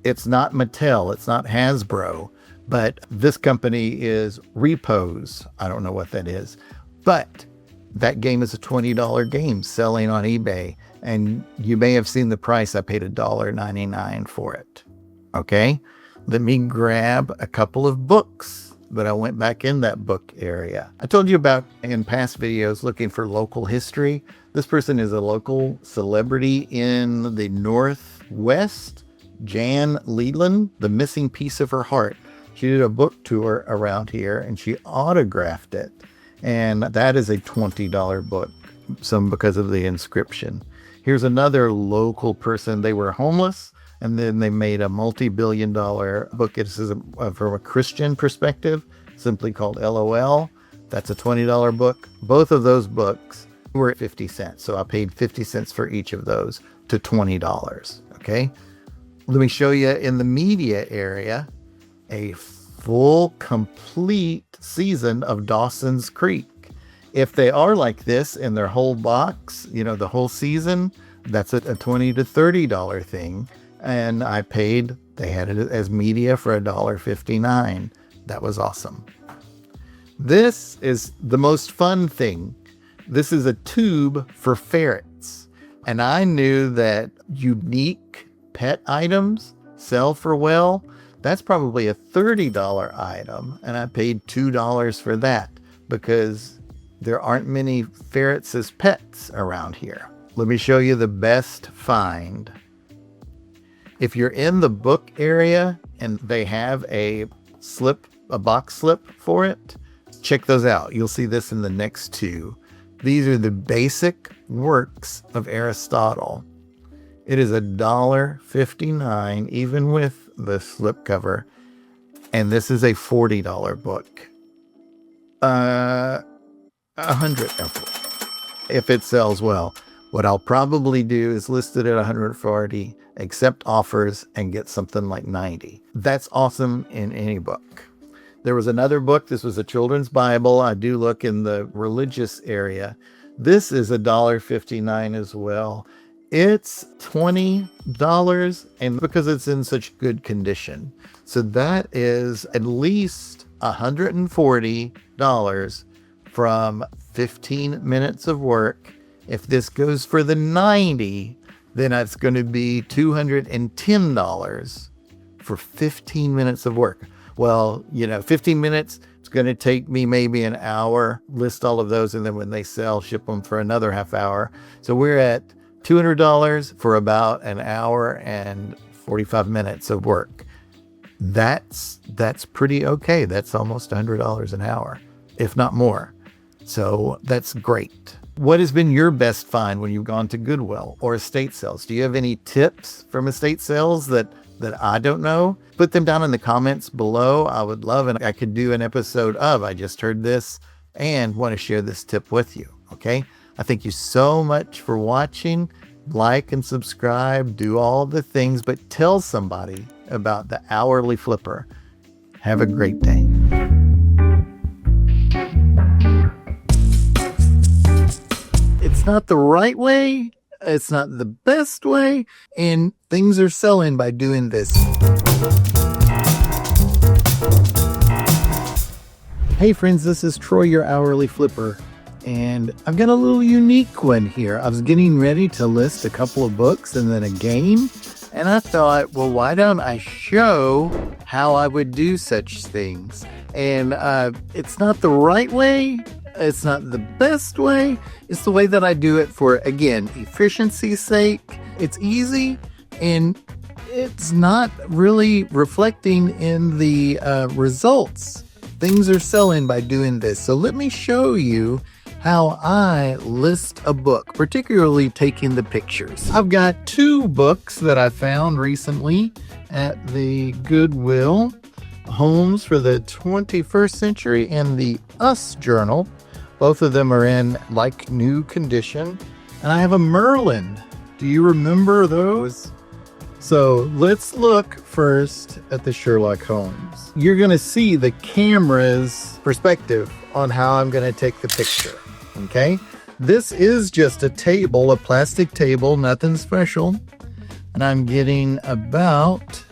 It's not Mattel, it's not Hasbro, but this company is Repose. I don't know what that is, but that game is a $20 game selling on eBay, and you may have seen the price. I paid $1.99 for it. Okay, let me grab a couple of books. But I went back in that book area. I told you about in past videos looking for local history. This person is a local celebrity in the Northwest, Jan Leland, The Missing Piece of Her Heart. She did a book tour around here and she autographed it. And that is a $20 book, some because of the inscription. Here's another local person. They were homeless, and then they made a multi-billion-dollar book. It is from a Christian perspective, simply called LOL. That's a $20 book. Both of those books were 50 cents. So I paid 50 cents for each of those to $20. Okay. Let me show you in the media area a full, complete season of Dawson's Creek. If they are like this in their whole box, the whole season, that's a $20 to $30 thing. And they had it as media for $1.59. That was awesome. This is the most fun thing. This is a tube for ferrets. And I knew that unique pet items sell for well. That's probably a $30 item. And I paid $2 for that because there aren't many ferrets as pets around here. Let me show you the best find. If you're in the book area and they have a box slip for it, check those out. You'll see this in the next two. These are the basic works of Aristotle. It is $1.59, even with the slipcover. And this is a $40 book. 100 if it sells well. What I'll probably do is list it at 140, accept offers, and get something like 90. That's awesome in any book. There was another book. This was a children's Bible. I do look in the religious area. This is $1.59 as well. It's $20, and because it's in such good condition. So that is at least $140 from 15 minutes of work. If this goes for the 90, then it's going to be $210 for 15 minutes of work. Well, 15 minutes, it's going to take me maybe an hour, list all of those, and then when they sell, ship them for another half hour. So we're at $200 for about an hour and 45 minutes of work. That's pretty okay. That's almost $100 an hour, if not more. So that's great. What has been your best find when you've gone to Goodwill or estate sales? Do you have any tips from estate sales that I don't know? Put them down in the comments below. I would love, and I could do an episode of, I just heard this and want to share this tip with you. Okay. I thank you so much for watching. Like and subscribe, do all the things, but tell somebody about the Hourly Flipper. Have a great day. It's not the right way. It's not the best way. And things are selling by doing this. Hey friends, this is Troy, your Hourly Flipper. And I've got a little unique one here. I was getting ready to list a couple of books and then a game. And I thought, well, why don't I show how I would do such things? And it's not the right way. It's not the best way. It's the way that I do it for, again, efficiency's sake. It's easy and it's not really reflecting in the results. Things are selling by doing this. So let me show you how I list a book, particularly taking the pictures. I've got two books that I found recently at the Goodwill, Homes for the 21st Century and the Us Journal. Both of them are in like new condition. And I have a Merlin. Do you remember those? So let's look first at the Sherlock Holmes. You're going to see the camera's perspective on how I'm going to take the picture. Okay, this is just a table, a plastic table, nothing special. And I'm getting about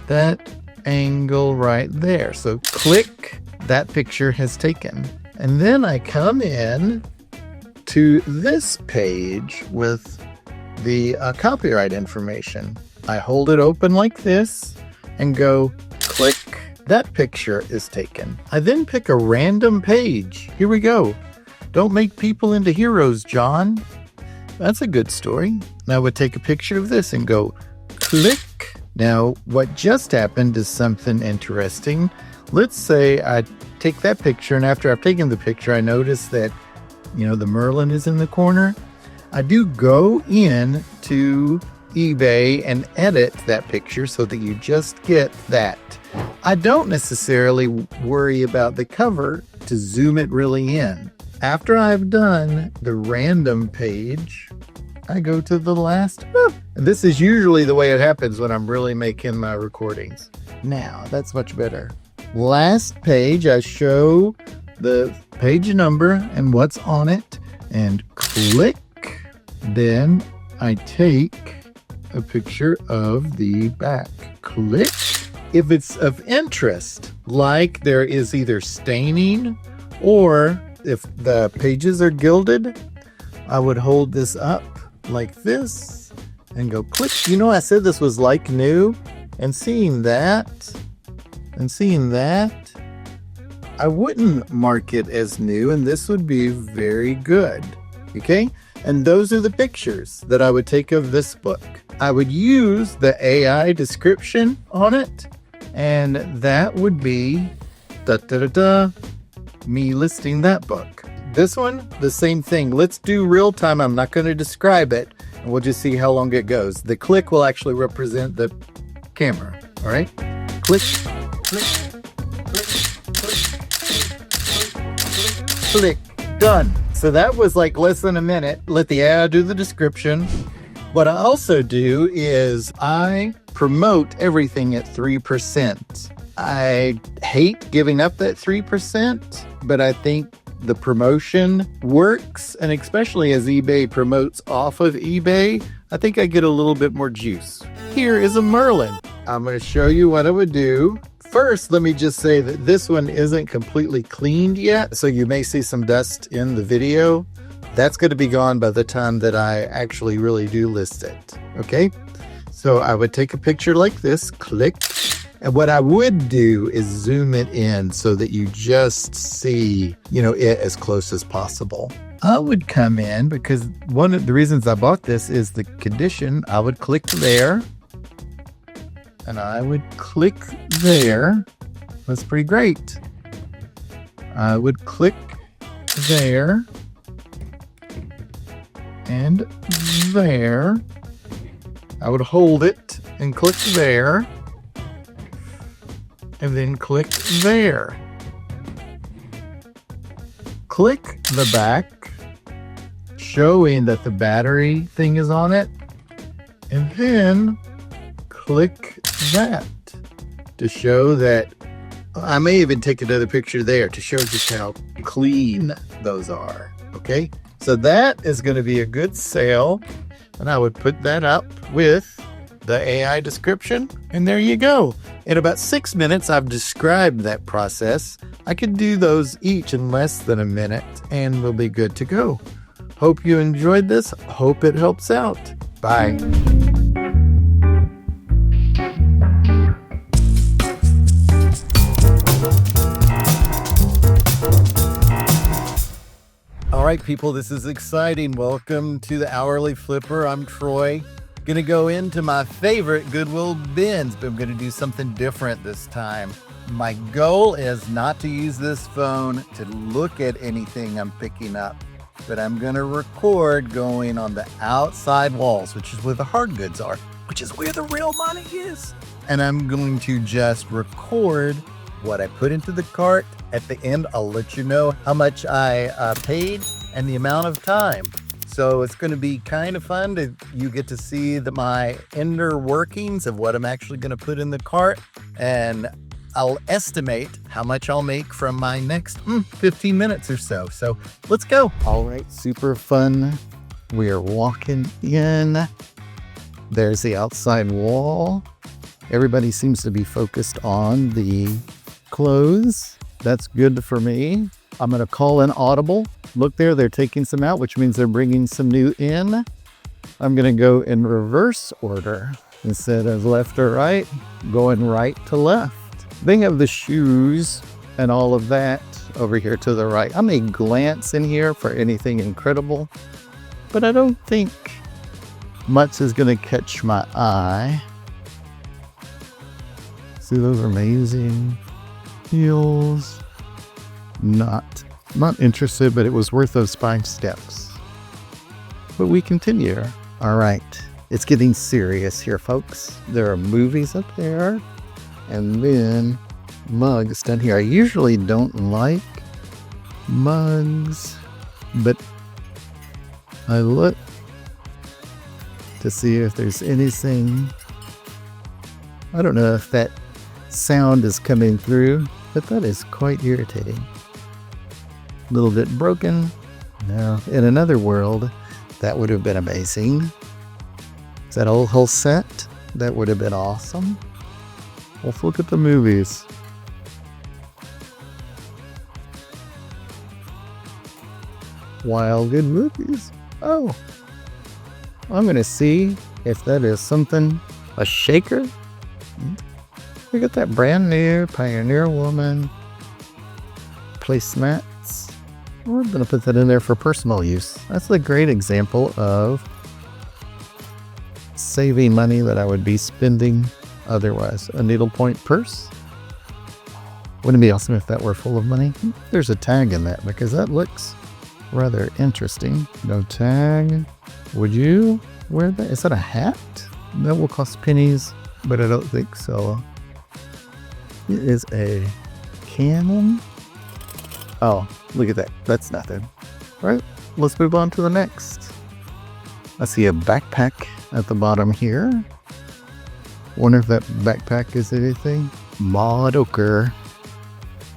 that angle right there. So click, that picture has taken. And then I come in to this page with the copyright information. I hold it open like this and go click, that picture is taken. I then pick a random page. Here we go. Don't make people into heroes, John. That's a good story. Now I would take a picture of this and go click. Now what just happened is something interesting. Let's say I take that picture, and after I've taken the picture, I notice that, the Merlin is in the corner. I do go in to eBay and edit that picture so that you just get that. I don't necessarily worry about the cover to zoom it really in. After I've done the random page, I go to the last. And this is usually the way it happens when I'm really making my recordings. Now, that's much better. Last page, I show the page number and what's on it, and click. Then I take a picture of the back. Click. If it's of interest, like there is either staining or if the pages are gilded, I would hold this up like this and go click. I said this was like new, and seeing that, I wouldn't mark it as new, and this would be very good. Okay? And those are the pictures that I would take of this book. I would use the AI description on it, and that would be me listing that book. This one, the same thing. Let's do real time. I'm not going to describe it, and we'll just see how long it goes. The click will actually represent the camera. All right? Click, click, click, click, click. Done. So that was like less than a minute. Let the AI do the description. What I also do is I promote everything at 3%. I hate giving up that 3%, but I think the promotion works. And especially as eBay promotes off of eBay, I think I get a little bit more juice. Here is a Merlin. I'm going to show you what I would do. First, let me just say that this one isn't completely cleaned yet, so you may see some dust in the video. That's going to be gone by the time that I actually really do list it. Okay? So I would take a picture like this, click, and what I would do is zoom it in so that you just see, it as close as possible. I would come in because one of the reasons I bought this is the condition. I would click there. And I would click there. That's pretty great. I would click there. And there. I would hold it and click there. And then click there. Click the back, showing that the battery thing is on it. And then click that to show that. I may even take another picture there to show just how clean those are. Okay, so that is going to be a good sale, and I would put that up with the AI description, and there you go. In about 6 minutes, I've described that process. I could do those each in less than a minute, and we'll be good to go. Hope you enjoyed this. Hope it helps out. Bye. All right, people, this is exciting. Welcome to the Hourly Flipper. I'm Troy. Gonna go into my favorite Goodwill bins, but I'm gonna do something different this time. My goal is not to use this phone to look at anything I'm picking up, but I'm gonna record going on the outside walls, which is where the hard goods are, which is where the real money is. And I'm going to just record what I put into the cart. At the end, I'll let you know how much I paid and the amount of time. So it's going to be kind of fun to you get to see my inner workings of what I'm actually going to put in the cart, and I'll estimate how much I'll make from my next 15 minutes or so. So let's go. All right, super fun. We are walking in. There's the outside wall. Everybody seems to be focused on the clothes. That's good for me. I'm going to call in Audible. Look there, they're taking some out, which means they're bringing some new in. I'm going to go in reverse order. Instead of left or right, going right to left. They have the shoes and all of that over here to the right. I may glance in here for anything incredible, but I don't think much is going to catch my eye. See, those are amazing heels. not interested, but it was worth those 5 steps. But we continue. All right. It's getting serious here, folks. There are movies up there, and then mugs down here. I usually don't like mugs, but I look to see if there's anything. I don't know if that sound is coming through, but that is quite irritating. A little bit broken. Now, in another world, that would have been amazing. Is that whole set? That would have been awesome. Let's look at the movies. Wild good movies. Oh, I'm gonna see if that is something. A shaker. Look at that brand new Pioneer Woman placemats. We're gonna put that in there for personal use. That's a great example of saving money that I would be spending otherwise. A needlepoint purse. Wouldn't it be awesome if that were full of money? There's a tag in that because that looks rather interesting. No tag. Would you wear that? Is that a hat? That will cost pennies, but I don't think so. It is a cannon. Oh, look at that. That's nothing. All right, let's move on to the next. I see a backpack at the bottom here. Wonder if that backpack is anything. Maud Oker.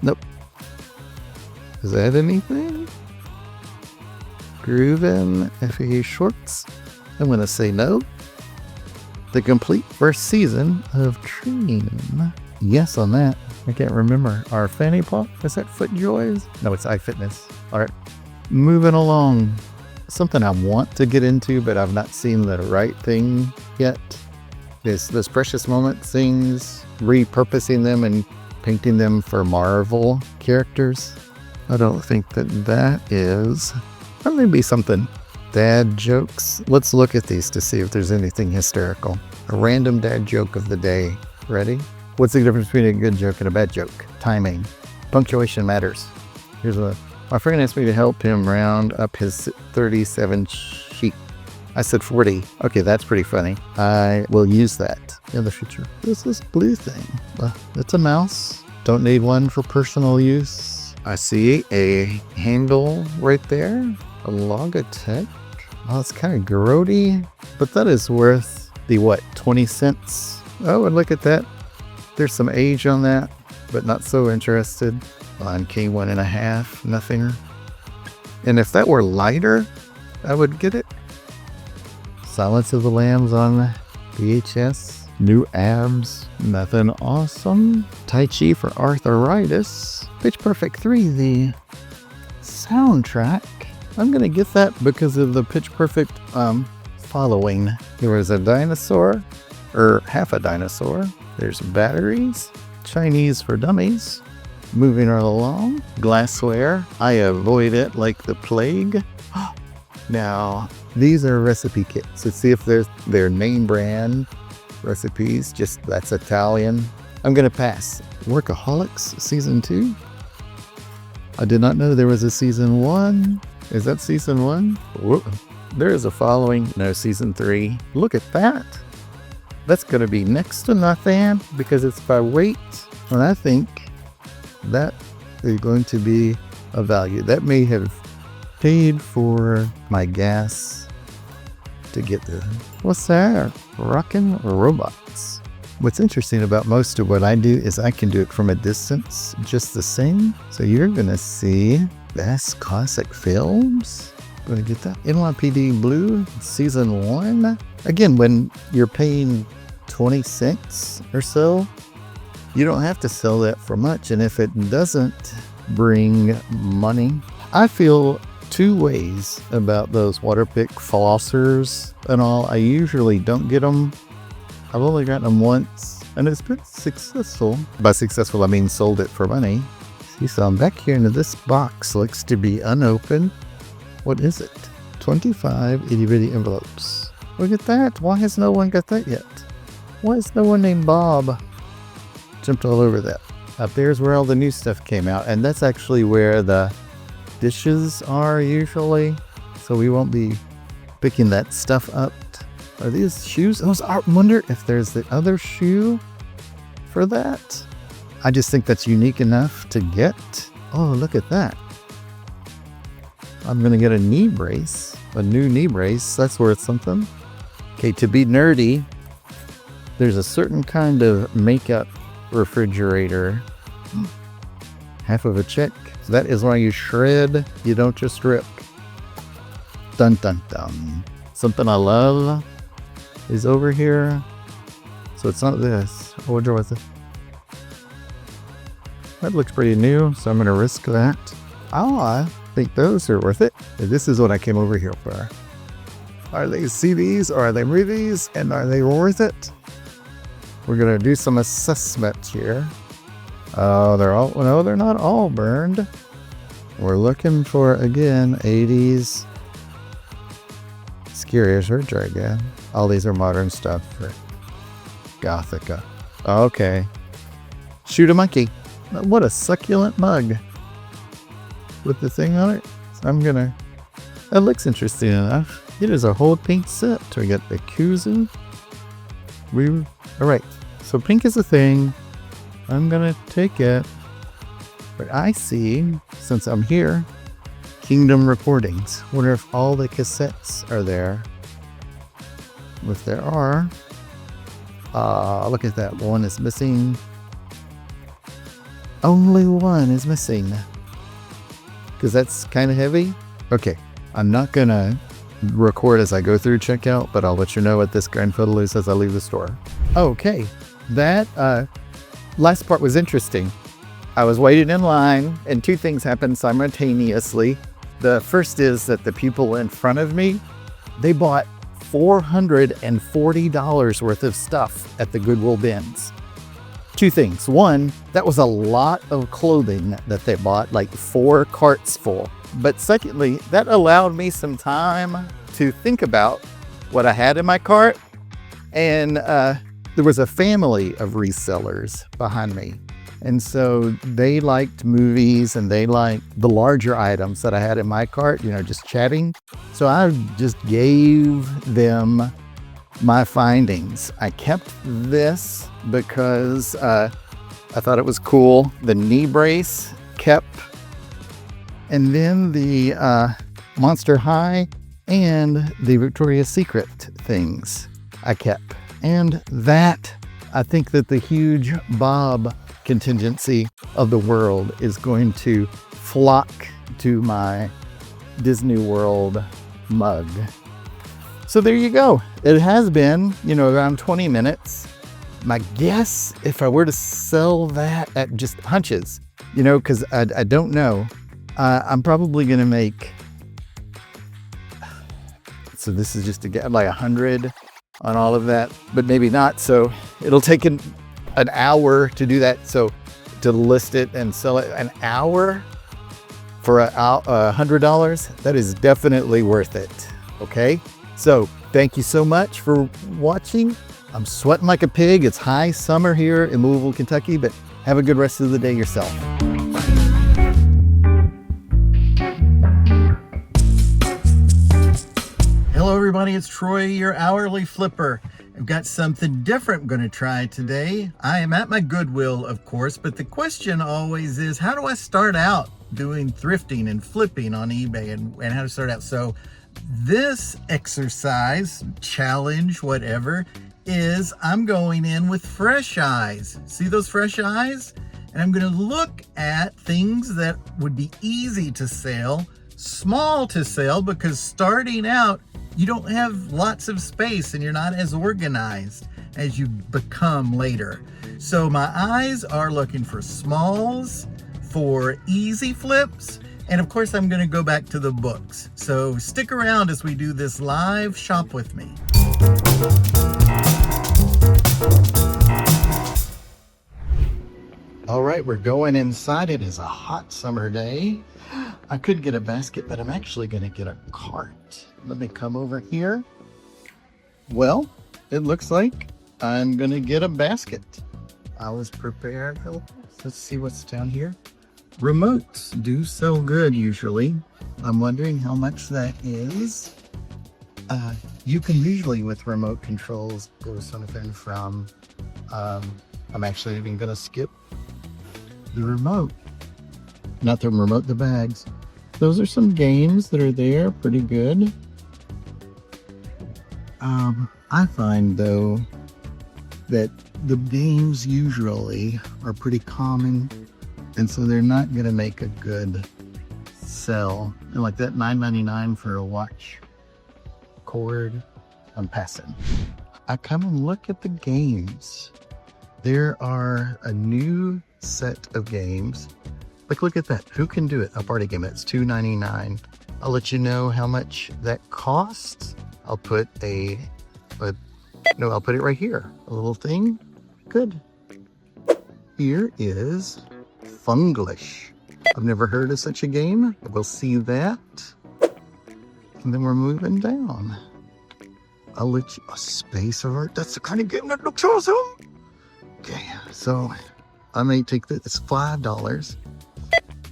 Nope. Is that anything? Groovin' FAA shorts. I'm going to say no. The complete first season of Train. Yes on that. I can't remember. Our fanny pack? Is that FootJoys? No, it's iFitness. All right. Moving along. Something I want to get into, but I've not seen the right thing yet. Is those Precious Moment things, repurposing them and painting them for Marvel characters. I don't think that is. That may be something. Dad jokes. Let's look at these to see if there's anything hysterical. A random dad joke of the day. Ready? What's the difference between a good joke and a bad joke? Timing. Punctuation matters. My friend asked me to help him round up his 37 sheep. I said 40. Okay, that's pretty funny. I will use that in the future. What's this blue thing? It's a mouse. Don't need one for personal use. I see a handle right there. A Logitech. Oh, it's kind of grody, but that is worth the what, 20 cents? Oh, and look at that. There's some age on that, but not so interested. On K1.5, nothing. And if that were lighter, I would get it. Silence of the Lambs on VHS. New abs, nothing awesome. Tai Chi for arthritis. Pitch Perfect 3, the soundtrack. I'm gonna get that because of the Pitch Perfect following. There was a dinosaur, or half a dinosaur. There's batteries. Chinese for dummies. Moving right along. Glassware. I avoid it like the plague. Now, these are recipe kits. Let's see if there's their name brand recipes. Just that's Italian. I'm gonna pass. Workaholics season 2. I did not know there was a season 1. Is that season 1? Whoa. There is a following. No, season 3. Look at that. That's gonna be next to nothing because it's by weight. And I think that is going to be a value. That may have paid for my gas to get there. What's that? Rockin' robots. What's interesting about most of what I do is I can do it from a distance just the same. So you're gonna see best classic films. Gonna get that. NYPD Blue season 1. Again, when you're paying 20 cents or so, you don't have to sell that for much. And if it doesn't bring money, I feel two ways about those Waterpik flossers and all. I usually don't get them. I've only gotten them once and it's been successful. By successful, I mean sold it for money. See, so I'm back here into this box. Looks to be unopened. What is it? 25 itty bitty envelopes. Look at that. Why has no one got that yet? Why is no one named Bob? Jumped all over that. Up there's where all the new stuff came out, and that's actually where the dishes are usually. So we won't be picking that stuff up. Are these shoes? Those are. Wonder if there's the other shoe for that. I just think that's unique enough to get. Oh, look at that. I'm gonna get a knee brace, a new knee brace. That's worth something. Okay, to be nerdy, there's a certain kind of makeup refrigerator. Half of a check. So that is why you shred, you don't just rip. Dun dun dun. Something I love is over here. So it's not this. I wonder what's it. That looks pretty new, so I'm gonna risk that. Oh, I think those are worth it. This is what I came over here for. Are they CDs or are they movies, and are they worth it? We're gonna do some assessment here. Oh, they're all, no, they're not all burned. We're looking for, again, 80s. Scary Surgery again. All these are modern stuff for Gothica. Okay. Shoot a monkey. What a succulent mug. With the thing on it. So I'm gonna, that looks interesting enough. It is a whole pink set. We got the koozie. Alright. So pink is a thing. I'm gonna take it. But I see, since I'm here, Kingdom recordings. Wonder if all the cassettes are there. If there are, look at that. One is missing. Only one is missing. Because that's kind of heavy. Okay, I'm not gonna record as I go through checkout, but I'll let you know what this grand total is as I leave the store. Okay, that last part was interesting. I was waiting in line and two things happened simultaneously. The first is that the people in front of me, they bought $440 worth of stuff at the Goodwill bins. Two things. One, that was a lot of clothing that they bought, like 4 carts full. But secondly, that allowed me some time to think about what I had in my cart. And there was a family of resellers behind me. And so they liked movies and they liked the larger items that I had in my cart, you know, just chatting. So I just gave them my findings. I kept this because I thought it was cool. The knee brace kept. And then the Monster High and the Victoria's Secret things I kept. And that, I think that the huge Bob contingency of the world is going to flock to my Disney World mug. So there you go. It has been, you know, around 20 minutes. My guess, if I were to sell that at just hunches, you know, because I don't know, I'm probably going to make, so this is just to get like 100 on all of that, but maybe not. So it'll take an hour to do that. So to list it and sell it an hour for $100, that is definitely worth it. Okay. So thank you so much for watching. I'm sweating like a pig. It's high summer here in Louisville, Kentucky, but have a good rest of the day yourself. Hello everybody, it's Troy, your hourly flipper. I've got something different I'm going to try today. I am at my Goodwill, of course, but the question always is, how do I start out doing thrifting and flipping on eBay and how to start out? So this exercise, challenge, whatever, is I'm going in with fresh eyes. See those fresh eyes? And I'm going to look at things that would be easy to sell, small to sell, because starting out, you don't have lots of space and you're not as organized as you become later. So my eyes are looking for smalls, for easy flips, and of course I'm going to go back to the books. So stick around as we do this live shop with me. All right, we're going inside. It is a hot summer day. I could get a basket, but I'm actually going to get a cart. Let me come over here. Well, it looks like I'm going to get a basket. I was prepared. Let's see what's down here. Remotes do so good usually. I'm wondering how much that is. You can usually with remote controls go something from, I'm actually even gonna skip the remote. Not the remote, the bags. Those are some games that are there, pretty good. I find though that the games usually are pretty common, and so they're not gonna make a good sell. And like that $9.99 for a watch cord, I'm passing. I come and look at the games. There are a new set of games. Like, look at that. Who can do it? A party game. It's $2.99. I'll let you know how much that costs. I'll put I'll put it right here. A little thing. Good. Here is Funglish. I've never heard of such a game. We'll see that. And then we're moving down. I'll let you, a Space Alert. That's the kind of game that looks awesome. Okay, so I may take that. It's $5.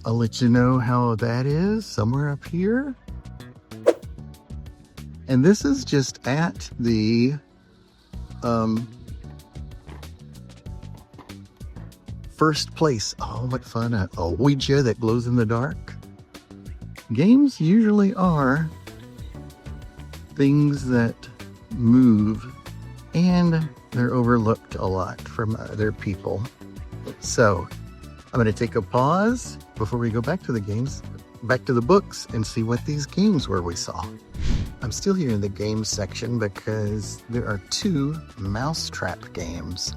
I'll let you know how that is somewhere up here. And this is just at the first place. Oh, what fun. A Ouija that glows in the dark. Games usually are things that move, and they're overlooked a lot from other people. So I'm going to take a pause before we go back to the games, back to the books, and see what these games were we saw. I'm still here in the games section because there are 2 mousetrap games.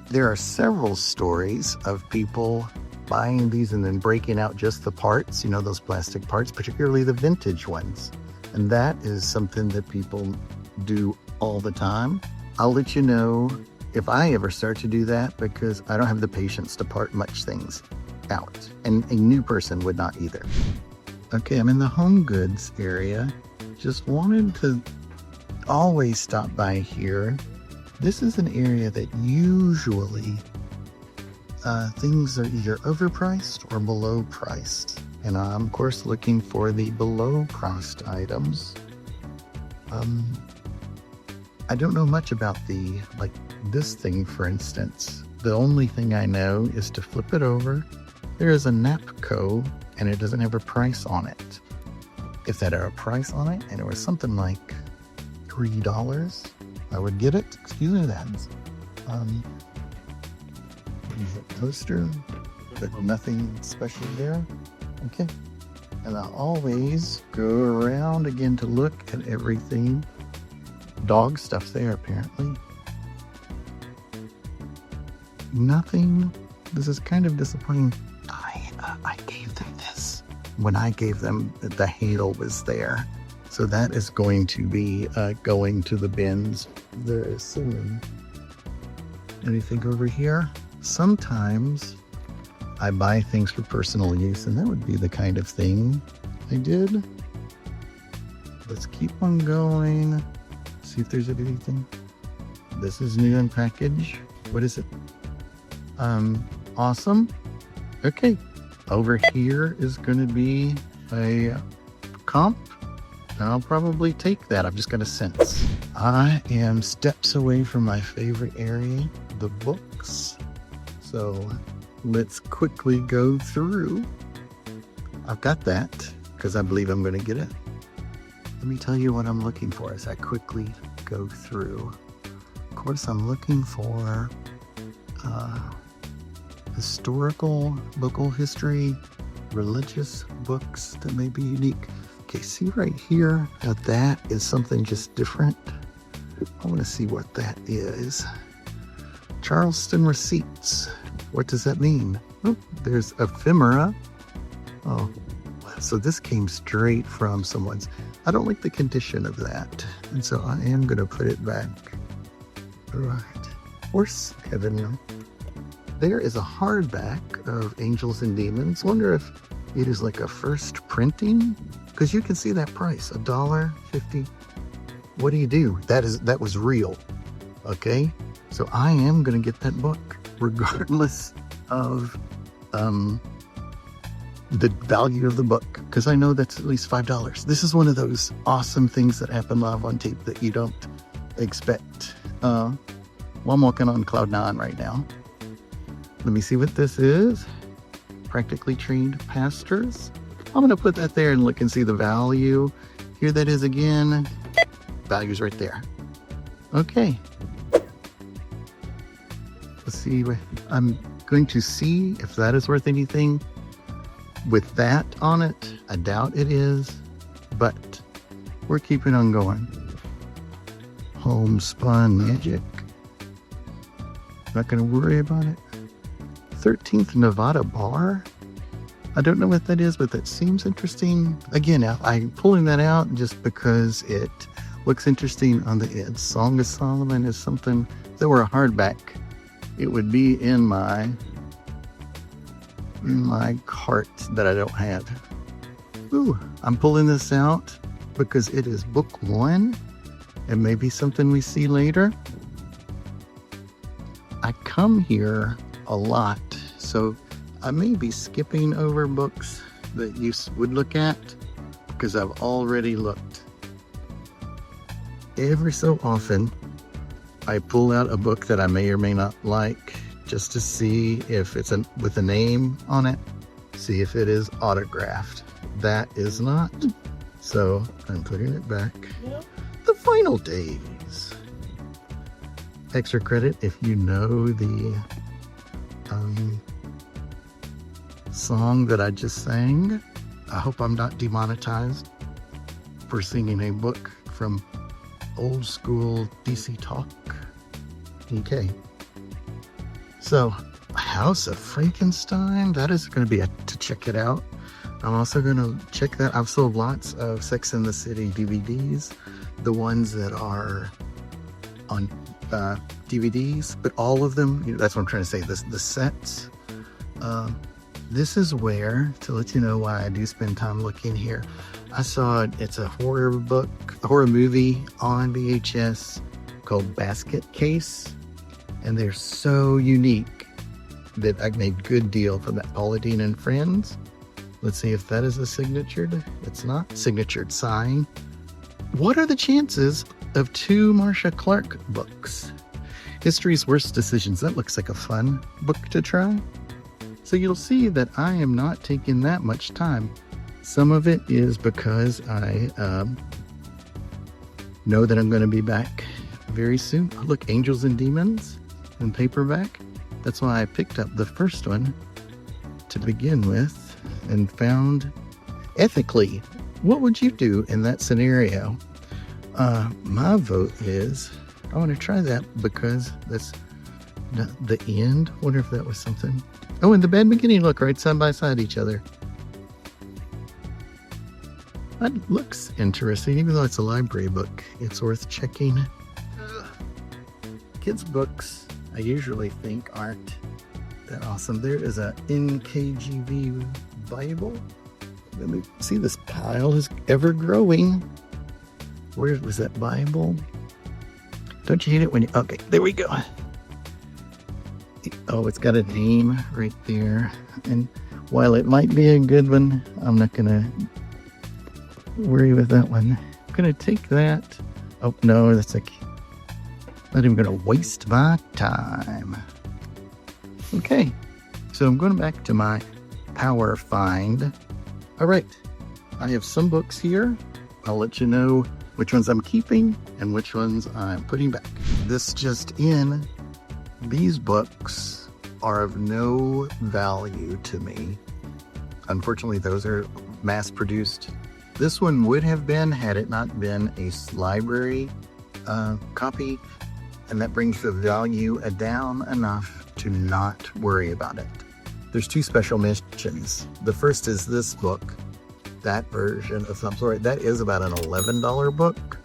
There are several stories of people buying these and then breaking out just the parts, you know, those plastic parts, particularly the vintage ones. And that is something that people do all the time. I'll let you know if I ever start to do that, because I don't have the patience to part much things out. And a new person would not either. Okay, I'm in the home goods area. Just wanted to always stop by here. This is an area that usually things are either overpriced or below priced. And I'm of course looking for the below priced items. I don't know much about like this thing, for instance. The only thing I know is to flip it over. There is a Napco and it doesn't have a price on it. If that had a price on it and it was something like $3, I would get it. Excuse me, that's toaster, but nothing special there. Okay. And I always go around again to look at everything. Dog stuff there, apparently. Nothing. This is kind of disappointing. I gave them this. When I gave them, the handle was there. So that is going to be going to the bins very soon. Anything over here? Sometimes I buy things for personal use, and that would be the kind of thing I did. Let's keep on going. See if there's anything. This is new in package. What is it? Awesome. Okay. Over here is going to be a comp. And I'll probably take that. I've just got a sense. I am steps away from my favorite area, the books. So let's quickly go through. I've got that because I believe I'm going to get it. Let me tell you what I'm looking for as I quickly go through. Of course, I'm looking for historical, local history, religious books that may be unique. Okay, see right here how that is something just different? I want to see what that is. Charleston receipts. What does that mean? Oh, there's ephemera. Oh, so this came straight from someone's. I don't like the condition of that, and so I am going to put it back. Right. Horse heaven. There is a hardback of Angels and Demons. Wonder if it is like a first printing, because you can see that price, $1.50. What do you do? That was real. Okay, so I am going to get that book regardless of the value of the book, because I know that's at least $5. This is one of those awesome things that happen live on tape that you don't expect. Well, I'm walking on cloud nine right now. Let me see what this is. Practically Trained Pastors. I'm going to put that there and look and see the value. Here that is again. Value's right there. Okay. Let's see. I'm going to see if that is worth anything. With that on it, I doubt it is, but we're keeping on going. Homespun Magic. Not going to worry about it. 13th Nevada Bar. I don't know what that is, but that seems interesting. Again, I'm pulling that out just because it looks interesting on the edge. Song of Solomon is something, if there were a hardback, it would be in my cart that I don't have. Ooh, I'm pulling this out because it is book one and maybe something we see later. I come here a lot, so I may be skipping over books that you would look at because I've already looked. Every so often, I pull out a book that I may or may not like just to see if it's with a name on it, see if it is autographed. That is not. So I'm putting it back. The Final Days. Extra credit if you know the song that I just sang. I hope I'm not demonetized for singing a book from old school DC Talk. Okay. So, House of Frankenstein, that is going to be to check it out. I'm also going to check that. I've sold lots of Sex and the City DVDs, the ones that are on DVDs, but all of them, that's what I'm trying to say, the sets. This is where, to let you know why I do spend time looking here. I saw it's a horror movie on VHS called Basket Case. And they're so unique that I made good deal from that Paula Deen and Friends. Let's see if that is a signatured. It's not. Signatured sign. What are the chances of 2 Marcia Clark books? History's Worst Decisions. That looks like a fun book to try. So you'll see that I am not taking that much time. Some of it is because I know that I'm going to be back very soon. Oh, look, Angels and Demons in paperback. That's why I picked up the first one to begin with and found ethically. What would you do in that scenario? My vote is I want to try that because that's not the end. Wonder if that was something. Oh, in the bad beginning, look, right side by side each other. That looks interesting, even though it's a library book. It's worth checking. Kids' books, I usually think, aren't that awesome. There is a NKJV Bible. Let me see, this pile is ever growing. Where was that Bible? Don't you hate it when you... Okay, there we go. Oh, it's got a name right there. And while it might be a good one, I'm not going to worry with that one. I'm going to take that. Oh, no, that's like... Not even going to waste my time. Okay, so I'm going back to my power find. All right, I have some books here. I'll let you know which ones I'm keeping and which ones I'm putting back. This just in, these books are of no value to me. Unfortunately, those are mass-produced. This one would have been had it not been a library copy, and that brings the value down enough to not worry about it. There's 2 special mentions. The first is this book, that version of some sort. That is about an $11 book.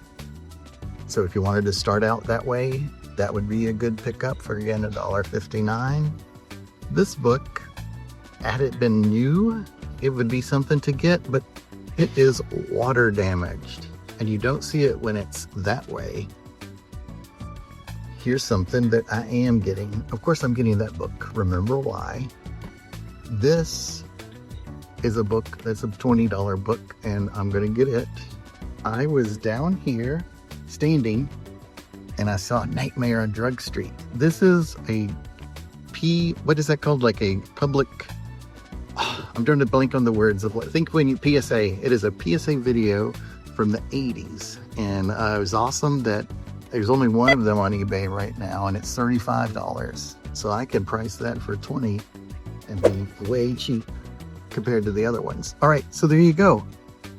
So if you wanted to start out that way, that would be a good pickup for, again, $1.59. This book, had it been new, it would be something to get, but it is water damaged, and you don't see it when it's that way. here's something that I am getting. Of course, I'm getting that book, Remember Why. This is a book that's a $20 book, and I'm going to get it. I was down here standing, and I saw Nightmare on Drug Street. This is what is that called? Like a public, I'm trying to blank on the words of what, think when you, PSA. It is a PSA video from the 80s. And it was awesome that there's only one of them on eBay right now, and it's $35. So I can price that for $20 and be way cheap compared to the other ones. All right, so there you go.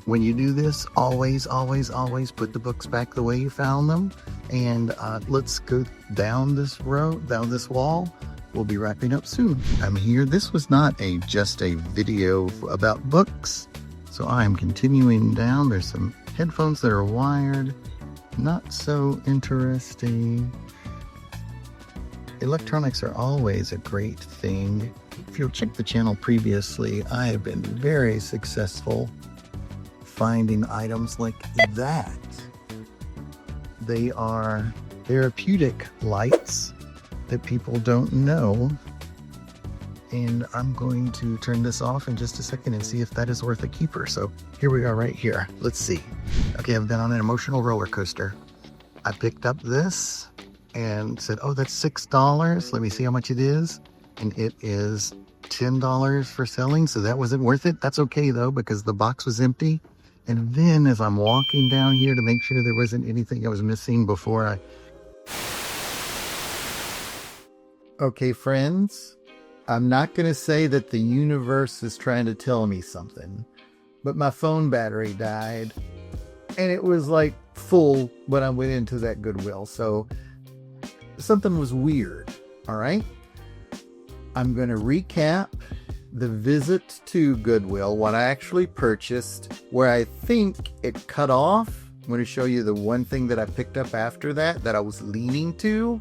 When you do this, always, always, always put the books back the way you found them. And let's go down this road, down this wall. We'll be wrapping up soon. I'm here. This was not just a video about books. So I'm continuing down. There's some headphones that are wired. Not so interesting. Electronics are always a great thing. If you'll check the channel previously, I have been very successful finding items like that. They are therapeutic lights that people don't know. And I'm going to turn this off in just a second and see if that is worth a keeper. So here we are right here. Let's see. Okay, I've been on an emotional roller coaster. I picked up this and said, oh, that's $6. Let me see how much it is. And it is $10 for selling. So that wasn't worth it. That's okay though, because the box was empty. And then as I'm walking down here to make sure there wasn't anything I was missing before I... Okay, friends. I'm not going to say that the universe is trying to tell me something, but my phone battery died and it was like full when I went into that Goodwill. So something was weird. All right. I'm going to recap the visit to Goodwill, what I actually purchased, where I think it cut off. I'm going to show you the one thing that I picked up after that I was leaning to.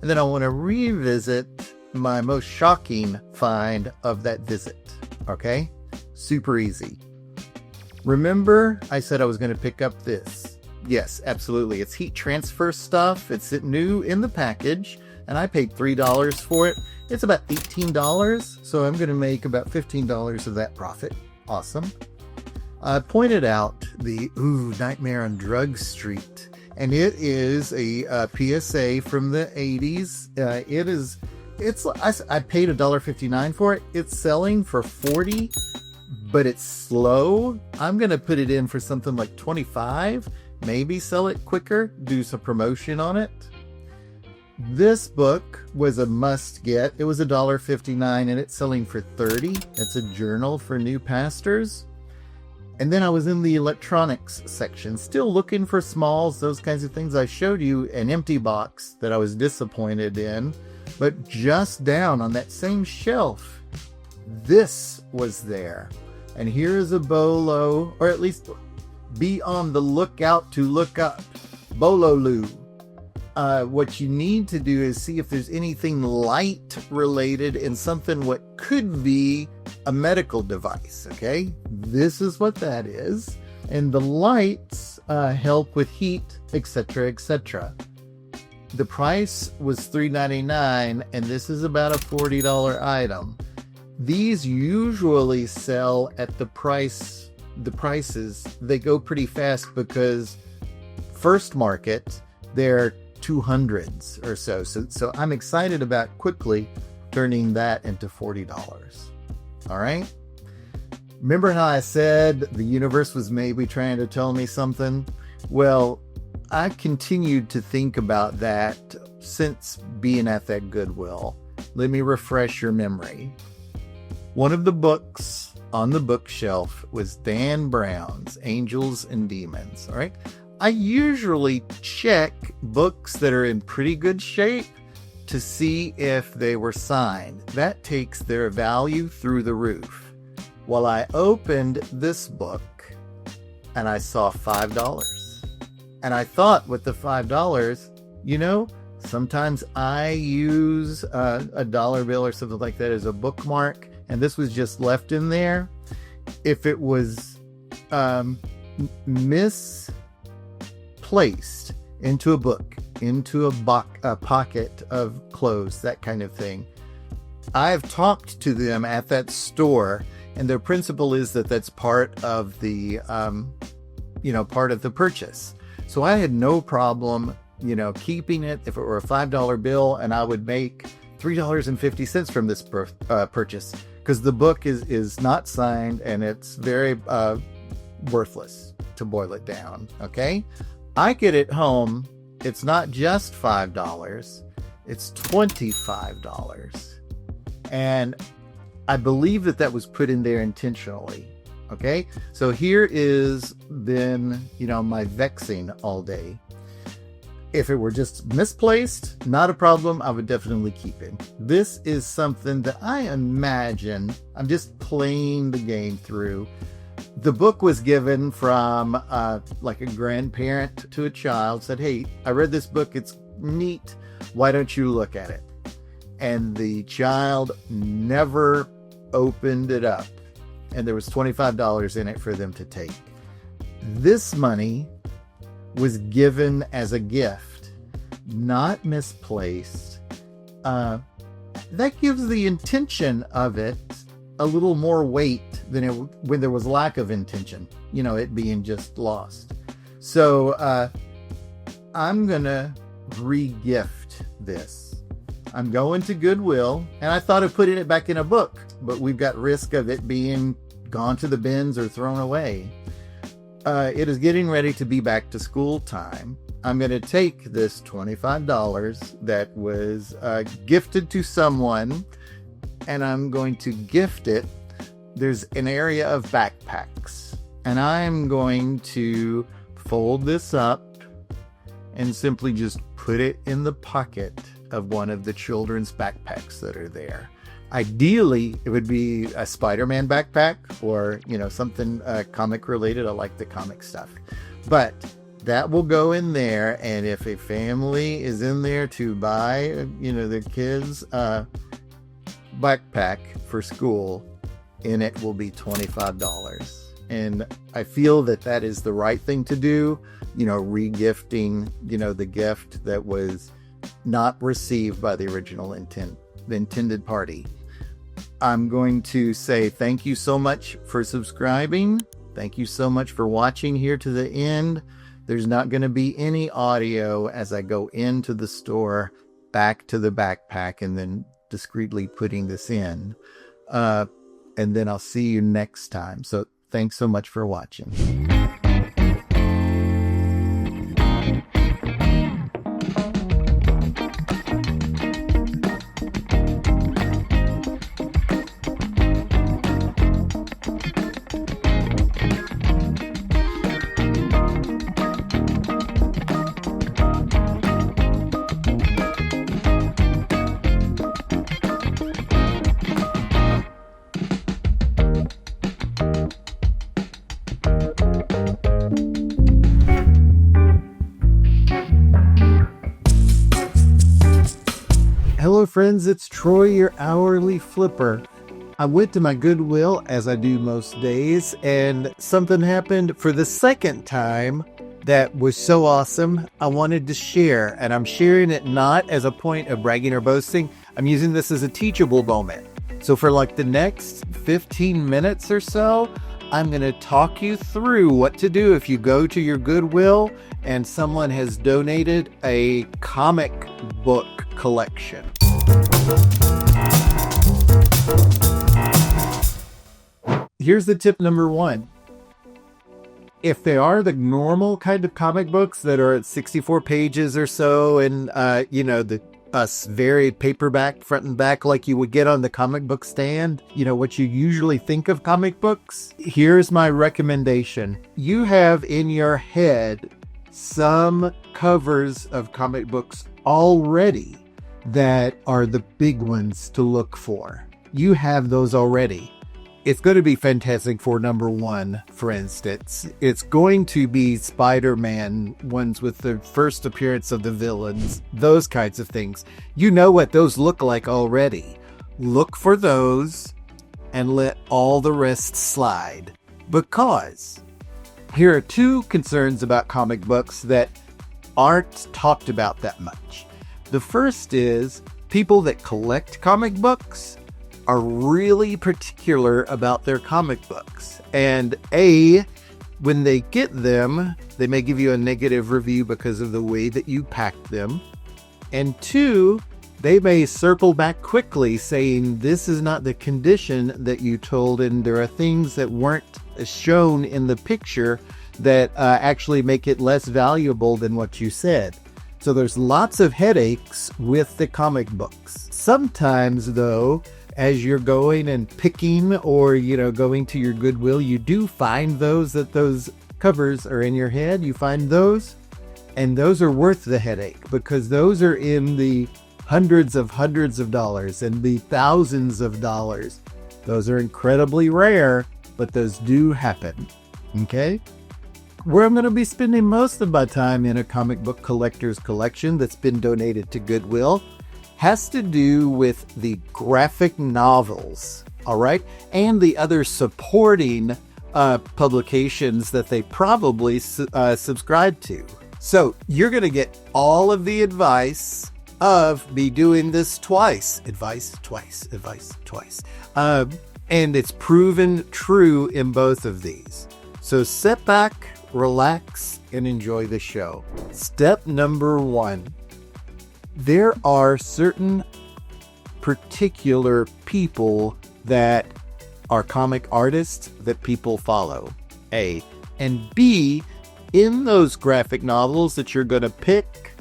And then I want to revisit my most shocking find of that visit. Okay? Super easy. Remember, I said I was going to pick up this. Yes, absolutely. It's heat transfer stuff. It's new in the package, and I paid $3 for it. It's about $18, so I'm going to make about $15 of that profit. Awesome. I pointed out the Nightmare on Drug Street, and it is a PSA from the 80s. I paid $1.59 for it. It's selling for $40, but it's slow. I'm going to put it in for something like $25, maybe sell it quicker, do some promotion on it. This book was a must get. It was $1.59 and it's selling for $30. It's a journal for new pastors. And then I was in the electronics section, still looking for smalls, those kinds of things. I showed you an empty box that I was disappointed in. But just down on that same shelf, this was there. And here is a bolo, or at least be on the lookout to look up. Bololoo. What you need to do is see if there's anything light related in something what could be a medical device, okay? This is what that is. And the lights help with heat, etc., etc. The price was $3.99, and this is about a $40 item. These usually sell at the prices, they go pretty fast because first market, they're 200s or so. So I'm excited about quickly turning that into $40. All right. Remember how I said the universe was maybe trying to tell me something? Well, I continued to think about that since being at that Goodwill. Let me refresh your memory. One of the books on the bookshelf was Dan Brown's Angels and Demons. All right. I usually check books that are in pretty good shape to see if they were signed. That takes their value through the roof. Well, I opened this book and I saw $5. And I thought with the $5, sometimes I use a dollar bill or something like that as a bookmark. And this was just left in there. If it was misplaced into a book, into a pocket of clothes, that kind of thing. I've talked to them at that store, and their principle is that that's part of the, part of the purchase. So I had no problem, keeping it if it were a $5 bill, and I would make $3.50 from this purchase, because the book is not signed and it's very worthless, to boil it down. Okay, I get it home. It's not just $5; it's $25, and I believe that was put in there intentionally. Okay, so here is then my vexing all day. If it were just misplaced, not a problem. I would definitely keep it. This is something that I imagine, I'm just playing the game through. The book was given from like a grandparent to a child, said, "Hey, I read this book. It's neat. Why don't you look at it?" And the child never opened it up. And there was $25 in it for them to take. This money was given as a gift, not misplaced. That gives the intention of it a little more weight than when there was lack of intention, it being just lost. So I'm gonna re-gift this. I'm going to Goodwill, and I thought of putting it back in a book, but we've got risk of it being gone to the bins or thrown away. It is getting ready to be back to school time. I'm going to take this $25 that was gifted to someone, and I'm going to gift it. There's an area of backpacks, and I'm going to fold this up and simply just put it in the pocket of one of the children's backpacks that are there. Ideally, it would be a Spider-Man backpack or, something comic related. I like the comic stuff. But that will go in there. And if a family is in there to buy, the kids' backpack for school, in it will be $25. And I feel that is the right thing to do, re-gifting, the gift that was not received by the original intent, the intended party. I'm going to say thank you so much for subscribing. Thank you so much for watching here to the end. There's not going to be any audio as I go into the store, back to the backpack, and then discreetly putting this in. And then I'll see you next time. So thanks so much for watching. Hello friends, it's Troy, your hourly flipper. I went to my Goodwill, as I do most days, and something happened for the second time that was so awesome I wanted to share. And I'm sharing it not as a point of bragging or boasting. I'm using this as a teachable moment. So for like the next 15 minutes or so, I'm going to talk you through what to do if you go to your Goodwill and someone has donated a comic book collection. Here's the tip number one. If they are the normal kind of comic books that are at 64 pages or so, and the very paperback front and back like you would get on the comic book stand, what you usually think of comic books, here's my recommendation. You have in your head some covers of comic books already that are the big ones to look for. You have those already. It's going to be Fantastic Four #1, for instance. It's going to be Spider-Man ones with the first appearance of the villains, those kinds of things. You know what those look like already. Look for those and let all the rest slide. Because here are two concerns about comic books that aren't talked about that much. The first is people that collect comic books are really particular about their comic books. And when they get them, they may give you a negative review because of the way that you packed them. And 2, they may circle back quickly saying, this is not the condition that you told, and there are things that weren't shown in the picture that actually make it less valuable than what you said. So there's lots of headaches with the comic books. Sometimes, though, as you're going and picking or, going to your Goodwill, you do find those covers are in your head. You find those, and those are worth the headache because those are in the hundreds of dollars and the thousands of dollars. Those are incredibly rare, but those do happen. Okay? Where I'm going to be spending most of my time in a comic book collector's collection that's been donated to Goodwill has to do with the graphic novels, all right? And the other supporting publications that they probably subscribe to. So you're going to get all of the advice of me doing this twice. Advice twice. And it's proven true in both of these. So sit back, relax, and enjoy the show. Step number 1. There are certain particular people that are comic artists that people follow. A. And B, in those graphic novels that you're going to pick,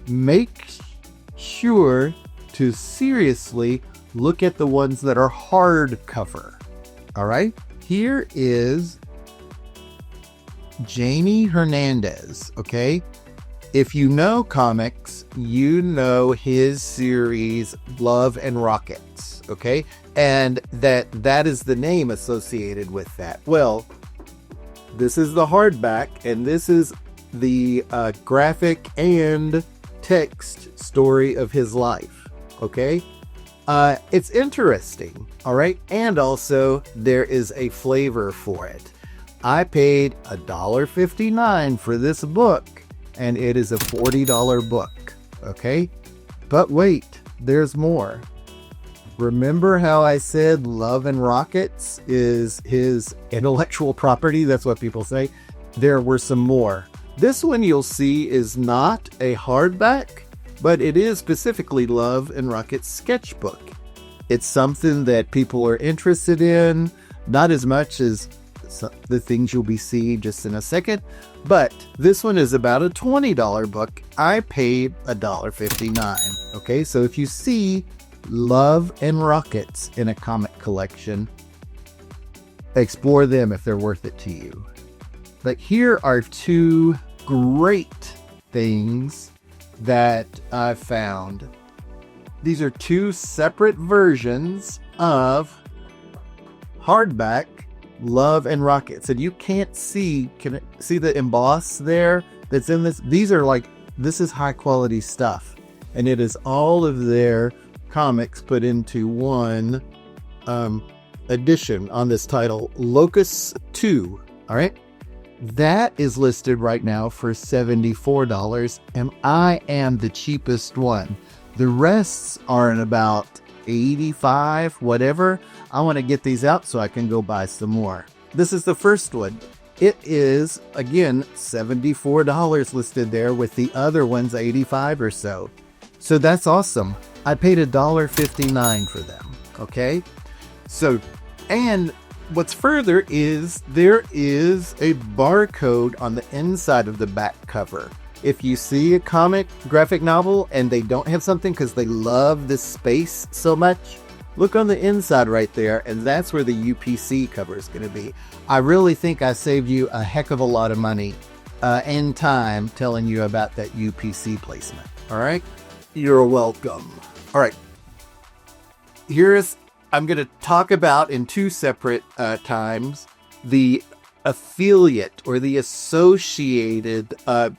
make sure to seriously look at the ones that are hardcover. All right? Here is Jamie Hernandez, okay? If you know comics, you know his series Love and Rockets, okay? And that is the name associated with that. Well, this is the hardback, and this is the graphic and text story of his life, okay? It's interesting, all right? And also, there is a flavor for it. I paid $1.59 for this book, and it is a $40 book, okay? But wait, there's more. Remember how I said Love and Rockets is his intellectual property? That's what people say. There were some more. This one you'll see is not a hardback, but it is specifically Love and Rockets sketchbook. It's something that people are interested in, not as much as the things you'll be seeing just in a second, but this one is about a $20 book. I paid $1.59. Okay, so if you see Love and Rockets in a comic collection, explore them if they're worth it to you. But here are 2 great things that I found. These are 2 separate versions of hardback Love and Rockets, and you can't see the emboss there that's in this. This is high quality stuff, and it is all of their comics put into one edition on this title, Locus 2. All right, that is listed right now for $74, and I am the cheapest one. The rests are in about $85, whatever. I want to get these out so I can go buy some more. This is the first one. It is, again, $74 listed there, with the other ones $85 or so. So that's awesome. I paid $1.59 for them. Okay? So, and what's further is there is a barcode on the inside of the back cover. If you see a comic graphic novel and they don't have something because they love this space so much, look on the inside right there, and that's where the UPC cover is going to be. I really think I saved you a heck of a lot of money and time telling you about that UPC placement. All right? You're welcome. All right. I'm going to talk about in 2 separate times the affiliate or the associated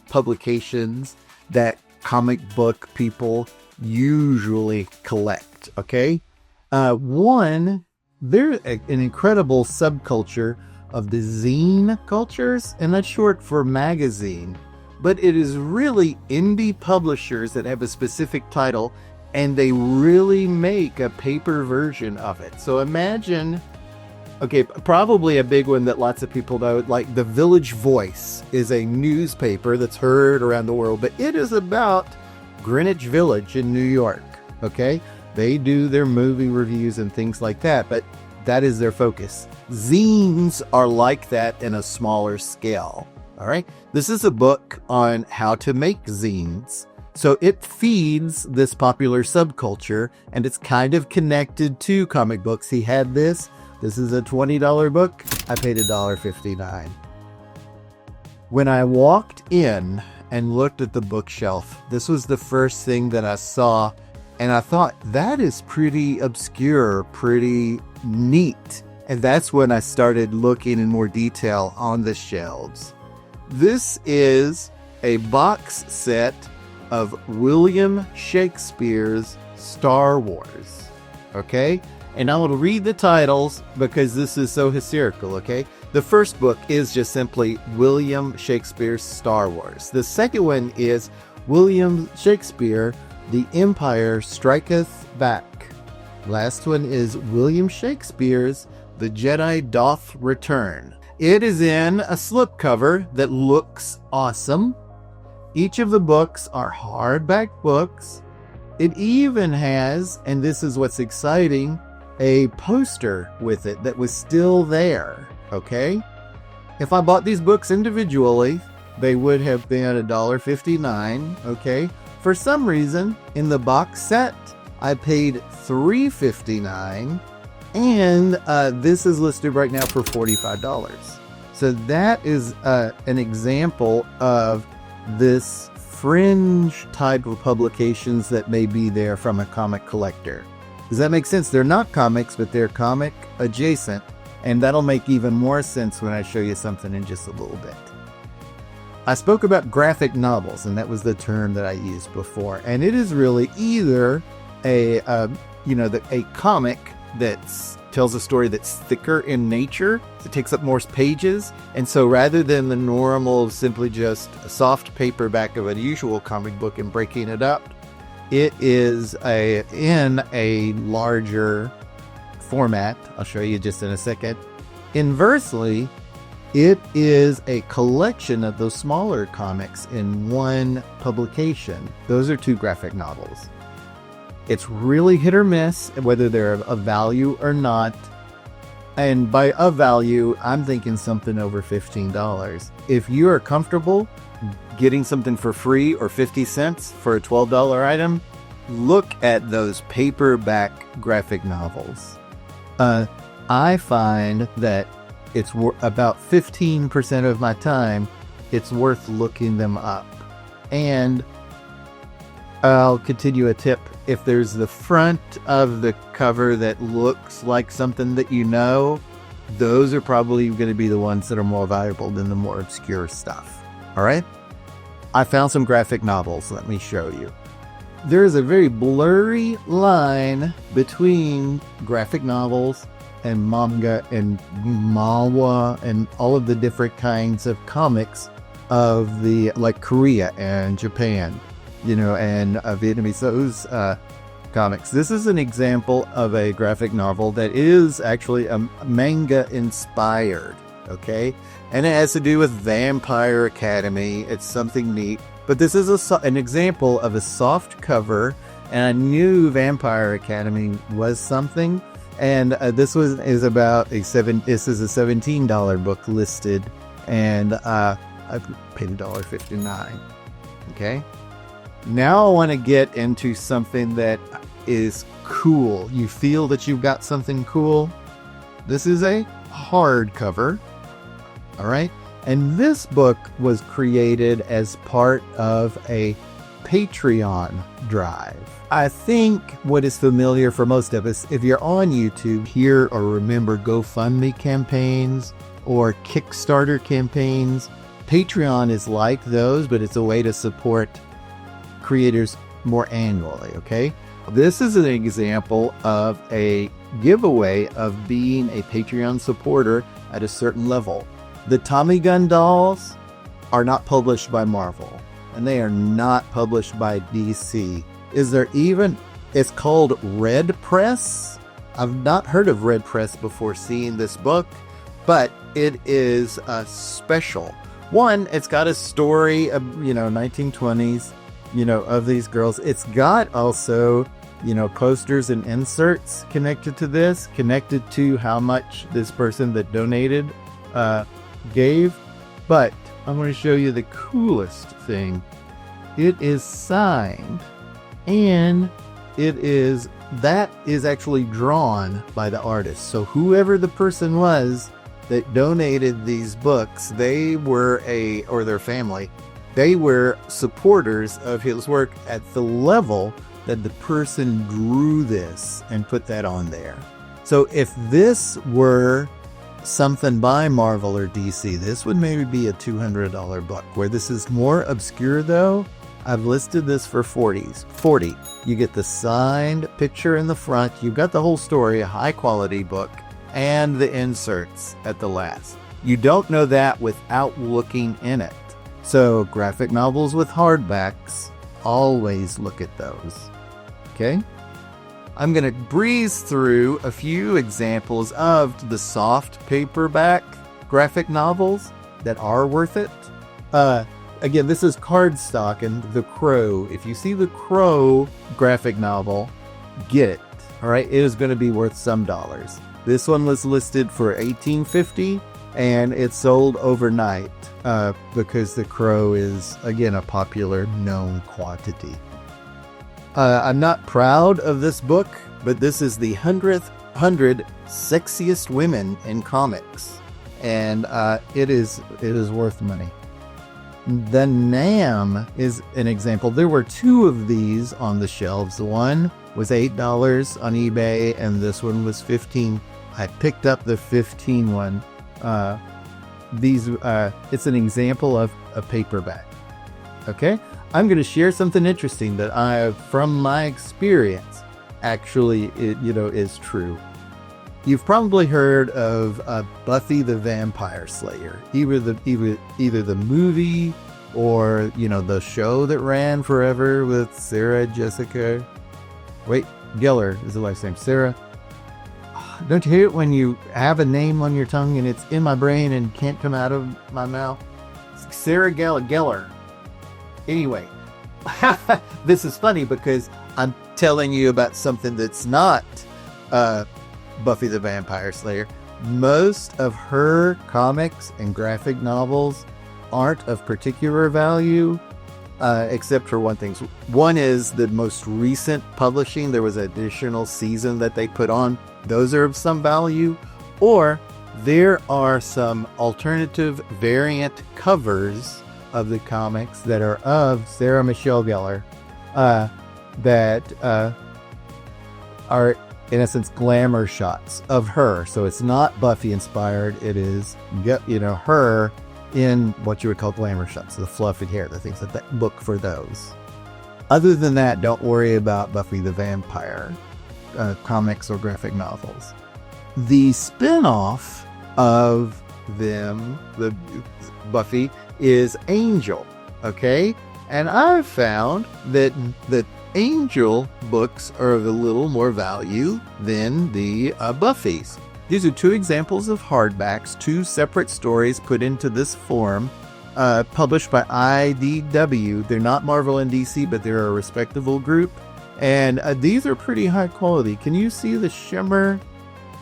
publications that comic book people usually collect. Okay. One, there's an incredible subculture of the zine cultures, and that's short for magazine. but it is really indie publishers that have a specific title, and they really make a paper version of it. So imagine, okay, probably a big one that lots of people know, like The Village Voice is a newspaper that's heard around the world, but it is about Greenwich Village in New York, okay? They do their movie reviews and things like that, but that is their focus. Zines are like that in a smaller scale, all right? This is a book on how to make zines. So it feeds this popular subculture, and it's kind of connected to comic books. He had this. This is a $20 book. I paid $1.59. When I walked in and looked at the bookshelf, this was the first thing that I saw, and I thought, that is pretty obscure, pretty neat. And that's when I started looking in more detail on the shelves. This is a box set of William Shakespeare's Star Wars, okay? And I will read the titles because this is so hysterical, okay? The first book is just simply William Shakespeare's Star Wars. The second one is William Shakespeare, The Empire Striketh Back. Last one is William Shakespeare's The Jedi Doth Return. It is in a slipcover that looks awesome. Each of the books are hardback books. It even has, and this is what's exciting, a poster with it that was still there, okay? If I bought these books individually, they would have been $1.59, okay? For some reason, in the box set, I paid $3.59, and this is listed right now for $45. So that is an example of this fringe type of publications that may be there from a comic collector. Does that make sense? They're not comics, but they're comic adjacent, and that'll make even more sense when I show you something in just a little bit. I spoke about graphic novels, and that was the term that I used before, and it is really either a comic that's tells a story that's thicker in nature. It takes up more pages. And so rather than the normal, simply just a soft paperback of a usual comic book and breaking it up, it is in a larger format. I'll show you just in a second. Inversely, it is a collection of those smaller comics in one publication. Those are two graphic novels. It's really hit or miss whether they're of value or not. And by of value, I'm thinking something over $15. If you are comfortable getting something for free or 50 cents for a $12 item, look at those paperback graphic novels. I find that it's about 15% of my time, it's worth looking them up. And I'll continue a tip. If there's the front of the cover that looks like something that you know, those are probably going to be the ones that are more valuable than the more obscure stuff. All right? I found some graphic novels. Let me show you. There is a very blurry line between graphic novels and manga and manhwa and all of the different kinds of comics of like Korea and Japan, and Vietnamese, those comics. This is an example of a graphic novel that is actually a manga inspired, okay? And it has to do with Vampire Academy. It's something neat. But this is an example of a soft cover, and I knew Vampire Academy was something. And this is about this is a $17 book listed, and I paid $1.59. Okay. Now I want to get into something that is cool. You feel that you've got something cool. This is a hardcover. All right. And this book was created as part of a Patreon drive. I think what is familiar for most of us, if you're on YouTube, hear or remember GoFundMe campaigns or Kickstarter campaigns. Patreon is like those, but it's a way to support creators more annually, okay? This is an example of a giveaway of being a Patreon supporter at a certain level. The Tommy Gun dolls are not published by Marvel, and they are not published by DC. Is there even, it's called Red Press. I've not heard of Red Press before seeing this book, but it is special. One, it's got a story of, 1920s, of these girls. It's got also, posters and inserts connected to this, connected to how much this person that donated gave. But I'm going to show you the coolest thing. It is signed, and that is actually drawn by the artist. So whoever the person was that donated these books, they were or their family, they were supporters of his work at the level that the person drew this and put that on there. So if this were something by Marvel or DC, this would maybe be a $200 book. Where this is more obscure though, I've listed this for 40. You get the signed picture in the front, you've got the whole story, a high quality book, and the inserts at the last. You don't know that without looking in it. So graphic novels with hardbacks, always look at those. Okay? I'm going to breeze through a few examples of the soft paperback graphic novels that are worth it. Again, this is cardstock and The Crow. If you see The Crow graphic novel, get it. All right, it is going to be worth some dollars. This one was listed for $18.50, and it sold overnight because The Crow is, again, a popular known quantity. I'm not proud of this book, but this is the 100 sexiest women in comics, and it is worth money. The Nam is an example. There were two of these on the shelves. One was $8 on eBay, and this one was $15. I picked up the $15 one. It's an example of a paperback. Okay, I'm going to share something interesting that from my experience, actually, is true. You've probably heard of Buffy the Vampire Slayer, either the movie or the show that ran forever with Sarah Jessica. Wait, Gellar is the last name. Sarah. Don't you hate it when you have a name on your tongue and it's in my brain and can't come out of my mouth? Sarah Gellar. Anyway, this is funny because I'm telling you about something that's not Buffy the Vampire Slayer. Most of her comics and graphic novels aren't of particular value, except for one thing. One is the most recent publishing. There was an additional season that they put on. Those are of some value. Or there are some alternative variant covers of the comics that are of Sarah Michelle Gellar that are, in essence, glamour shots of her. So it's not Buffy inspired. It is, her in what you would call glamour shots, the fluffy hair, the things like that. Look for those. Other than that, don't worry about Buffy the Vampire comics or graphic novels. The spin-off of them, the Buffy, is Angel. Okay? And I've found that Angel books are of a little more value than the Buffy's. These are two examples of hardbacks, two separate stories put into this form, published by IDW. They're not Marvel and DC, but they're a respectable group. And these are pretty high quality. Can you see the shimmer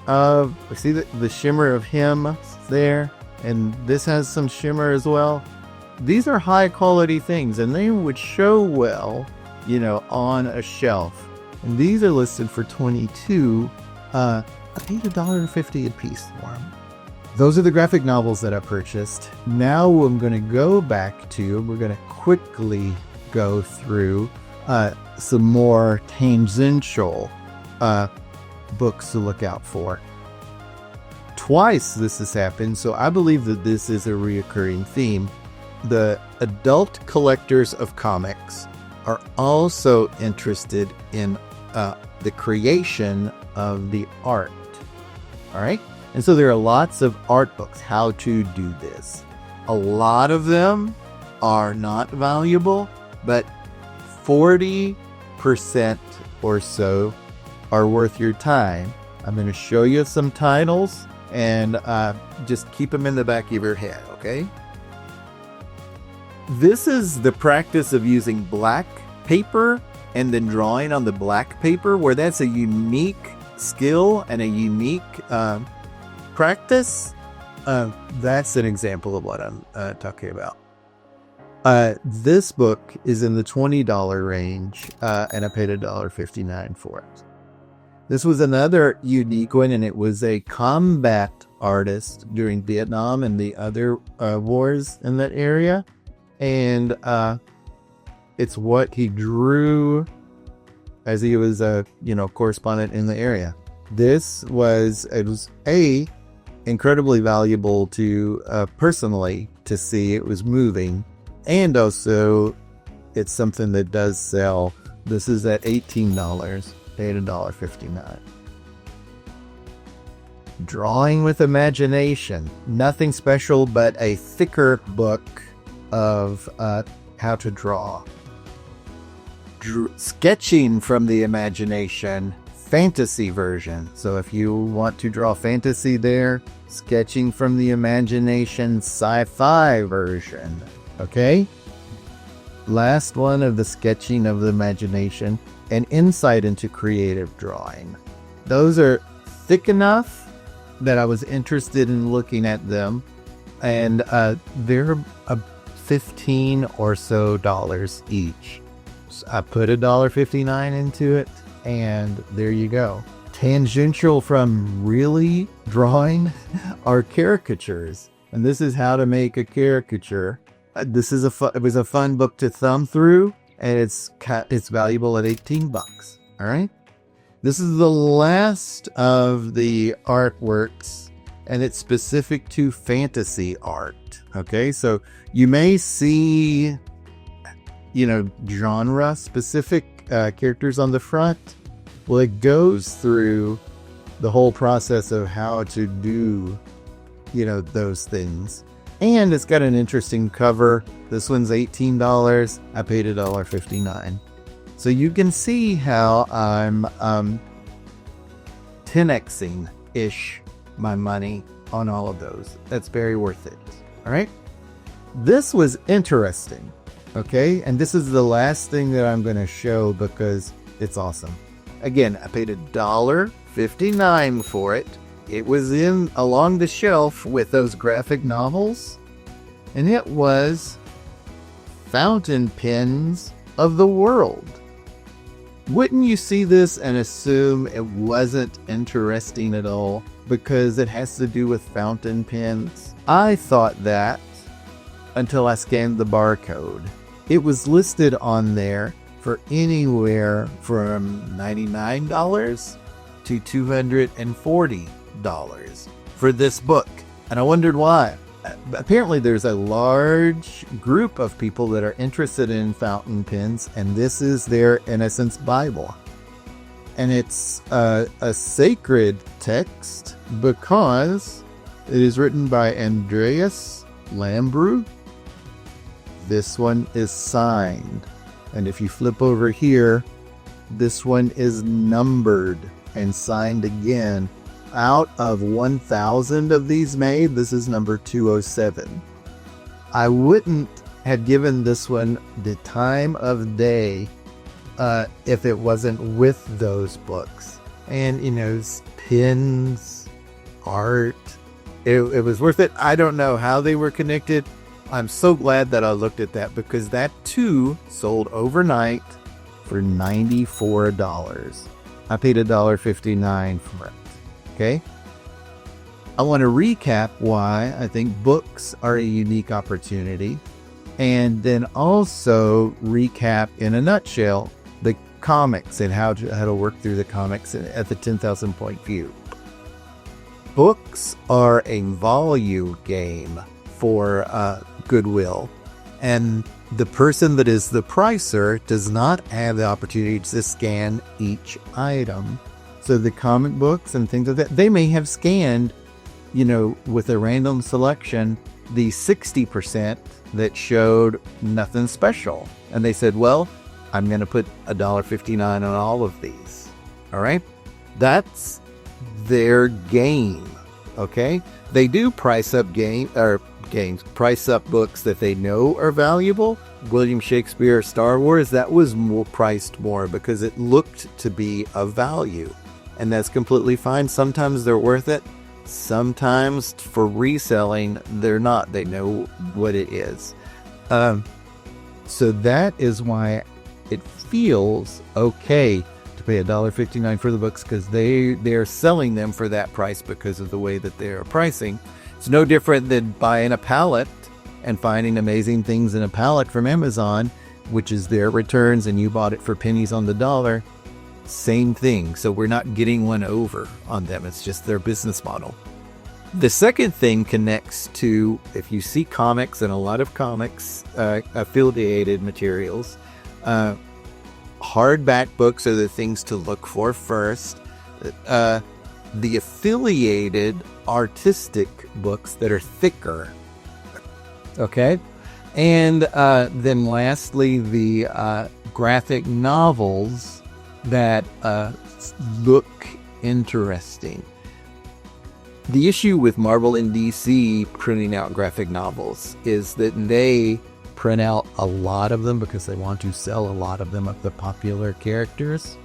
of, the shimmer of him there? And this has some shimmer as well. These are high quality things, and they would show well, on a shelf. And these are listed for $22. I paid $1.50 a piece for them. Those are the graphic novels that I purchased. Now I'm going to go back to, we're going to quickly go through some more tangential books to look out for. Twice this has happened, so I believe that this is a reoccurring theme. The adult collectors of comics are also interested in the creation of the art. All right? And so there are lots of art books, how to do this. A lot of them are not valuable, but 40% or so are worth your time. I'm going to show you some titles and just keep them in the back of your head, okay? This is the practice of using black paper and then drawing on the black paper, where that's a unique skill and a unique practice. That's an example of what I'm talking about. This book is in the $20 range, and I paid $1.59 for it. This was another unique one, and it was a combat artist during Vietnam and the other wars in that area. And it's what he drew as he was a correspondent in the area. It was incredibly valuable to personally to see. It was moving, and also it's something that does sell. This is at $18, paid $1.59. Drawing with Imagination. Nothing special, but a thicker book of how to draw. Sketching from the Imagination, fantasy version. So if you want to draw fantasy there, Sketching from the Imagination sci-fi version. Okay? Last one of the Sketching of the Imagination, an insight into creative drawing. Those are thick enough that I was interested in looking at them, and they're $15 or so each. So I put $1.59 into it, and there you go. Tangential from really drawing are caricatures, and this is how to make a caricature. This is it was a fun book to thumb through, and it's valuable at $18. All right. This is the last of the artworks, and it's specific to fantasy art. Okay, so you may see, genre specific characters on the front. Well, it goes through the whole process of how to do, those things. And it's got an interesting cover. This one's $18. I paid $1.59. So you can see how I'm 10xing-ish my money on all of those. That's very worth it. All right. This was interesting. Okay. And this is the last thing that I'm going to show because it's awesome. Again, I paid $1.59 for it. It was along the shelf with those graphic novels, and it was Fountain Pens of the World. Wouldn't you see this and assume it wasn't interesting at all because it has to do with fountain pens? I thought that until I scanned the barcode. It was listed on there for anywhere from $99 to $240 for this book. And I wondered why. Apparently there's a large group of people that are interested in fountain pens, and this is their Innocence Bible. And it's a sacred text because it is written by Andreas Lambrou. This one is signed. And if you flip over here, this one is numbered and signed again. Out of 1,000 of these made, this is number 207. I wouldn't have given this one the time of day if it wasn't with those books. And, pins, art, it was worth it. I don't know how they were connected. I'm so glad that I looked at that because that too sold overnight for $94. I paid $1.59 for it. Okay. I want to recap why I think books are a unique opportunity, and then also recap in a nutshell the comics and how to work through the comics at the 10,000 point view. Books are a volume game for Goodwill, and the person that is the pricer does not have the opportunity to scan each item. So the comic books and things like that, they may have scanned, with a random selection, the 60% that showed nothing special. And they said, well, I'm going to put $1.59 on all of these. All right. That's their game. Okay. They do price up price up books that they know are valuable. William Shakespeare, Star Wars, that was priced more because it looked to be of value. And that's completely fine. Sometimes they're worth it. Sometimes for reselling, they're not. They know what it is. So that is why it feels okay to pay $1.59 for the books, because they're selling them for that price because of the way that they're pricing. It's no different than buying a pallet and finding amazing things in a pallet from Amazon, which is their returns, and you bought it for pennies on the dollar. Same thing. So we're not getting one over on them. It's just their business model. The second thing connects to, if you see comics, and a lot of comics, affiliated materials, hardback books are the things to look for first. The affiliated artistic books that are thicker. Okay. And then lastly, the graphic novels that look interesting. The issue with Marvel and DC printing out graphic novels is that they print out a lot of them because they want to sell a lot of them of the popular characters.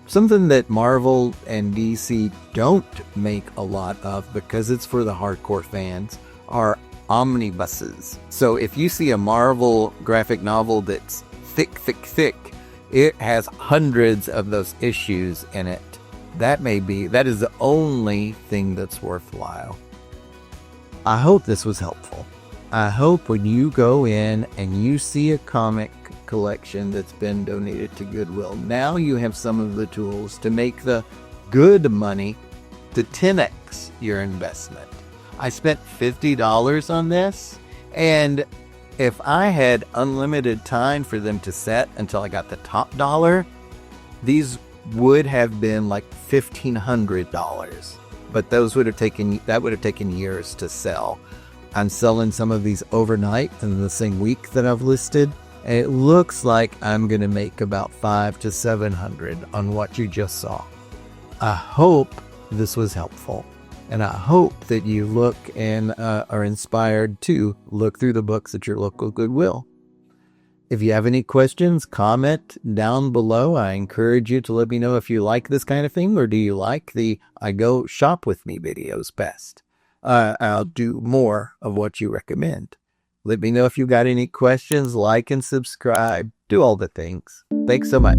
Something that Marvel and DC don't make a lot of, because it's for the hardcore fans, are omnibuses. So if you see a Marvel graphic novel that's thick, it has hundreds of those issues in it. That is the only thing that's worthwhile. I hope this was helpful. I hope when you go in and you see a comic collection that's been donated to Goodwill, now you have some of the tools to make the good money to 10x your investment. I spent $50 on this, and if I had unlimited time for them to set until I got the top dollar, these would have been like $1,500, but that would have taken years to sell. I'm selling some of these overnight in the same week that I've listed, and it looks like I'm going to make about $500 to $700 on what you just saw. I hope this was helpful, and I hope that you look and are inspired to look through the books at your local Goodwill. If you have any questions, comment down below. I encourage you to let me know if you like this kind of thing, or do you like the I Go Shop With Me videos best. I'll do more of what you recommend. Let me know if you got any questions, like and subscribe. Do all the things. Thanks so much.